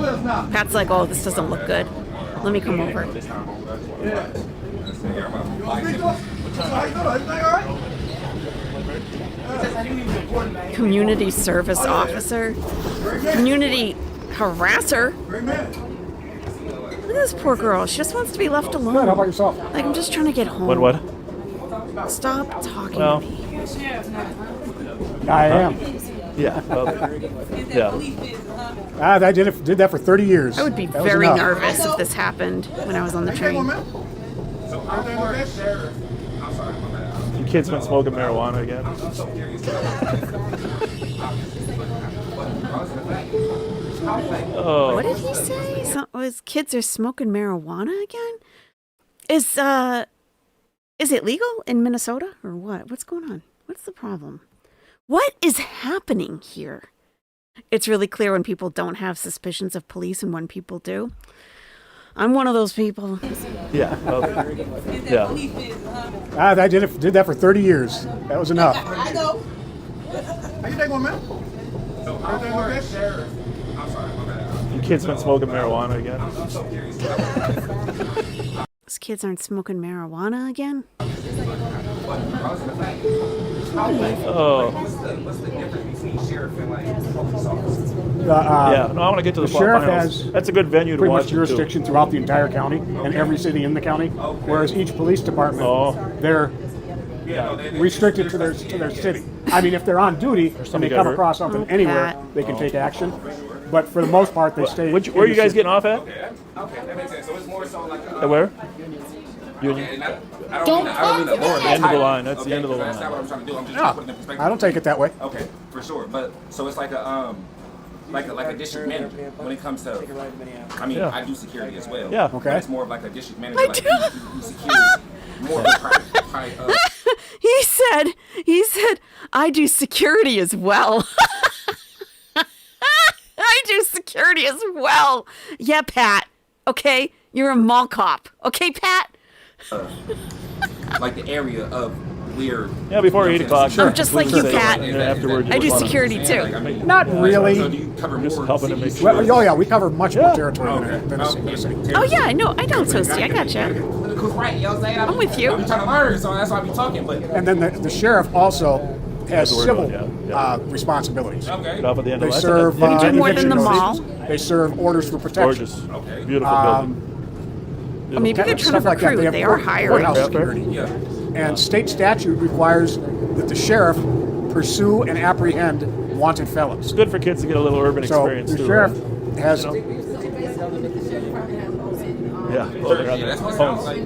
Pat's like, oh, this doesn't look good. Let me come over. Community service officer. Community harasser. Look at this poor girl. She just wants to be left alone. Good. How about yourself? Like, I'm just trying to get home. What? Stop talking Well, to me. I am. Yeah. Yeah. I did that for 30 years. I would be That was very enough. nervous if this happened when I was on the train. Your kid's been smoking marijuana again. Oh. What did he say? His kids are smoking marijuana again? Is it legal in Minnesota or what? What's going on? What's the problem? What is happening here? It's really clear when people don't have suspicions of police and when people do. I'm one of those people. Yeah. Yeah. I did that for 30 years. That was enough. I know. How you doing, man? Your kid's been smoking marijuana again. These kids aren't smoking marijuana again? Oh. What's the difference between sheriff and like police officers? Yeah, no, I want to get to the sheriff finals. has That's a good venue to pretty watch much it, jurisdiction throughout the entire county and every city in the county, whereas each police department, they're restricted to their city. I mean, if they're on duty and they come across something anywhere, they can take action. But for the most part, they stay. Where are you guys getting off at? Okay, that makes sense. So it's more so like At where? Union. I don't mean to lower The end of the line. That's the end of the That's not what line. I'm trying to do. I'm just trying to put it in perspective. I don't take it that way. Okay, for sure. But so it's like a district manager when it comes to. I mean, Yeah. I do security as well. Yeah. But Okay. it's more of like a district manager. Like he secures more of the private. He said, I do security as well. I do security as well. Yeah, Pat. Okay? You're a mall cop. Okay, Pat? Like the area of where. Yeah, before 8 o'clock. I'm just like you, Pat. And then afterwards, I do you want to- security too. Not really. So do you cover Just more helping to make cities? sure. Well, oh yeah, we cover much more territory than a city. Oh, yeah, I know, Toasty. I gotcha. Because right, you know what I'm saying? I'm with you. I'm trying to learn, so that's why I be talking. But And then the sheriff also has That's what civil we're doing, responsibilities. okay. Get off at the end They of the serve line. do more than the eviction mall. notices. They serve orders for protection. Gorgeous. Beautiful building. Or maybe they're trying to Stuff like that. recruit. They are hiring. courthouse security. Yeah. And state statute requires that the sheriff pursue and apprehend wanted felons. It's good for kids to get a little urban So experience the too. sheriff right? has. Yeah. Oh, they're on Yeah, their that's what it sounds phones. like.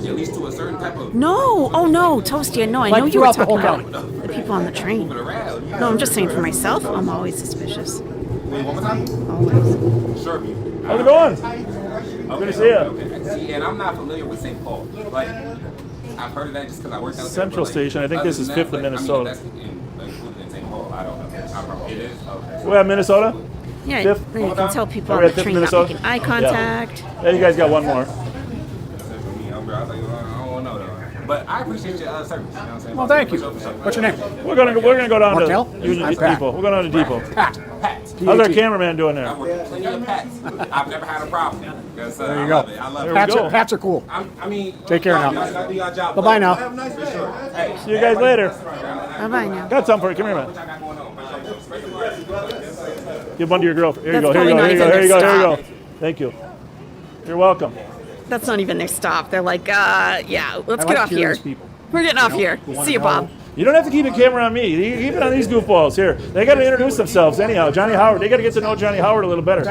At least to a certain type of. No. Oh, no, Toasty. I know Like you were throughout the talking whole about the people on the train. No, I'm just saying for myself, I'm always suspicious. Wait, one more time? Always. Sure. How's it going? Good to see you. Okay. See, and I'm not familiar with St. Paul. Like, I've heard of that just because I work out there. Central but, like, Station. I think other this is than 5th that, of like, Minnesota. I mean, that's included in St. Paul. I don't know. It is? Okay. We're at Minnesota? Yeah, Fifth? you can tell people Are on we the at 5th train not Minnesota? making eye contact. Yeah, you guys got one more. I don't know though. But I appreciate your service. You know what I'm saying? Well, thank you. For sure. What's your name? We're gonna go down Martel? to Union I'm Pat. Depot. We're going down to Depot. Pat. How's our cameraman doing there? I work plenty of pets. I've never had a problem. Because, There you I go. love it. I love There it. we go. Pats are cool. I mean, Take care now. y'all do your job. Bye-bye now. For sure. Hey, See you guys later. Bye-bye now. Got something for you. Come here, man. what y'all got going on? Give one to your girlfriend. Here you That's go. Here you go. probably Here you not go. Here you go. even Here you their go. Thank you. You're welcome. That's not even their stop. They're like, yeah, let's I get like off here. curious people. We're getting off here. You wanna See you, know- Bob. You don't have to keep the camera on me. You keep it on these goofballs here. They got to introduce themselves anyhow. Johnny Howard. They got to get to know Johnny Howard a little better.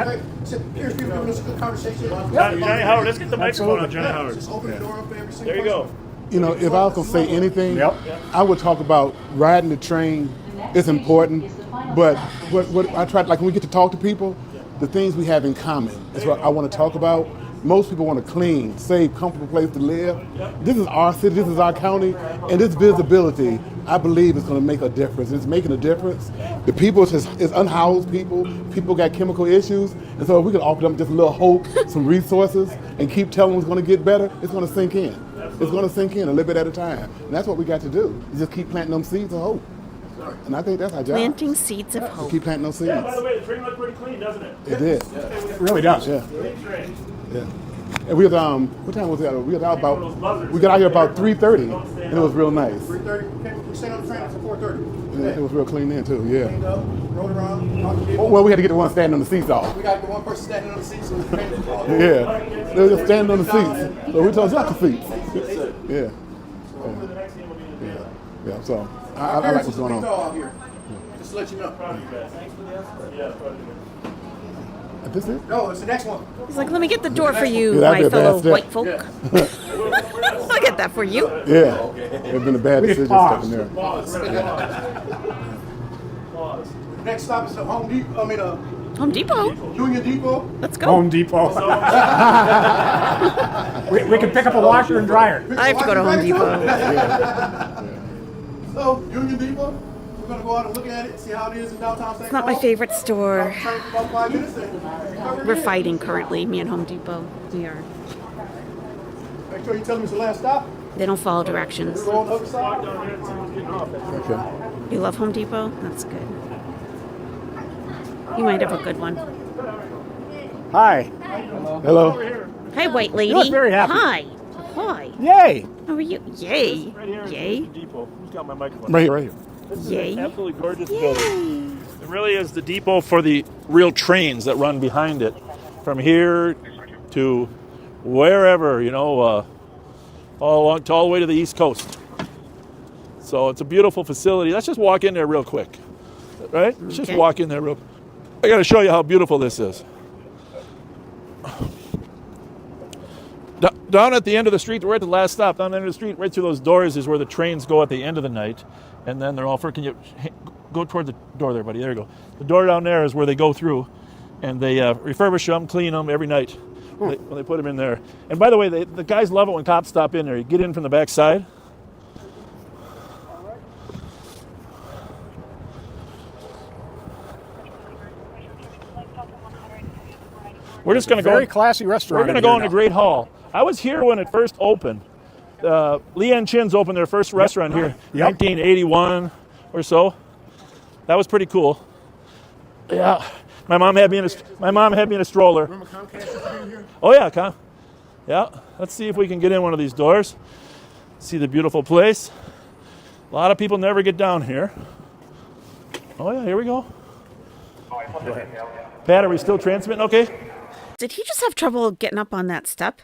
Here's people having this good conversation. Johnny Howard. Let's get the microphone on Absolutely. Johnny Howard. Just open the door up for every single There you go. You know, if I was gonna say anything, I would talk about riding the train is important, but what I try, like when we get to talk to people, the things we have in common is what I want to talk about. Most people want a clean, safe, comfortable place to live. This is our city, this is our county, and this visibility, I believe, is going to make a difference. It's making a difference. The people is unhoused people. People got chemical issues, and so if we can offer them just a little hope, some resources, and keep telling them it's going to get better, it's going to sink in. It's going to sink in a little bit at a time, and that's what we got to do. Is just keep planting them seeds of hope. And I think that's our job. Planting seeds of hope. Keep planting those seeds. Yeah, by the way, the train looked pretty clean, doesn't it? It did. It really does. Yeah. Great train. Yeah. And we was what time was that? We got out here about 3:30, and it was real nice. 3:30. We stayed on the train until 4:30. And it was real clean then too. Yeah. Cleaned up, rode around, talked to people. Oh, well, we had to get the one standing on the seats off. We got the one person standing on the seat, so we painted. Yeah. They were just standing on the seats. So we told us not to seats. Yeah. Yeah. So I like what's going on. Out here. Just to let you know. This is? No, it's the next one. He's like, let me get the door for you, Yeah, that'd my be a bad fellow step. white folk. I'll get that for you. Yeah. It's been a bad decision stepping there. Next stop is the Home Depot. Home Depot? Union Depot. Let's go. Home Depot. we can pick up a washer and dryer. I have to go to Home Depot. So, Union Depot. We're going to go out and look at it, see how it is in downtown St. It's not my Paul. favorite store. About 5 minutes. We're fighting currently, me and Home Depot. We are. Make sure you tell them it's the last stop. They don't follow directions. We're on the other side. Okay. You love Home Depot? That's good. You might have a good one. Hi. Hello. Hi, white lady. You look very happy. Hi. Hi. Yay. How are you? Yay. Yay. Depot. Who's got my microphone? Right here. This is Yay. an absolutely gorgeous building. It really is the depot for the real trains that run behind it, from here to wherever, all the way to the East Coast. So it's a beautiful facility. Let's just walk in there real quick, right? Let's just walk in there real. I got to show you how beautiful this is. Down at the end of the street, we're at the last stop. Down the end of the street, right through those doors, is where the trains go at the end of the night, and then they're all for. Can you go toward the door there, buddy? There you go. The door down there is where they go through, and they refurbish them, clean them every night when they put them in there. And by the way, the guys love it when cops stop in there. You get in from the back side. We're just going to go. Very classy restaurant. We're going to go in the Great Hall. I was here when it first opened. Leanne Chin's opened their first restaurant here, 1981 or so. That was pretty cool. Yeah, my mom had me in a stroller. Remember Comcast being here? Oh yeah, yeah. Let's see if we can get in one of these doors. See the beautiful place. A lot of people never get down here. Oh yeah, here we go. Go ahead. Pat, are we still transmitting? Okay. Did he just have trouble getting up on that step?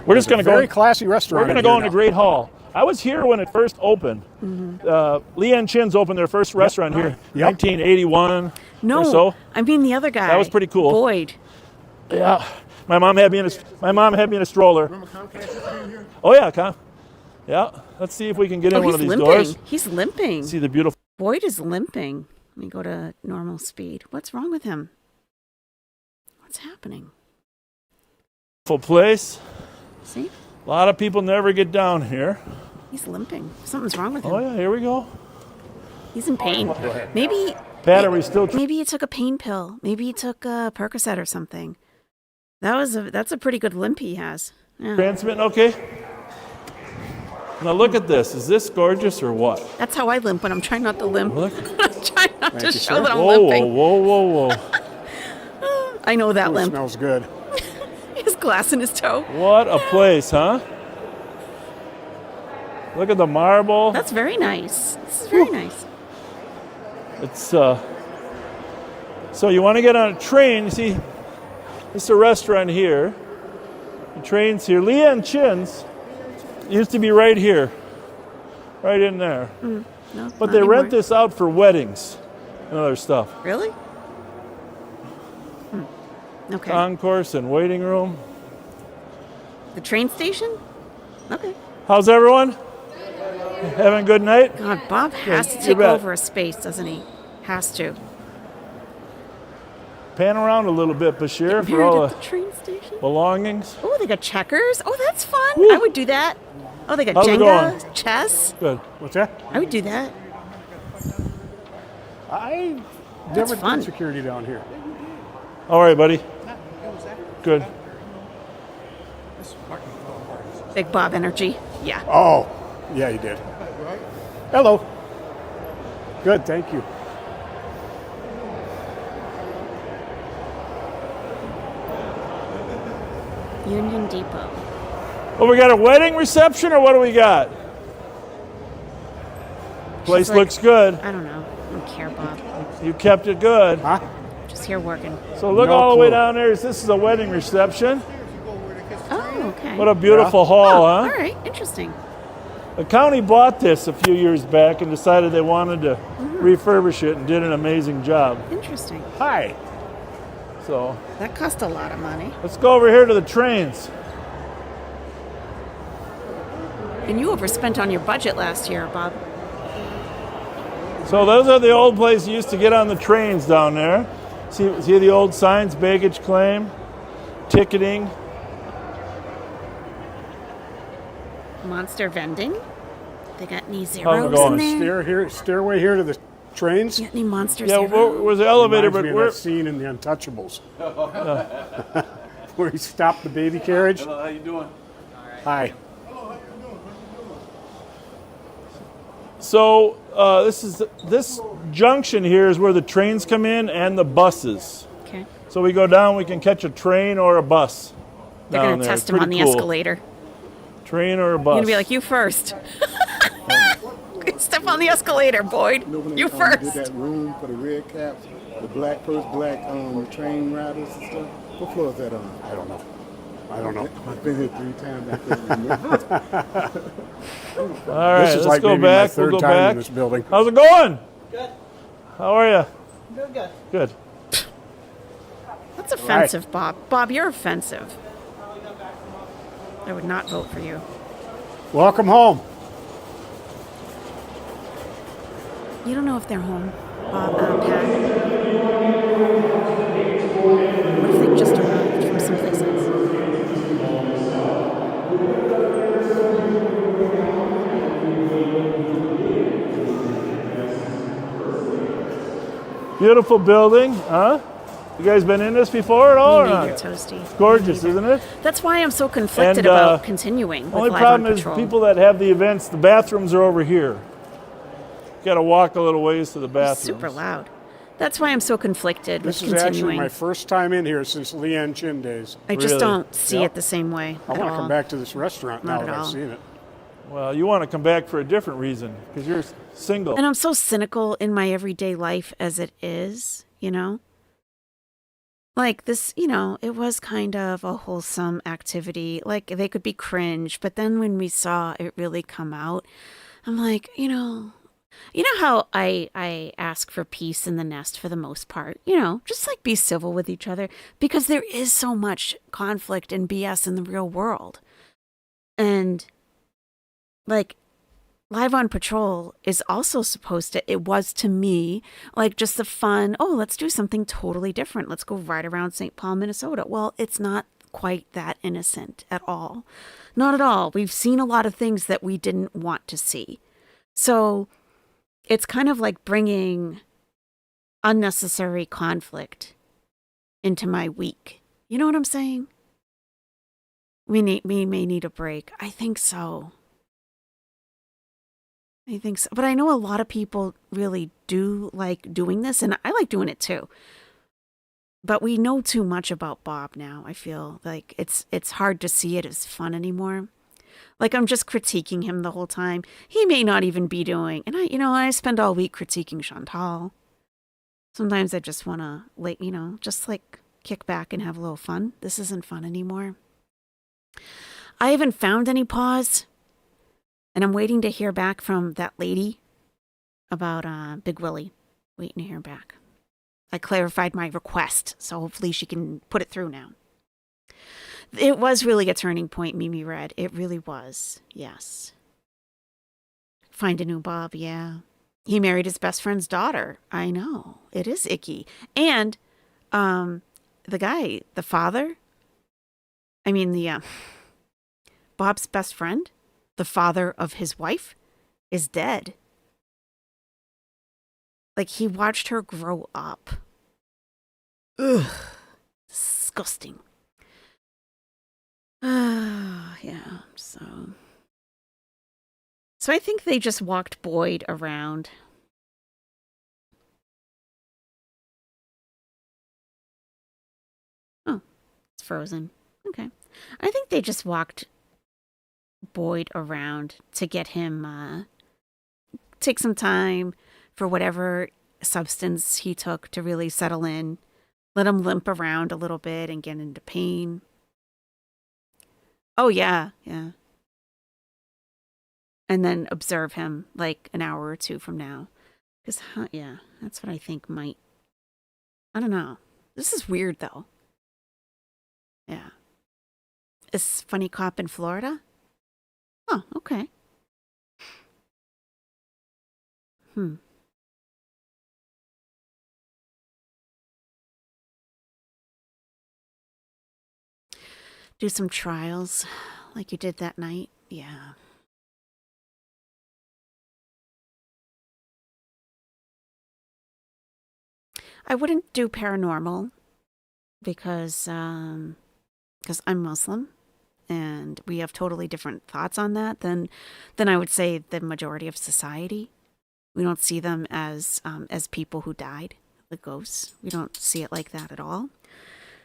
We're just going to go. Very classy restaurant. We're going to go in the Great Hall. I was here when it first opened. Leanne Chin's opened their first restaurant here, 1981 or so. I mean the other guy. That was pretty cool. Boyd. Yeah, my mom had me in a stroller. Remember Comcast being here? Oh yeah, yeah. Let's see if we can get in one of these doors. He's limping. See the beautiful. Boyd is limping. Let me go to normal speed. What's wrong with him? What's happening? Full place. See? A lot of people never get down here. He's limping. Something's wrong with him. Oh yeah, here we go. He's in pain. Maybe. Pat, are we still? Maybe he took a pain pill. Maybe he took a Percocet or something. That's a pretty good limp he has. Yeah. Transmitting okay. Now look at this. Is this gorgeous or what? That's how I limp when I'm trying not to limp. Look. I'm trying not to show that I'm Whoa, limping. whoa. I know that limp. Smells good. He has glass in his toe. What a place, huh? Look at the marble. That's very nice. This is very nice. It's so you want to get on a train, you see, this is a restaurant here. The train's here. Leanne Chin's used to be right here. Right in there. No, but they rent this out for weddings and other stuff. Really? Okay. Concourse and waiting room. The train station? Okay. How's everyone? Having a good night? God, Bob has to You take bet. over a space, doesn't he? Has to. Pan around a little bit, Bashir, for all the train station. belongings. Oh, they got checkers. Oh, that's fun. Woo. I would do that. Oh, they got How's it Jenga, going? chess. Good. What's that? I would do that. I That's never fun. did security down here. All right, buddy. Good. Big Bob energy. Yeah. Oh, yeah, you did. Hello. Good, thank you. Union Depot. Well, we got a wedding reception, or what do we got? Place She's looks good. I don't know. I don't care, Bob. You kept it good. Huh? Just here working. So look all the way down there. This is a wedding reception. Oh, okay. What a beautiful hall, huh? All right, interesting. The county bought this a few years back and decided they wanted to refurbish it and did an amazing job. Interesting. Hi. So That cost a lot of money. let's go over here to the trains. And you overspent on your budget last year, Bob. So those are the old places you used to get on the trains down there. See the old signs, baggage claim, ticketing. Monster vending. They got any Oh, zeros we're going in there? stairway here to the trains. Got any monster Yeah, zeros? it was the elevator, Reminds but me of we're that scene in The Untouchables, where he stopped the baby carriage. Hello, how you doing? Hi. so this junction here is where the trains come in and the buses. Okay. So we go down, we can catch a train or a bus. They're down going to there. test It's him on pretty the cool. escalator. Train or a You're bus. going to be like, you first. Step on the escalator, Boyd. You know when You they first. did that room for the red caps, the first black train riders and stuff? What floor is that on? I don't know. I don't know. I've been here 3 times. I couldn't remember. All right, This is let's like go maybe my back. third We'll go time back. in this building. How's it going? Good. How are you? Doing good. Good. That's offensive, Bob. Bob, you're offensive. I would not vote for you. Welcome home. You don't know if they're home, Bob, Pat. What if they just arrived from someplace else? Beautiful building, huh? You guys been in this before at all or Me not? neither, Toasty. It's gorgeous, isn't it? That's why I'm so conflicted And, about continuing with Only Live problem on is Patrol. people that have the events, the bathrooms are over here. You got to walk a little ways to the bathroom. Super loud. That's why I'm so conflicted This with is actually continuing. my first time in here since Leanne Chin days. I just don't see Yep. it the same way. I at want to all. come back to this restaurant Not now at that I've all. seen it. Well, you want to come back for a different reason because you're single. And I'm so cynical in my everyday life as it is, you know? Like this, you know, it was kind of a wholesome activity. Like they could be cringe, but then when we saw it really come out, I'm like, you know how I ask for peace in the nest for the most part, you know, just like be civil with each other because there is so much conflict and BS in the real world. And like Live on Patrol is also supposed to, it was to me, like just the fun, oh, let's do something totally different. Let's go ride around St. Paul, Minnesota. Well, it's not quite that innocent at all. Not at all. We've seen a lot of things that we didn't want to see. So it's kind of like bringing unnecessary conflict into my week. You know what I'm saying? We may need a break. I think so. I think so. But I know a lot of people really do like doing this, and I like doing it too. But we know too much about Bob now. I feel like it's hard to see it as fun anymore. Like I'm just critiquing him the whole time. He may not even be doing. And I spend all week critiquing Chantal. Sometimes I just want to, just like kick back and have a little fun. This isn't fun anymore. I haven't found any pause. And I'm waiting to hear back from that lady about Big Willie. Waiting to hear back. I clarified my request, so hopefully she can put it through now. It was really a turning point, Mimi Red. It really was, yes. Find a new Bob, yeah. He married his best friend's daughter. I know. It is icky. And the guy, the father, Bob's best friend, the father of his wife, is dead. Like, he watched her grow up. Ugh. Disgusting. Yeah, so So I think they just walked Boyd around. Oh, it's frozen. Okay. I think they just walked Boyd around to get him, take some time for whatever substance he took to really settle in, let him limp around a little bit and get into pain. Oh, yeah, yeah. And then observe him like an hour or two from now. Because, yeah, that's what I think might. I don't know. This is weird, though. Yeah. Is Funny Cop in Florida? Oh, okay. Do some trials like you did that night? Yeah. I wouldn't do paranormal because I'm Muslim and we have totally different thoughts on that than I would say the majority of society. We don't see them as people who died, the ghosts. We don't see it like that at all.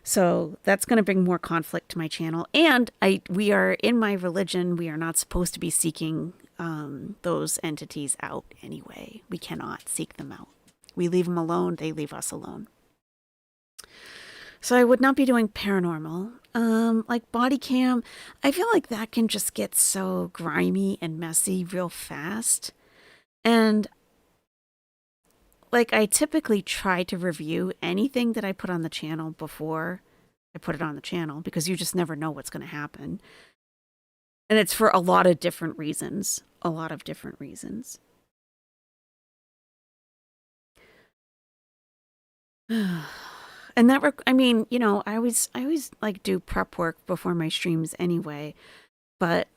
So that's going to bring more conflict to my channel. And we are in my religion. We are not supposed to be seeking those entities out anyway. We cannot seek them out. We leave them alone. They leave us alone. So I would not be doing paranormal. Like body cam, I feel like that can just get so grimy and messy real fast. And like I typically try to review anything that I put on the channel before I put it on the channel because you just never know what's going to happen. And it's for a lot of different reasons. A lot of different reasons. And that, I mean, you know, I always like do prep work before my streams anyway, but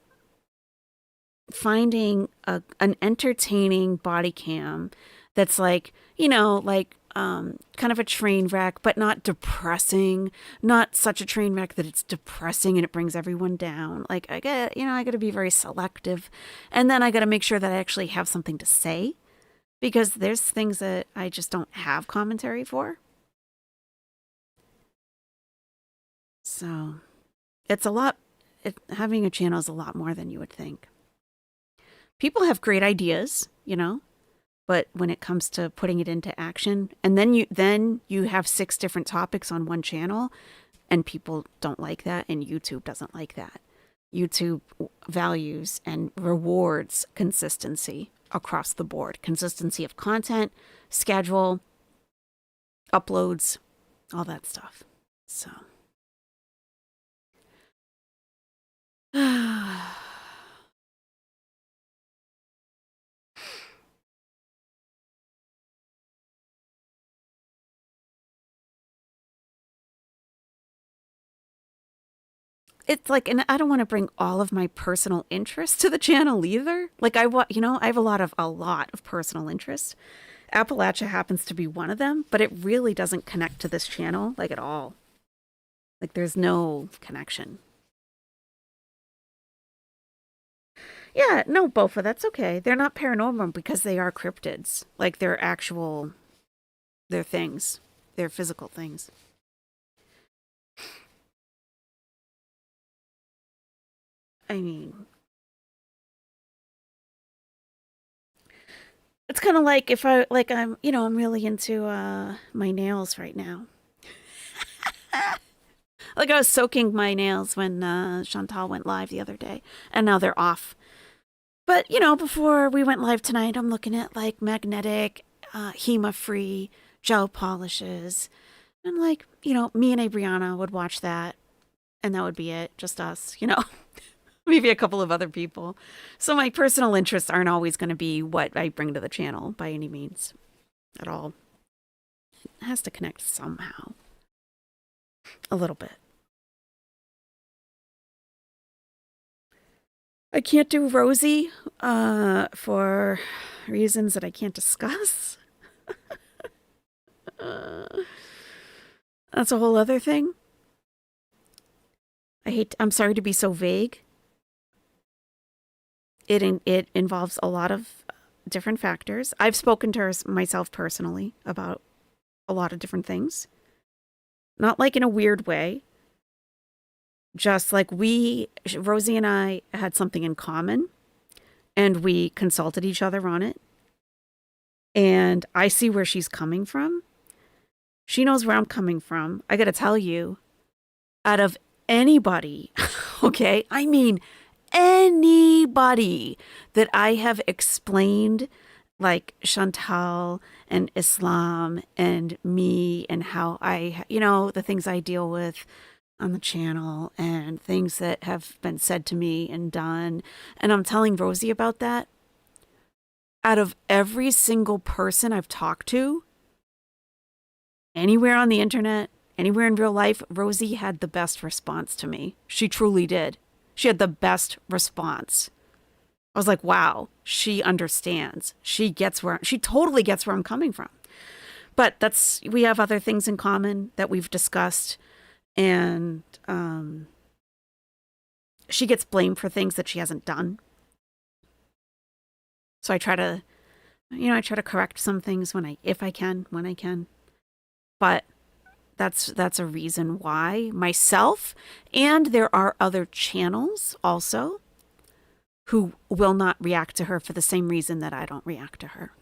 finding an entertaining body cam that's like, you know, like kind of a train wreck, but not depressing, not such a train wreck that it's depressing and it brings everyone down. Like I got to be very selective, and then I got to make sure that I actually have something to say because there's things that I just don't have commentary for. So it's a lot. Having a channel is a lot more than you would think. People have great ideas, you know, but when it comes to putting it into action, and then you have 6 different topics on one channel, and people don't like that, and YouTube doesn't like that. YouTube values and rewards consistency across the board. Consistency of content, schedule, uploads, all that stuff. So. It's like, and I don't want to bring all of my personal interests to the channel either. Like I have a lot of personal interests. Appalachia happens to be one of them, but it really doesn't connect to this channel like at all. Like there's no connection. Yeah, no, Bofa, that's okay. They're not paranormal because they are cryptids. Like they're things. They're physical things. I mean, it's kind of like if I'm really into my nails right now. Like I was soaking my nails when Chantal went live the other day, and now they're off. But, you know, before we went live tonight, I'm looking at like magnetic, HEMA-free gel polishes. And like, you know, me and Abriana would watch that, and that would be it, just us, you know. Maybe a couple of other people. So my personal interests aren't always going to be what I bring to the channel by any means at all. It has to connect somehow. A little bit. I can't do Rosie for reasons that I can't discuss. That's a whole other thing. I'm sorry to be so vague. It involves a lot of different factors. I've spoken to her myself personally about a lot of different things. Not like in a weird way. Just like Rosie and I had something in common, and we consulted each other on it. And I see where she's coming from. She knows where I'm coming from. I got to tell you, out of anybody, okay, I mean anybody that I have explained, like Chantal and Islam and me and how I, the things I deal with on the channel and things that have been said to me and done. And I'm telling Rosie about that. Out of every single person I've talked to, anywhere on the internet, anywhere in real life, Rosie had the best response to me. She truly did. She had the best response. I was like, wow, she understands. She totally gets where I'm coming from. But we have other things in common that we've discussed. And she gets blamed for things that she hasn't done. So I try to correct some things when I can. But that's a reason why myself, and there are other channels also who will not react to her for the same reason that I don't react to her.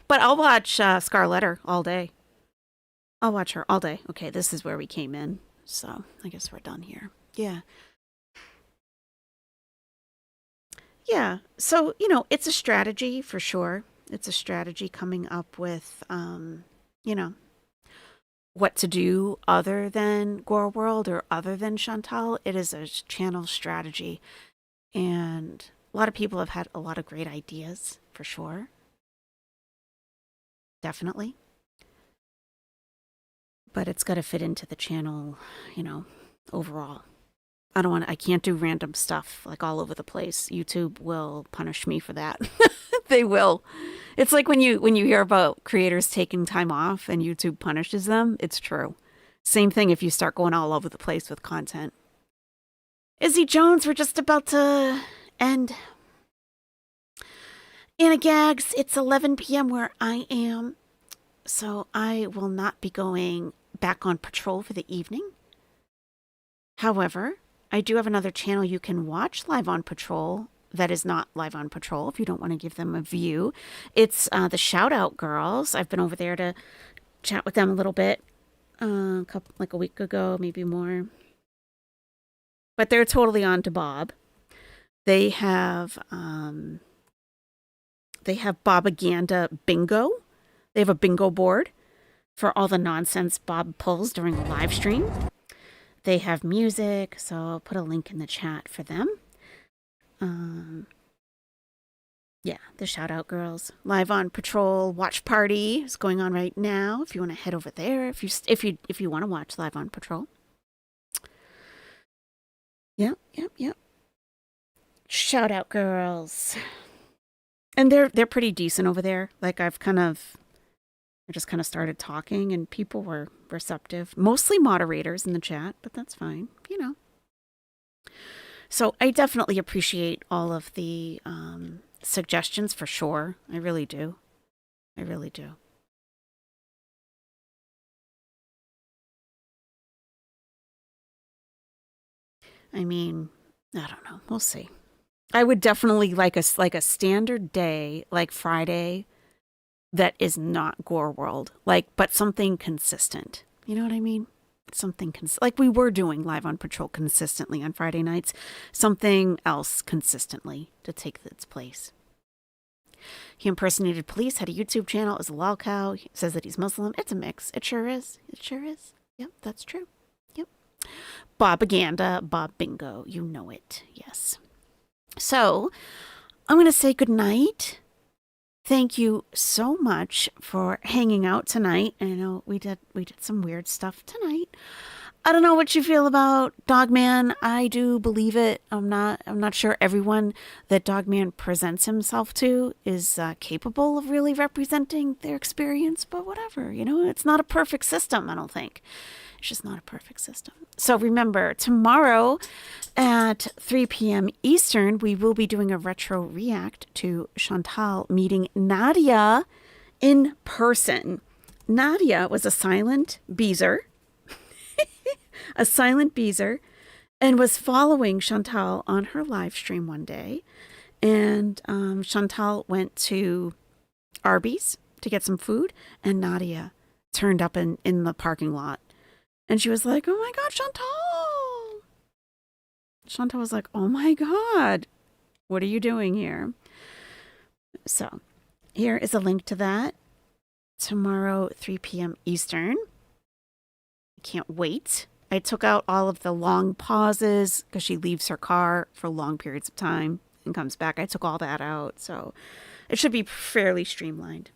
But I'll watch Scarletter all day. I'll watch her all day. Okay, this is where we came in. So I guess we're done here. Yeah. Yeah. So, it's a strategy for sure. It's a strategy coming up with, what to do other than Gore World or other than Chantal. It is a channel strategy. And a lot of people have had a lot of great ideas for sure. Definitely. But it's got to fit into the channel, overall. I can't do random stuff like all over the place. YouTube will punish me for that. They will. It's like when you hear about creators taking time off and YouTube punishes them, it's true. Same thing if you start going all over the place with content. Izzy Jones, we're just about to end. Anna Gags, it's 11 p.m. where I am. So I will not be going back on patrol for the evening. However, I do have another channel you can watch live on patrol that is not live on patrol if you don't want to give them a view. It's the Shout Out Girls. I've been over there to chat with them a little bit, a week ago, maybe more. But they're totally on to Bob. They have Bobaganda Bingo. They have a bingo board for all the nonsense Bob pulls during the live stream. They have music, so I'll put a link in the chat for them. Yeah, the Shout Out Girls live on patrol watch party is going on right now. If you want to head over there, if you want to watch live on patrol. Yep. Shout Out Girls, and they're pretty decent over there. Like I just kind of started talking, and people were receptive. Mostly moderators in the chat, but that's fine, So I definitely appreciate all of the suggestions for sure. I really do. I really do. I mean, I don't know. We'll see. I would definitely like a standard day, like Friday, that is not Gore World, but something consistent. You know what I mean? Something like we were doing live on patrol consistently on Friday nights. Something else consistently to take its place. He impersonated police, had a YouTube channel, is a lol cow. He says that he's Muslim. It's a mix. It sure is. It sure is. Yep, that's true. Yep. Bobaganda, Bob Bingo. You know it. Yes. So I'm going to say good night. Thank you so much for hanging out tonight. I know we did some weird stuff tonight. I don't know what you feel about Dogman. I do believe it. I'm not sure everyone that Dogman presents himself to is capable of really representing their experience, but whatever, it's not a perfect system, I don't think. It's It's just not a perfect system. So remember, tomorrow at 3 p.m. Eastern, we will be doing a retro react to Chantal meeting Nadia in person. Nadia was a silent beezer, and was following Chantal on her live stream one day. And Chantal went to Arby's to get some food, and Nadia turned up in the parking lot. And she was like, oh my God, Chantal. Chantal was like, oh my God, what are you doing here? So here is a link to that. Tomorrow, 3 p.m. Eastern. I can't wait. I took out all of the long pauses because she leaves her car for long periods of time and comes back. I took all that out. So it should be fairly streamlined.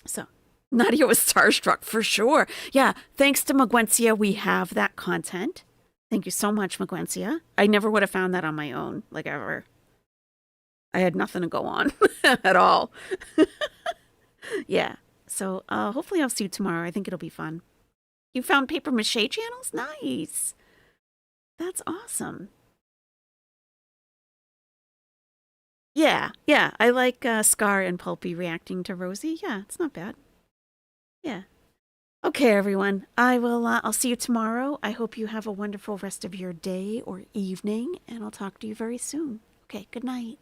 So Nadia was starstruck for sure. Yeah, thanks to Magwencia, we have that content. Thank you so much, Magwencia. I never would have found that on my own, like ever. I had nothing to go on at all. Yeah, so hopefully I'll see you tomorrow. I think it'll be fun. You found paper mache channels? Nice. That's awesome. Yeah, I like Scar and Pulpy reacting to Rosie. Yeah, it's not bad. Yeah. Okay, everyone. I'll see you tomorrow. I hope you have a wonderful rest of your day or evening, and I'll talk to you very soon. Okay, good night.